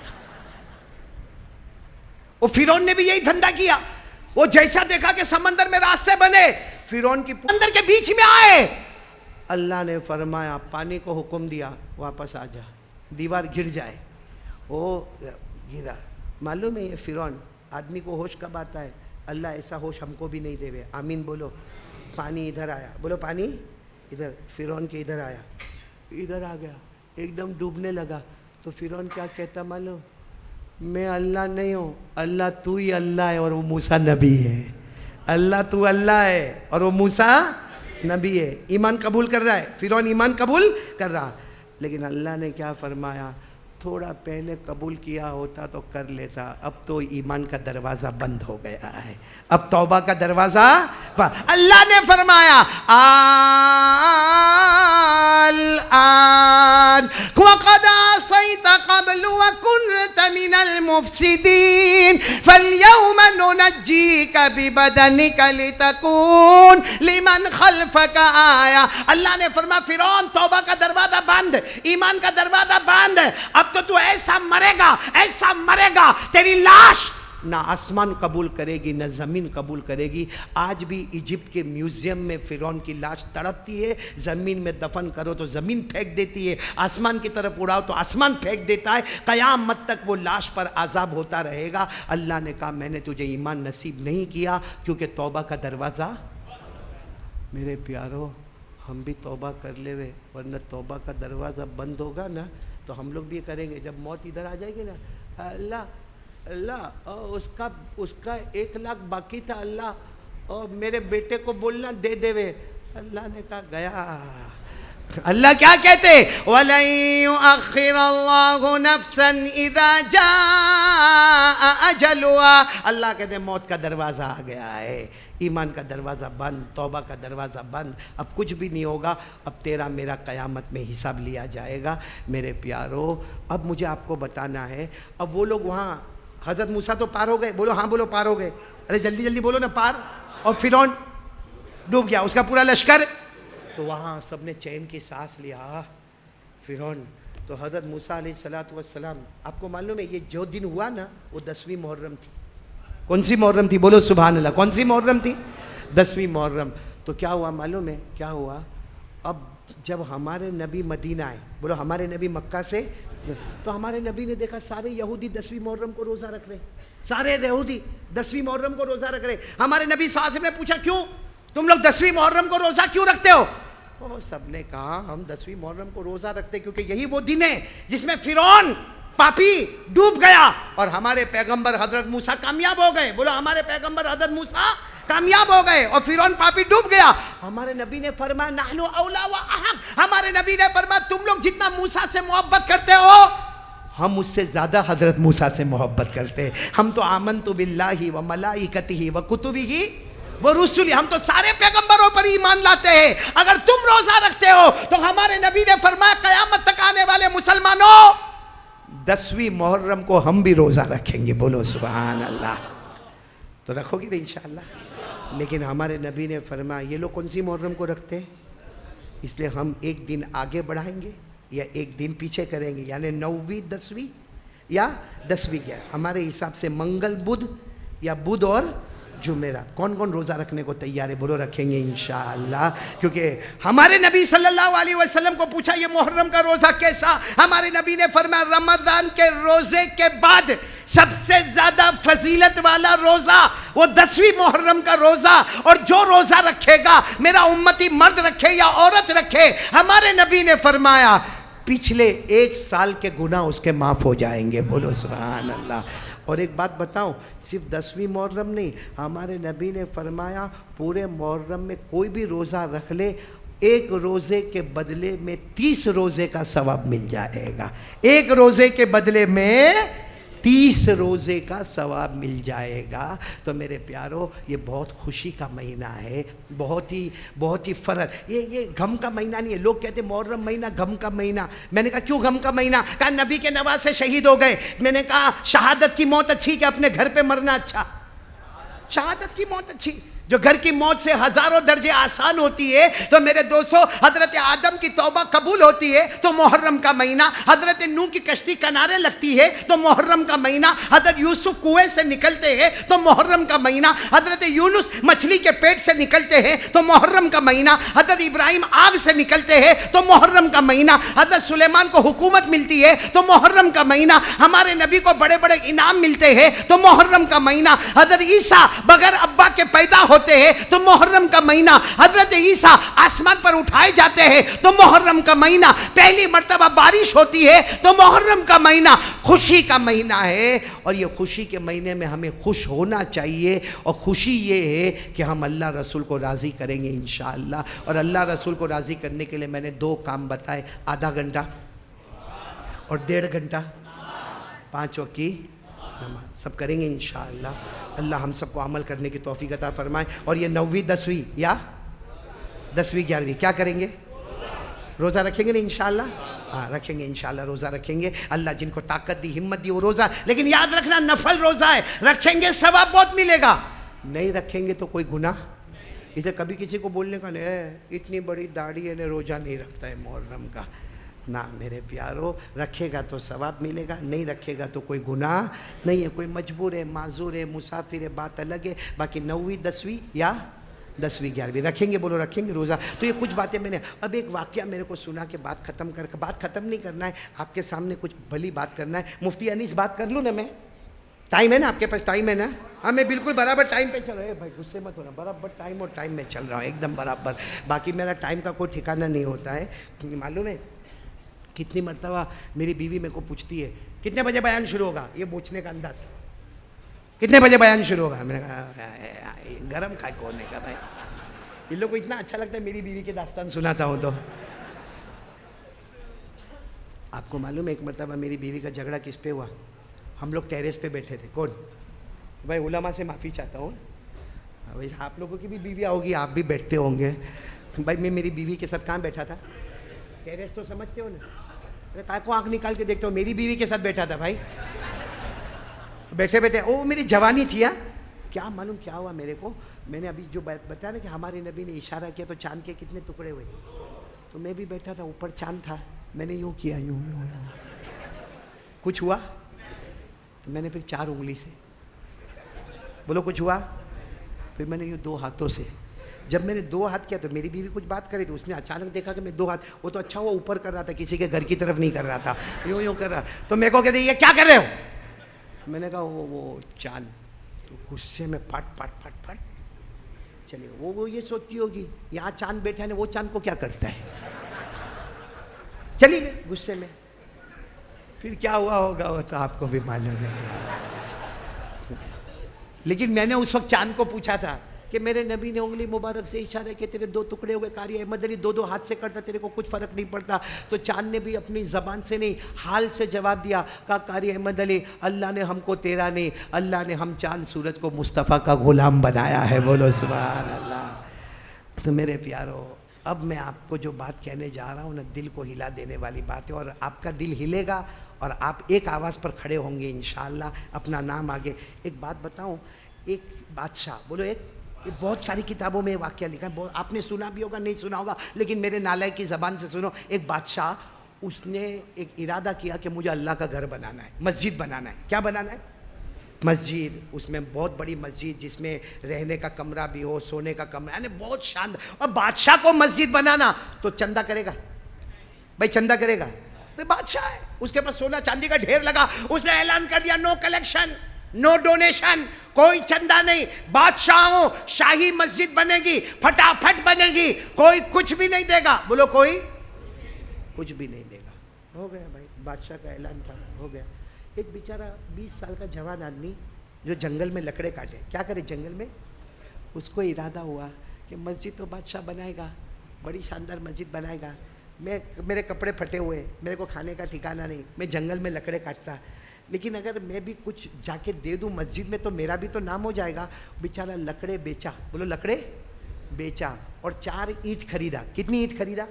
وہ فرعون نے بھی یہی دھندا کیا. وہ جیسا دیکھا کہ سمندر میں راستے بنے فرعون کی سمندر کے بیچ میں آئے. اللہ نے فرمایا پانی کو حکم دیا واپس آ جا دیوار گر جائے. وہ گرا. معلوم ہے یہ فرعون آدمی کو ہوش کب آتا ہے؟ اللہ ایسا ہوش ہم کو بھی نہیں دے وے. آمین بولو. پانی ادھر آیا. بولو پانی ادھر. فرعون کے ادھر آیا. ادھر آ گیا ایک دم ڈوبنے لگا. تو فرعون کیا کہتا معلوم؟ میں اللہ نہیں ہوں. اللہ تو ہی اللہ ہے اور وہ موسیٰ نبی ہے. اللہ تو اللہ ہے اور وہ موسیٰ نبی ہے. ایمان قبول کر رہا ہے. فرعون ایمان قبول کر رہا. لیکن اللہ نے کیا فرمایا؟ تھوڑا پہلے قبول کیا ہوتا تو کر لیتا. اب تو ایمان کا دروازہ بند ہو گیا ہے. اب توبہ کا دروازہ اللہ نے فرمایا الآن وقد عصيت قبل وكنت من المفسدين فاليوم ننجيك ببدنك لتكون لمن خلفك آية. اللہ نے فرمایا فرعون توبہ کا دروازہ بند, ایمان کا دروازہ بند. اب تو ایسا مرے گا تیری لاش نہ آسمان قبول کرے گی نہ زمین قبول کرے گی. آج بھی ایجپٹ کے میوزیم میں فرعون کی لاش تڑپتی ہے. زمین میں دفن کرو تو زمین پھینک دیتی ہے, آسمان کی طرف اڑاؤ تو آسمان پھینک دیتا ہے. قیامت تک وہ لاش پر عذاب ہوتا رہے گا. اللہ نے کہا میں نے تجھے ایمان نصیب نہیں کیا کیونکہ توبہ کا دروازہ. میرے پیارو ہم بھی توبہ کر لے وے, ورنہ توبہ کا دروازہ بند ہوگا نا تو ہم لوگ بھی یہ کریں گے. جب موت ادھر آ جائے گی نا, اللہ اس کا 1,00,000 باقی تھا, اللہ میرے بیٹے کو بولنا دے دے وے. اللہ نے کہا گیا. اللہ کیا کہتے؟ وَلَن يُؤَخِّرَ اللَّهُ نَفْسًا إِذَا جَاءَ أَجَلُهَا. اللہ کہتے موت کا دروازہ آ گیا ہے. ایمان کا دروازہ بند, توبہ کا دروازہ بند. اب کچھ بھی نہیں ہوگا. اب تیرا میرا قیامت میں حساب لیا جائے گا. میرے پیارو اب مجھے آپ کو بتانا ہے. اب وہ لوگ وہاں حضرت موسیٰ تو پار ہو گئے. بولو ہاں بولو پار ہو گئے. ارے جلدی جلدی بولو نا پار. اور فرعون ڈوب گیا, اس کا پورا لشکر. تو وہاں سب نے چین کی سانس لیا. فرعون تو حضرت موسیٰ علیہ السلام آپ کو معلوم ہے یہ جو دن ہوا نا وہ 10ویں محرم تھی. کون سی محرم تھی؟ بولو سبحان اللہ. کون سی محرم تھی؟ 10ویں محرم. تو کیا ہوا معلوم ہے کیا ہوا؟ اب جب ہمارے نبی مدینہ آئے, بولو ہمارے نبی مکہ سے, تو ہمارے نبی نے دیکھا سارے یہودی 10ویں محرم کو روزہ رکھ رہے. سارے یہودی 10ویں محرم کو روزہ رکھ رہے. ہمارے نبی صلی اللہ علیہ وسلم نے پوچھا کیوں تم لوگ 10ویں محرم کو روزہ کیوں رکھتے ہو؟ تو سب نے کہا ہم 10ویں محرم کو روزہ رکھتے کیونکہ یہی وہ دن ہے جس میں فرعون پاپی ڈوب گیا اور ہمارے پیغمبر حضرت موسیٰ کامیاب ہو گئے. بولو ہمارے پیغمبر حضرت موسیٰ کامیاب ہو گئے اور فرعون پاپی ڈوب گیا. ہمارے نبی نے فرمایا نحن اولا و احق. ہمارے نبی نے فرمایا تم لوگ جتنا موسیٰ سے محبت کرتے ہو ہم اس سے زیادہ حضرت موسیٰ سے محبت کرتے ہیں. ہم تو آمنت باللہ و ملائکتہ و کتبہ و رسلہ, ہم تو سارے پیغمبروں پر ایمان لاتے ہیں. اگر تم روزہ رکھتے ہو تو ہمارے نبی نے فرمایا قیامت تک آنے والے مسلمانوں 10ویں محرم کو ہم بھی روزہ رکھیں گے. بولو سبحان اللہ. تو رکھو گی نا انشاءاللہ. لیکن ہمارے نبی نے فرمایا یہ لوگ کون سی محرم کو رکھتے ہیں, اس لیے ہم ایک دن آگے بڑھائیں گے یا ایک دن پیچھے کریں گے, یعنی 9ویں 10ویں یا 10ویں. کیا ہمارے حساب سے منگل بدھ یا بدھ اور جمعرات. کون کون روزہ رکھنے کو تیار ہے؟ بولو رکھیں گے انشاءاللہ. کیونکہ ہمارے نبی صلی اللہ علیہ وسلم کو پوچھا یہ محرم کا روزہ کیسا؟ ہمارے نبی نے فرمایا رمضان کے روزے کے بعد سب سے زیادہ فضیلت والا روزہ وہ 10ویں محرم کا روزہ. اور جو روزہ رکھے گا میرا امتی مرد رکھے یا عورت رکھے, ہمارے نبی نے فرمایا پچھلے 1 سال کے گناہ اس کے معاف ہو جائیں گے. بولو سبحان اللہ. اور ایک بات بتاؤں, صرف 10ویں محرم نہیں, ہمارے نبی نے فرمایا پورے محرم میں کوئی بھی روزہ رکھ لے, 1 روزے کے بدلے میں 30 روزے کا ثواب مل جائے گا. 1 روزے کے بدلے میں 30 روزے کا ثواب مل جائے گا. تو میرے پیارو, یہ بہت خوشی کا مہینہ ہے, بہت ہی فرح. یہ غم کا مہینہ نہیں ہے. لوگ کہتے ہیں محرم مہینہ غم کا مہینہ. میں نے کہا کیوں غم کا مہینہ؟ کہا نبی کے نواسے شہید ہو گئے. میں نے کہا شہادت کی موت اچھی کہ اپنے گھر پہ مرنا اچھا؟ شہادت کی موت اچھی. جو گھر کی موت سے ہزاروں درجے آسان ہوتی ہے. تو میرے دوستو, حضرت آدم کی توبہ قبول ہوتی ہے تو محرم کا مہینہ. حضرت نوح کی کشتی کنارے لگتی ہے تو محرم کا مہینہ. حضرت یوسف کنویں سے نکلتے ہیں تو محرم کا مہینہ. حضرت یونس مچھلی کے پیٹ سے نکلتے ہیں تو محرم کا مہینہ. حضرت ابراہیم آگ سے نکلتے ہیں تو محرم کا مہینہ. حضرت سلیمان کو حکومت ملتی ہے تو محرم کا مہینہ. ہمارے نبی کو بڑے بڑے انعام ملتے ہیں تو محرم کا مہینہ. حضرت عیسیٰ بغیر ابا کے پیدا ہوتے ہیں تو محرم کا مہینہ. حضرت عیسیٰ آسمان پر اٹھائے جاتے ہیں تو محرم کا مہینہ. پہلی مرتبہ بارش ہوتی ہے تو محرم کا مہینہ. خوشی کا مہینہ ہے, اور یہ خوشی کے مہینے میں ہمیں خوش ہونا چاہیے. اور خوشی یہ ہے کہ ہم اللہ رسول کو راضی کریں گے انشاءاللہ. اور اللہ رسول کو راضی کرنے کے لیے میں نے 2 کام بتائے, آدھا گھنٹہ اور 1.5 گھنٹہ 5 وقت کی نماز. سب کریں گے انشاءاللہ. اللہ ہم سب کو عمل کرنے کی توفیق عطا فرمائے. اور یہ 9ویں 10ویں یا 10ویں 11ویں کیا کریں گے؟ روزہ رکھیں گے نا انشاءاللہ. ہاں رکھیں گے انشاءاللہ, روزہ رکھیں گے. اللہ جن کو طاقت دی, ہمت دی, وہ روزہ. لیکن یاد رکھنا نفل روزہ ہے, رکھیں گے ثواب بہت ملے گا. نہیں رکھیں گے تو کوئی گناہ. اسے کبھی کسی کو بولنے کا نہیں, اتنی بڑی داڑھی ہے, روزہ نہیں رکھتا ہے محرم کا. نہ میرے پیارو, رکھے گا تو ثواب ملے گا, نہیں رکھے گا تو کوئی گناہ نہیں ہے. کوئی مجبور ہے, معذور ہے, مسافر ہے, بات الگ ہے. باقی 9ویں 10ویں یا 10ویں 11ویں رکھیں گے. بولو رکھیں گے روزہ. تو یہ کچھ باتیں میں نے اب ایک واقعہ میرے کو سنا کہ بات ختم نہیں کرنا ہے, آپ کے سامنے کچھ بھلی بات کرنا ہے. مفتی انیس بات کر لوں نا میں؟ ٹائم ہے نا آپ کے پاس؟ ٹائم ہے نا؟ ہاں میں بالکل برابر ٹائم پہ چل رہا ہوں بھائی, غصے مت ہونا. برابر ٹائم اور ٹائم میں چل رہا ہوں ایک دم برابر. باقی میرا ٹائم کا کوئی ٹھکانہ نہیں ہوتا ہے. کیونکہ معلوم ہے کتنی مرتبہ میری بیوی میرے کو پوچھتی ہے کتنے بجے بیان شروع ہوگا. یہ پوچھنے کا انداز, کتنے بجے بیان شروع ہوگا. میں نے کہا گرم کھائے کھولنے کا بھائی. ان لوگوں کو اتنا اچھا لگتا ہے میری بیوی کے داستان سناتا ہوں. تو آپ کو معلوم ہے ایک مرتبہ میری بیوی کا جھگڑا کس پہ ہوا؟ ہم لوگ ٹیریس پہ بیٹھے تھے. کون بھائی؟ علماء سے معافی چاہتا ہوں بھائی, آپ لوگوں کی بھی بیویاں ہوگی, آپ بھی بیٹھتے ہوں گے. بھائی میں میری بیوی کے ساتھ کہاں بیٹھا تھا؟ ٹیریس تو سمجھتے ہو نا. کہا کو آنکھ نکال کے دیکھتے ہو, میری بیوی کے ساتھ بیٹھا تھا بھائی. بیٹھے وہ میری جوانی تھی. کیا معلوم کیا ہوا میرے کو. میں نے ابھی جو بتایا نا کہ ہمارے نبی نے اشارہ کیا تو چاند کے کتنے ٹکڑے ہوئے. تو میں بھی بیٹھا تھا, اوپر چاند تھا, میں نے یوں کیا, یوں کچھ ہوا. تو میں نے پھر 4 انگلی سے, بولو کچھ ہوا. پھر میں نے یوں 2 ہاتھوں سے. جب میں نے 2 ہاتھ کیا تو میری بیوی کچھ بات کری تو اس نے اچانک دیکھا کہ میں 2 ہاتھ, وہ تو اچھا ہوا اوپر کر رہا تھا, کسی کے گھر کی طرف نہیں کر رہا تھا, یوں کر رہا. تو میرے کو کہتے یہ کیا کر رہے ہو؟ میں نے کہا وہ چاند. تو غصے میں پھٹ چلیے. وہ یہ سوچتی ہوگی یہاں چاند بیٹھا ہے, وہ چاند کو کیا کرتا ہے. چلیے غصے میں. پھر کیا ہوا ہوگا وہ تو آپ کو بھی معلوم ہے. لیکن میں نے اس وقت چاند کو پوچھا تھا کہ میرے نبی نے انگلی مبارک سے اشارہ کہ تیرے 2 ٹکڑے ہوئے. قاری احمد علی 2 ہاتھ سے کرتا, تیرے کو کچھ فرق نہیں پڑتا. تو چاند نے بھی اپنی زبان سے نہیں, حال سے جواب دیا. کہا قاری احمد علی, اللہ نے ہم کو تیرا نہیں, اللہ نے ہم چاند سورج کو مصطفیٰ کا غلام بنایا ہے. بولو سبحان اللہ. تو میرے پیارو, اب میں آپ کو جو بات کہنے جا رہا ہوں نا, دل کو ہلا دینے والی بات ہے. اور آپ کا دل ہلے گا اور آپ ایک آواز پر کھڑے ہوں گے انشاءاللہ, اپنا نام آگے. ایک بات بتاؤں, ایک بادشاہ, بولو ایک, بہت ساری کتابوں میں واقعہ لکھا ہے, آپ نے سنا بھی ہوگا, نہیں سنا ہوگا, لیکن میرے نالائق کی زبان سے سنو. ایک بادشاہ, اس نے ایک ارادہ کیا کہ مجھے اللہ کا گھر بنانا ہے, مسجد بنانا ہے. کیا بنانا ہے؟ مسجد. اس میں بہت بڑی مسجد جس میں رہنے کا کمرہ بھی ہو, سونے کا کمرہ, یعنی بہت شاندار. اور بادشاہ کو مسجد بنانا تو چندہ کرے گا بھائی, چندہ کرے گا. بادشاہ ہے, اس کے پاس سونا چاندی کا ڈھیر لگا. اس نے اعلان کر دیا, نو کلیکشن, نو ڈونیشن, کوئی چندہ نہیں. بادشاہوں شاہی مسجد بنے گی, پھٹافٹ بنے گی, کوئی کچھ بھی نہیں دے گا. بولو کوئی کچھ بھی نہیں دے گا. ہو گیا بھائی، بادشاہ کا اعلان تھا، ہو گیا. ایک بیچارہ 20 سال کا جوان آدمی جو جنگل میں لکڑے کاٹے، کیا کرے جنگل میں، اس کو ارادہ ہوا کہ مسجد تو بادشاہ بنائے گا، بڑی شاندار مسجد بنائے گا. میرے کپڑے پھٹے ہوئے، میرے کو کھانے کا ٹھکانہ نہیں، میں جنگل میں لکڑے کاٹتا، لیکن اگر میں بھی کچھ جا کے دے دوں مسجد میں تو میرا بھی تو نام ہو جائے گا. بیچارہ لکڑے بیچا، بولو لکڑے بیچا، اور 4 اینٹ خریدا. کتنی اینٹ خریدا؟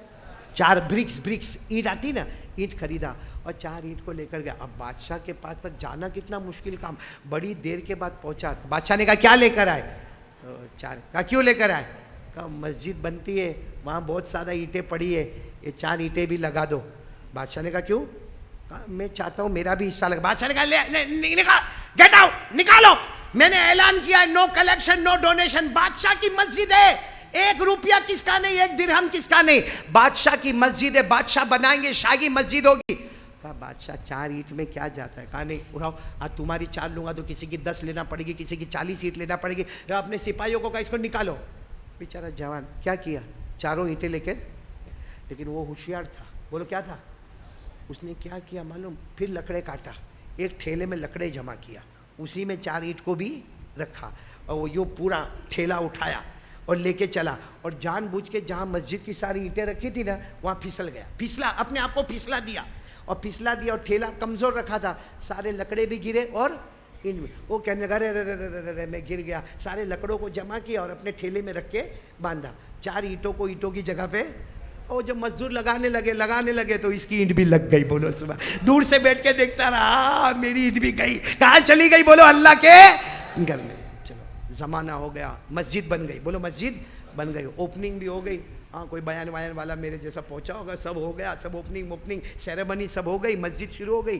4 برکس اینٹ آتی نا، اینٹ خریدا اور 4 اینٹ کو لے کر گیا. اب بادشاہ کے پاس تک جانا کتنا مشکل کام، بڑی دیر کے بعد پہنچا. بادشاہ نے کہا کیا لے کر آئے؟ تو 4 کہا کیوں لے کر آئے؟ کہا مسجد بنتی ہے، وہاں بہت سارا اینٹیں پڑی ہے، یہ 4 اینٹیں بھی لگا دو. بادشاہ نے کہا کیوں؟ کہا میں چاہتا ہوں میرا بھی حصہ لگا. بادشاہ نے کہا گیٹ آؤٹ، نکالو، میں نے اعلان کیا ہے نو کلیکشن نو ڈونیشن. بادشاہ کی مسجد ہے، 1 روپیہ کس کا نہیں، 1 درہم کس کا نہیں. بادشاہ کی مسجد ہے، بادشاہ بنائیں گے، شاہی مسجد ہوگی. کہا بادشاہ 4 اینٹ میں کیا جاتا ہے؟ کہا نہیں اٹھاؤ، آج تمہاری 4 لوں گا تو کسی کی 10 لینا پڑے گی، کسی کی 40 اینٹ لینا پڑے گی. اپنے سپاہیوں کو کہا اس کو نکالو. بیچارہ جوان کیا کیا، 4 اینٹیں لے کے، لیکن وہ ہوشیار تھا. بولو کیا تھا؟ اس نے کیا کیا معلوم؟ پھر لکڑے کاٹا، ایک ٹھیلے میں لکڑے جمع کیا، اسی میں 4 اینٹ کو بھی رکھا، اور وہ یوں پورا ٹھیلا اٹھایا اور لے کے چلا. اور جان بوجھ کے جہاں مسجد کی ساری اینٹیں رکھی تھی نا وہاں پھسل گیا، پھسلا، اپنے آپ کو پھسلا دیا اور ٹھیلا کمزور رکھا تھا، سارے لکڑے بھی گرے اور وہ کہنے لگا رے میں گر گیا. سارے لکڑوں کو جمع کیا اور اپنے ٹھیلے میں رکھ کے باندھا. 4 اینٹوں کو اینٹوں کی جگہ پہ، اور جب مزدور لگانے لگے تو اس کی اینٹ بھی لگ گئی. بولو صبح دور سے بیٹھ کے دیکھتا رہا، میری اینٹ بھی گئی. کہاں چلی گئی؟ بولو اللہ کے گھر میں. چلو زمانہ ہو گیا، مسجد بن گئی. بولو مسجد بن گئی، اوپننگ بھی ہو گئی. ہاں کوئی بیان والا میرے جیسا پہنچا ہوگا، سب ہو گیا، سب اوپننگ سیریمنی سب ہو گئی، مسجد شروع ہو گئی.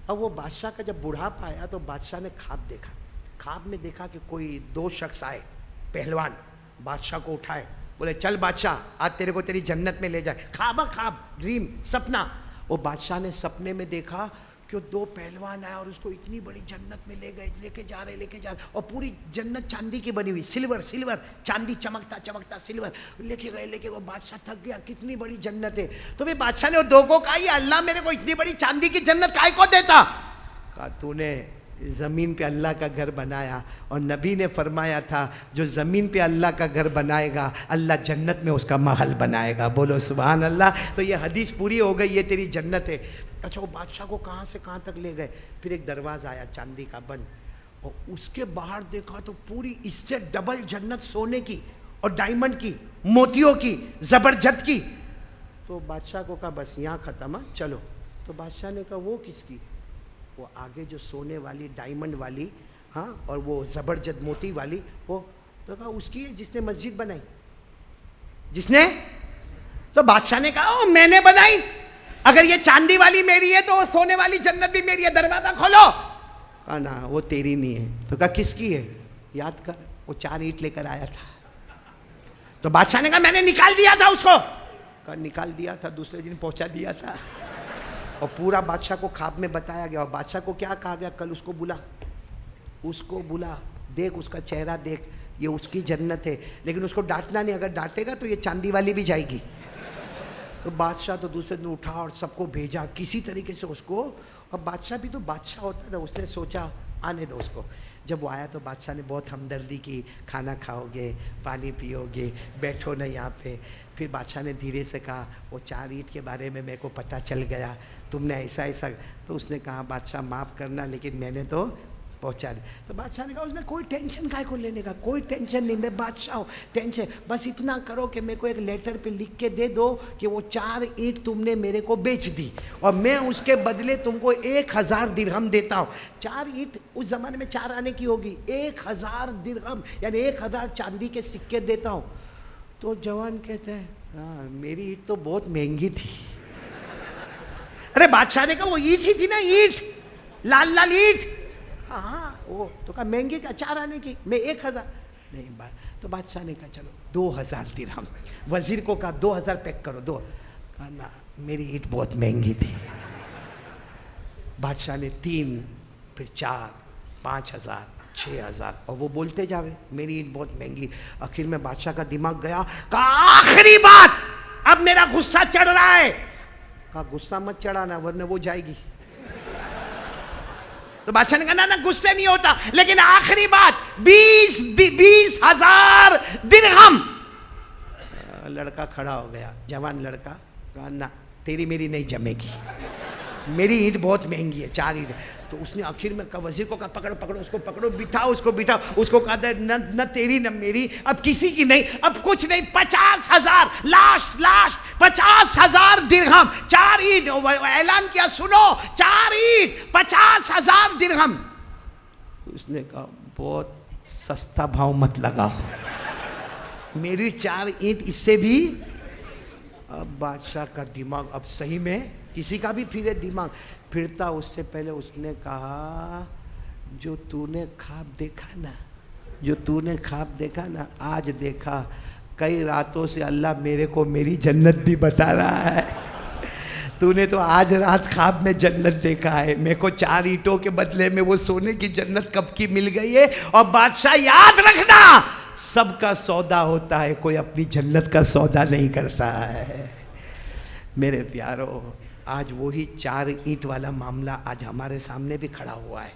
اب وہ بادشاہ کا جب بڑھاپا آیا تو بادشاہ نے خواب دیکھا. خواب میں دیکھا کہ کوئی 2 شخص آئے، پہلوان، بادشاہ کو اٹھائے، بولے چل بادشاہ آج تیرے کو تیری جنت میں لے جائے. خواب ڈریم، سپنا. وہ بادشاہ نے سپنے میں دیکھا کہ 2 پہلوان آئے اور اس کو اتنی بڑی جنت میں لے گئے، لے کے جا رہے، اور پوری جنت چاندی کی بنی ہوئی، سلور، چاندی چمکتا سلور لے کے گئے. وہ بادشاہ تھک گیا، کتنی بڑی جنت ہے. تو پھر بادشاہ نے وہ 2 کو کہا یہ اللہ میرے کو اتنی بڑی چاندی کی جنت کائے کو دیتا؟ کہا تو نے زمین پہ اللہ کا گھر بنایا، اور نبی نے فرمایا تھا جو زمین پہ اللہ کا گھر بنائے گا اللہ جنت میں اس کا محل بنائے گا. بولو سبحان اللہ. تو یہ حدیث پوری ہو گئی، یہ تیری جنت ہے. اچھا وہ بادشاہ کو کہاں سے کہاں تک لے گئے. پھر ایک دروازہ آیا چاندی کا بند، اور اس کے باہر دیکھا تو پوری اس سے ڈبل جنت، سونے کی اور ڈائمنڈ کی، موتیوں کی، زبرجد کی. تو بادشاہ کو کہا بس یہاں ختم، چلو. تو بادشاہ نے کہا وہ کس کی؟ وہ آگے جو سونے والی، ڈائمنڈ والی، ہاں، اور وہ زبرجد موتی والی، وہ تو کہا اس کی ہے جس نے مسجد بنائی. جس نے؟ تو بادشاہ نے کہا میں نے بنائی، اگر یہ چاندی والی میری ہے تو وہ سونے والی جنت بھی میری ہے، دروازہ کھولو. کہا نا وہ تیری نہیں ہے. تو کہا کس کی ہے؟ یاد کر وہ 4 اینٹ لے کر آیا تھا. تو بادشاہ نے کہا میں نے نکال دیا تھا اس کو. کہا نکال دیا تھا، دوسرے دن پہنچا دیا تھا. اور پورا بادشاہ کو خواب میں بتایا گیا. اور بادشاہ کو کیا کہا گیا؟ کل اس کو بلا، دیکھ اس کا چہرہ دیکھ، یہ اس کی جنت ہے، لیکن اس کو ڈانٹنا نہیں، اگر ڈانٹے گا تو یہ چاندی والی بھی جائے گی. تو بادشاہ تو دوسرے دن اٹھا اور سب کو بھیجا کسی طریقے سے اس کو. اور بادشاہ بھی تو بادشاہ ہوتا ہے نا، اس نے سوچا آنے دو اس کو. جب وہ آیا تو بادشاہ نے بہت ہمدردی کی، کھانا کھاؤ گے، پانی پیو گے، بیٹھو نا یہاں پہ. پھر بادشاہ نے دھیرے سے کہا وہ 4 اینٹ کے بارے میں میرے کو پتہ چل گیا، تم نے ایسا. تو اس نے کہا بادشاہ معاف کرنا، لیکن میں نے تو پہنچا دیا. تو بادشاہ نے کہا اس میں کوئی ٹینشن کائے کو لینے کا، کوئی ٹینشن نہیں، میں بادشاہ ہوں، ٹینشن بس اتنا کرو کہ میرے کو ایک لیٹر پہ لکھ کے دے دو کہ وہ 4 اینٹ تم نے میرے کو بیچ دی، اور میں اس کے بدلے تم کو 1000 درہم دیتا ہوں. 4 اینٹ اس زمانے میں 4 آنے کی ہوگی، 1000 درہم یعنی 1000 چاندی کے سکے دیتا ہوں. تو جوان کہتا ہے ہاں میری اینٹ تو بہت مہنگی تھی. ارے بادشاہ نے کہا وہ اینٹ ہی تھی نا، اینٹ لال اینٹ. ہاں وہ تو کہا مہنگی کا 4 آنے کی، میں 1000 نہیں. تو بادشاہ نے کہا چلو 2000 درہم. وزیر کو کہا 2000 پیک کرو. کہا نا میری اینٹ بہت مہنگی تھی. بادشاہ نے 3، پھر 4، 5000، 6000، اور وہ بولتے جاوے میری اینٹ بہت مہنگی. آخر میں بادشاہ کا دماغ گیا، کہا آخری بات، اب میرا غصہ چڑھ رہا ہے، کہا غصہ مت چڑھانا ورنہ وہ جائے گی. تو بادشاہ نے کہا نا غصے نہیں ہوتا, لیکن آخری بات 20,000 درہم. لڑکا کھڑا ہو گیا, جوان لڑکا, کہا نا تیری میری نہیں جمے گی, میری اینٹ بہت مہنگی ہے, 4 اینٹ. تو اس نے آخر میں کہا, وزیر کو کہا پکڑو پکڑو اس کو, پکڑو, بٹھاؤ اس کو, بٹھاؤ اس کو. کہا نہ تیری نہ میری, اب کسی کی نہیں, اب کچھ نہیں, 50,000 لاسٹ 50,000 درہم, 4 اینٹ. اعلان کیا, سنو, 4 اینٹ 50,000 درہم. اس نے کہا بہت سستا بھاؤ مت لگاؤ, میری 4 اینٹ اس سے بھی. اب بادشاہ کا دماغ اب صحیح میں کسی کا بھی پھرے دماغ پھرتا. اس سے پہلے اس نے کہا جو تو نے خواب دیکھا نا, جو تو نے خواب دیکھا نا, آج دیکھا. کئی راتوں سے اللہ میرے کو میری جنت بھی بتا رہا ہے. تو نے تو آج رات خواب میں جنت دیکھا ہے, میرے کو 4 اینٹوں کے بدلے میں وہ سونے کی جنت کب کی مل گئی ہے. اور بادشاہ یاد رکھنا, سب کا سودا ہوتا ہے, کوئی اپنی جنت کا سودا نہیں کرتا ہے. میرے پیارو, آج وہی 4 اینٹ والا معاملہ آج ہمارے سامنے بھی کھڑا ہوا ہے.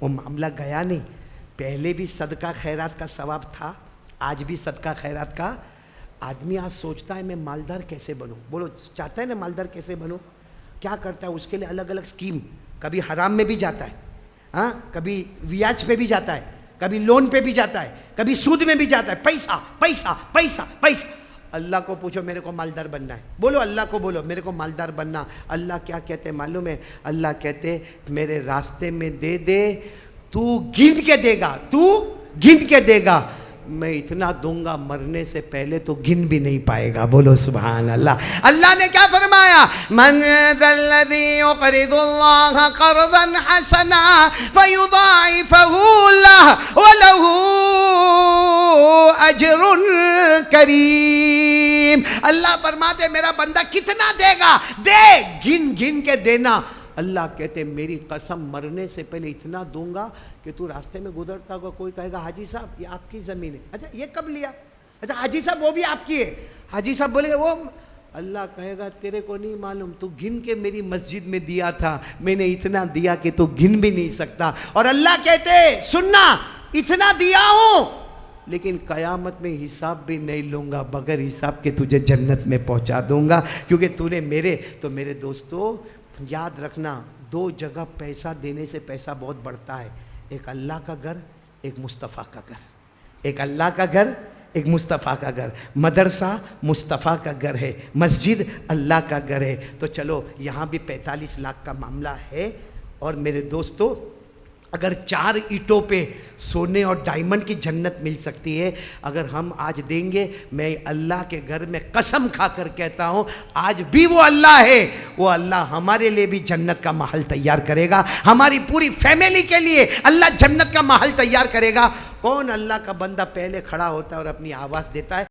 وہ معاملہ گیا نہیں. پہلے بھی صدقہ خیرات کا ثواب تھا, آج بھی صدقہ خیرات کا. آدمی آج سوچتا ہے میں مالدار کیسے بنوں. بولو, چاہتا ہے نا مالدار کیسے بنوں. کیا کرتا ہے اس کے لیے الگ الگ اسکیم. کبھی حرام میں بھی جاتا ہے, ہاں, کبھی بیاج پہ بھی جاتا ہے, کبھی لون پہ بھی جاتا ہے, کبھی سود میں بھی جاتا ہے. پیسہ پیسہ پیسہ پیسہ. اللہ کو پوچھو میرے کو مالدار بننا ہے, بولو اللہ کو, بولو میرے کو مالدار بننا. اللہ کیا کہتے معلوم ہے, اللہ کہتے میرے راستے میں دے دے, تو گن کے دے گا, تو گن کے دے گا, میں اتنا دوں گا مرنے سے پہلے تو گن بھی نہیں پائے گا. بولو سبحان اللہ. اللہ نے کیا فرمایا, من ذا الذی یقرض اللہ قرضا حسنا فیضاعفہ لہ ولہ اجر کریم. اللہ فرماتے میرا بندہ کتنا دے گا, دے, گن گن کے دینا. اللہ کہتے میری قسم مرنے سے پہلے اتنا دوں گا کہ تو راستے میں گزرتا ہوگا, کوئی کہے گا حاجی صاحب یہ آپ کی زمین ہے. اچھا یہ کب لیا, اچھا حاجی صاحب وہ بھی آپ کی ہے. حاجی صاحب بولے گا وہ, اللہ کہے گا تیرے کو نہیں معلوم, تو گن کے میری مسجد میں دیا تھا, میں نے اتنا دیا کہ تو گن بھی نہیں سکتا. اور اللہ کہتے سننا, اتنا دیا ہوں لیکن قیامت میں حساب بھی نہیں لوں گا, بغیر حساب کے تجھے جنت میں پہنچا دوں گا, کیونکہ تو نے میرے. تو میرے دوستو یاد رکھنا, 2 جگہ پیسہ دینے سے پیسہ بہت بڑھتا ہے. ایک اللہ کا گھر, ایک مصطفیٰ کا گھر. ایک اللہ کا گھر, ایک مصطفیٰ کا گھر. مدرسہ مصطفیٰ کا گھر ہے, مسجد اللہ کا گھر ہے. تو چلو یہاں بھی 45 لاکھ کا معاملہ ہے. اور میرے دوستو اگر 4 اینٹوں پہ سونے اور ڈائمنڈ کی جنت مل سکتی ہے, اگر ہم آج دیں گے, میں اللہ کے گھر میں قسم کھا کر کہتا ہوں آج بھی وہ اللہ ہے, وہ اللہ ہمارے لیے بھی جنت کا محل تیار کرے گا, ہماری پوری فیملی کے لیے اللہ جنت کا محل تیار کرے گا. کون اللہ کا بندہ پہلے کھڑا ہوتا ہے اور اپنی آواز دیتا ہے؟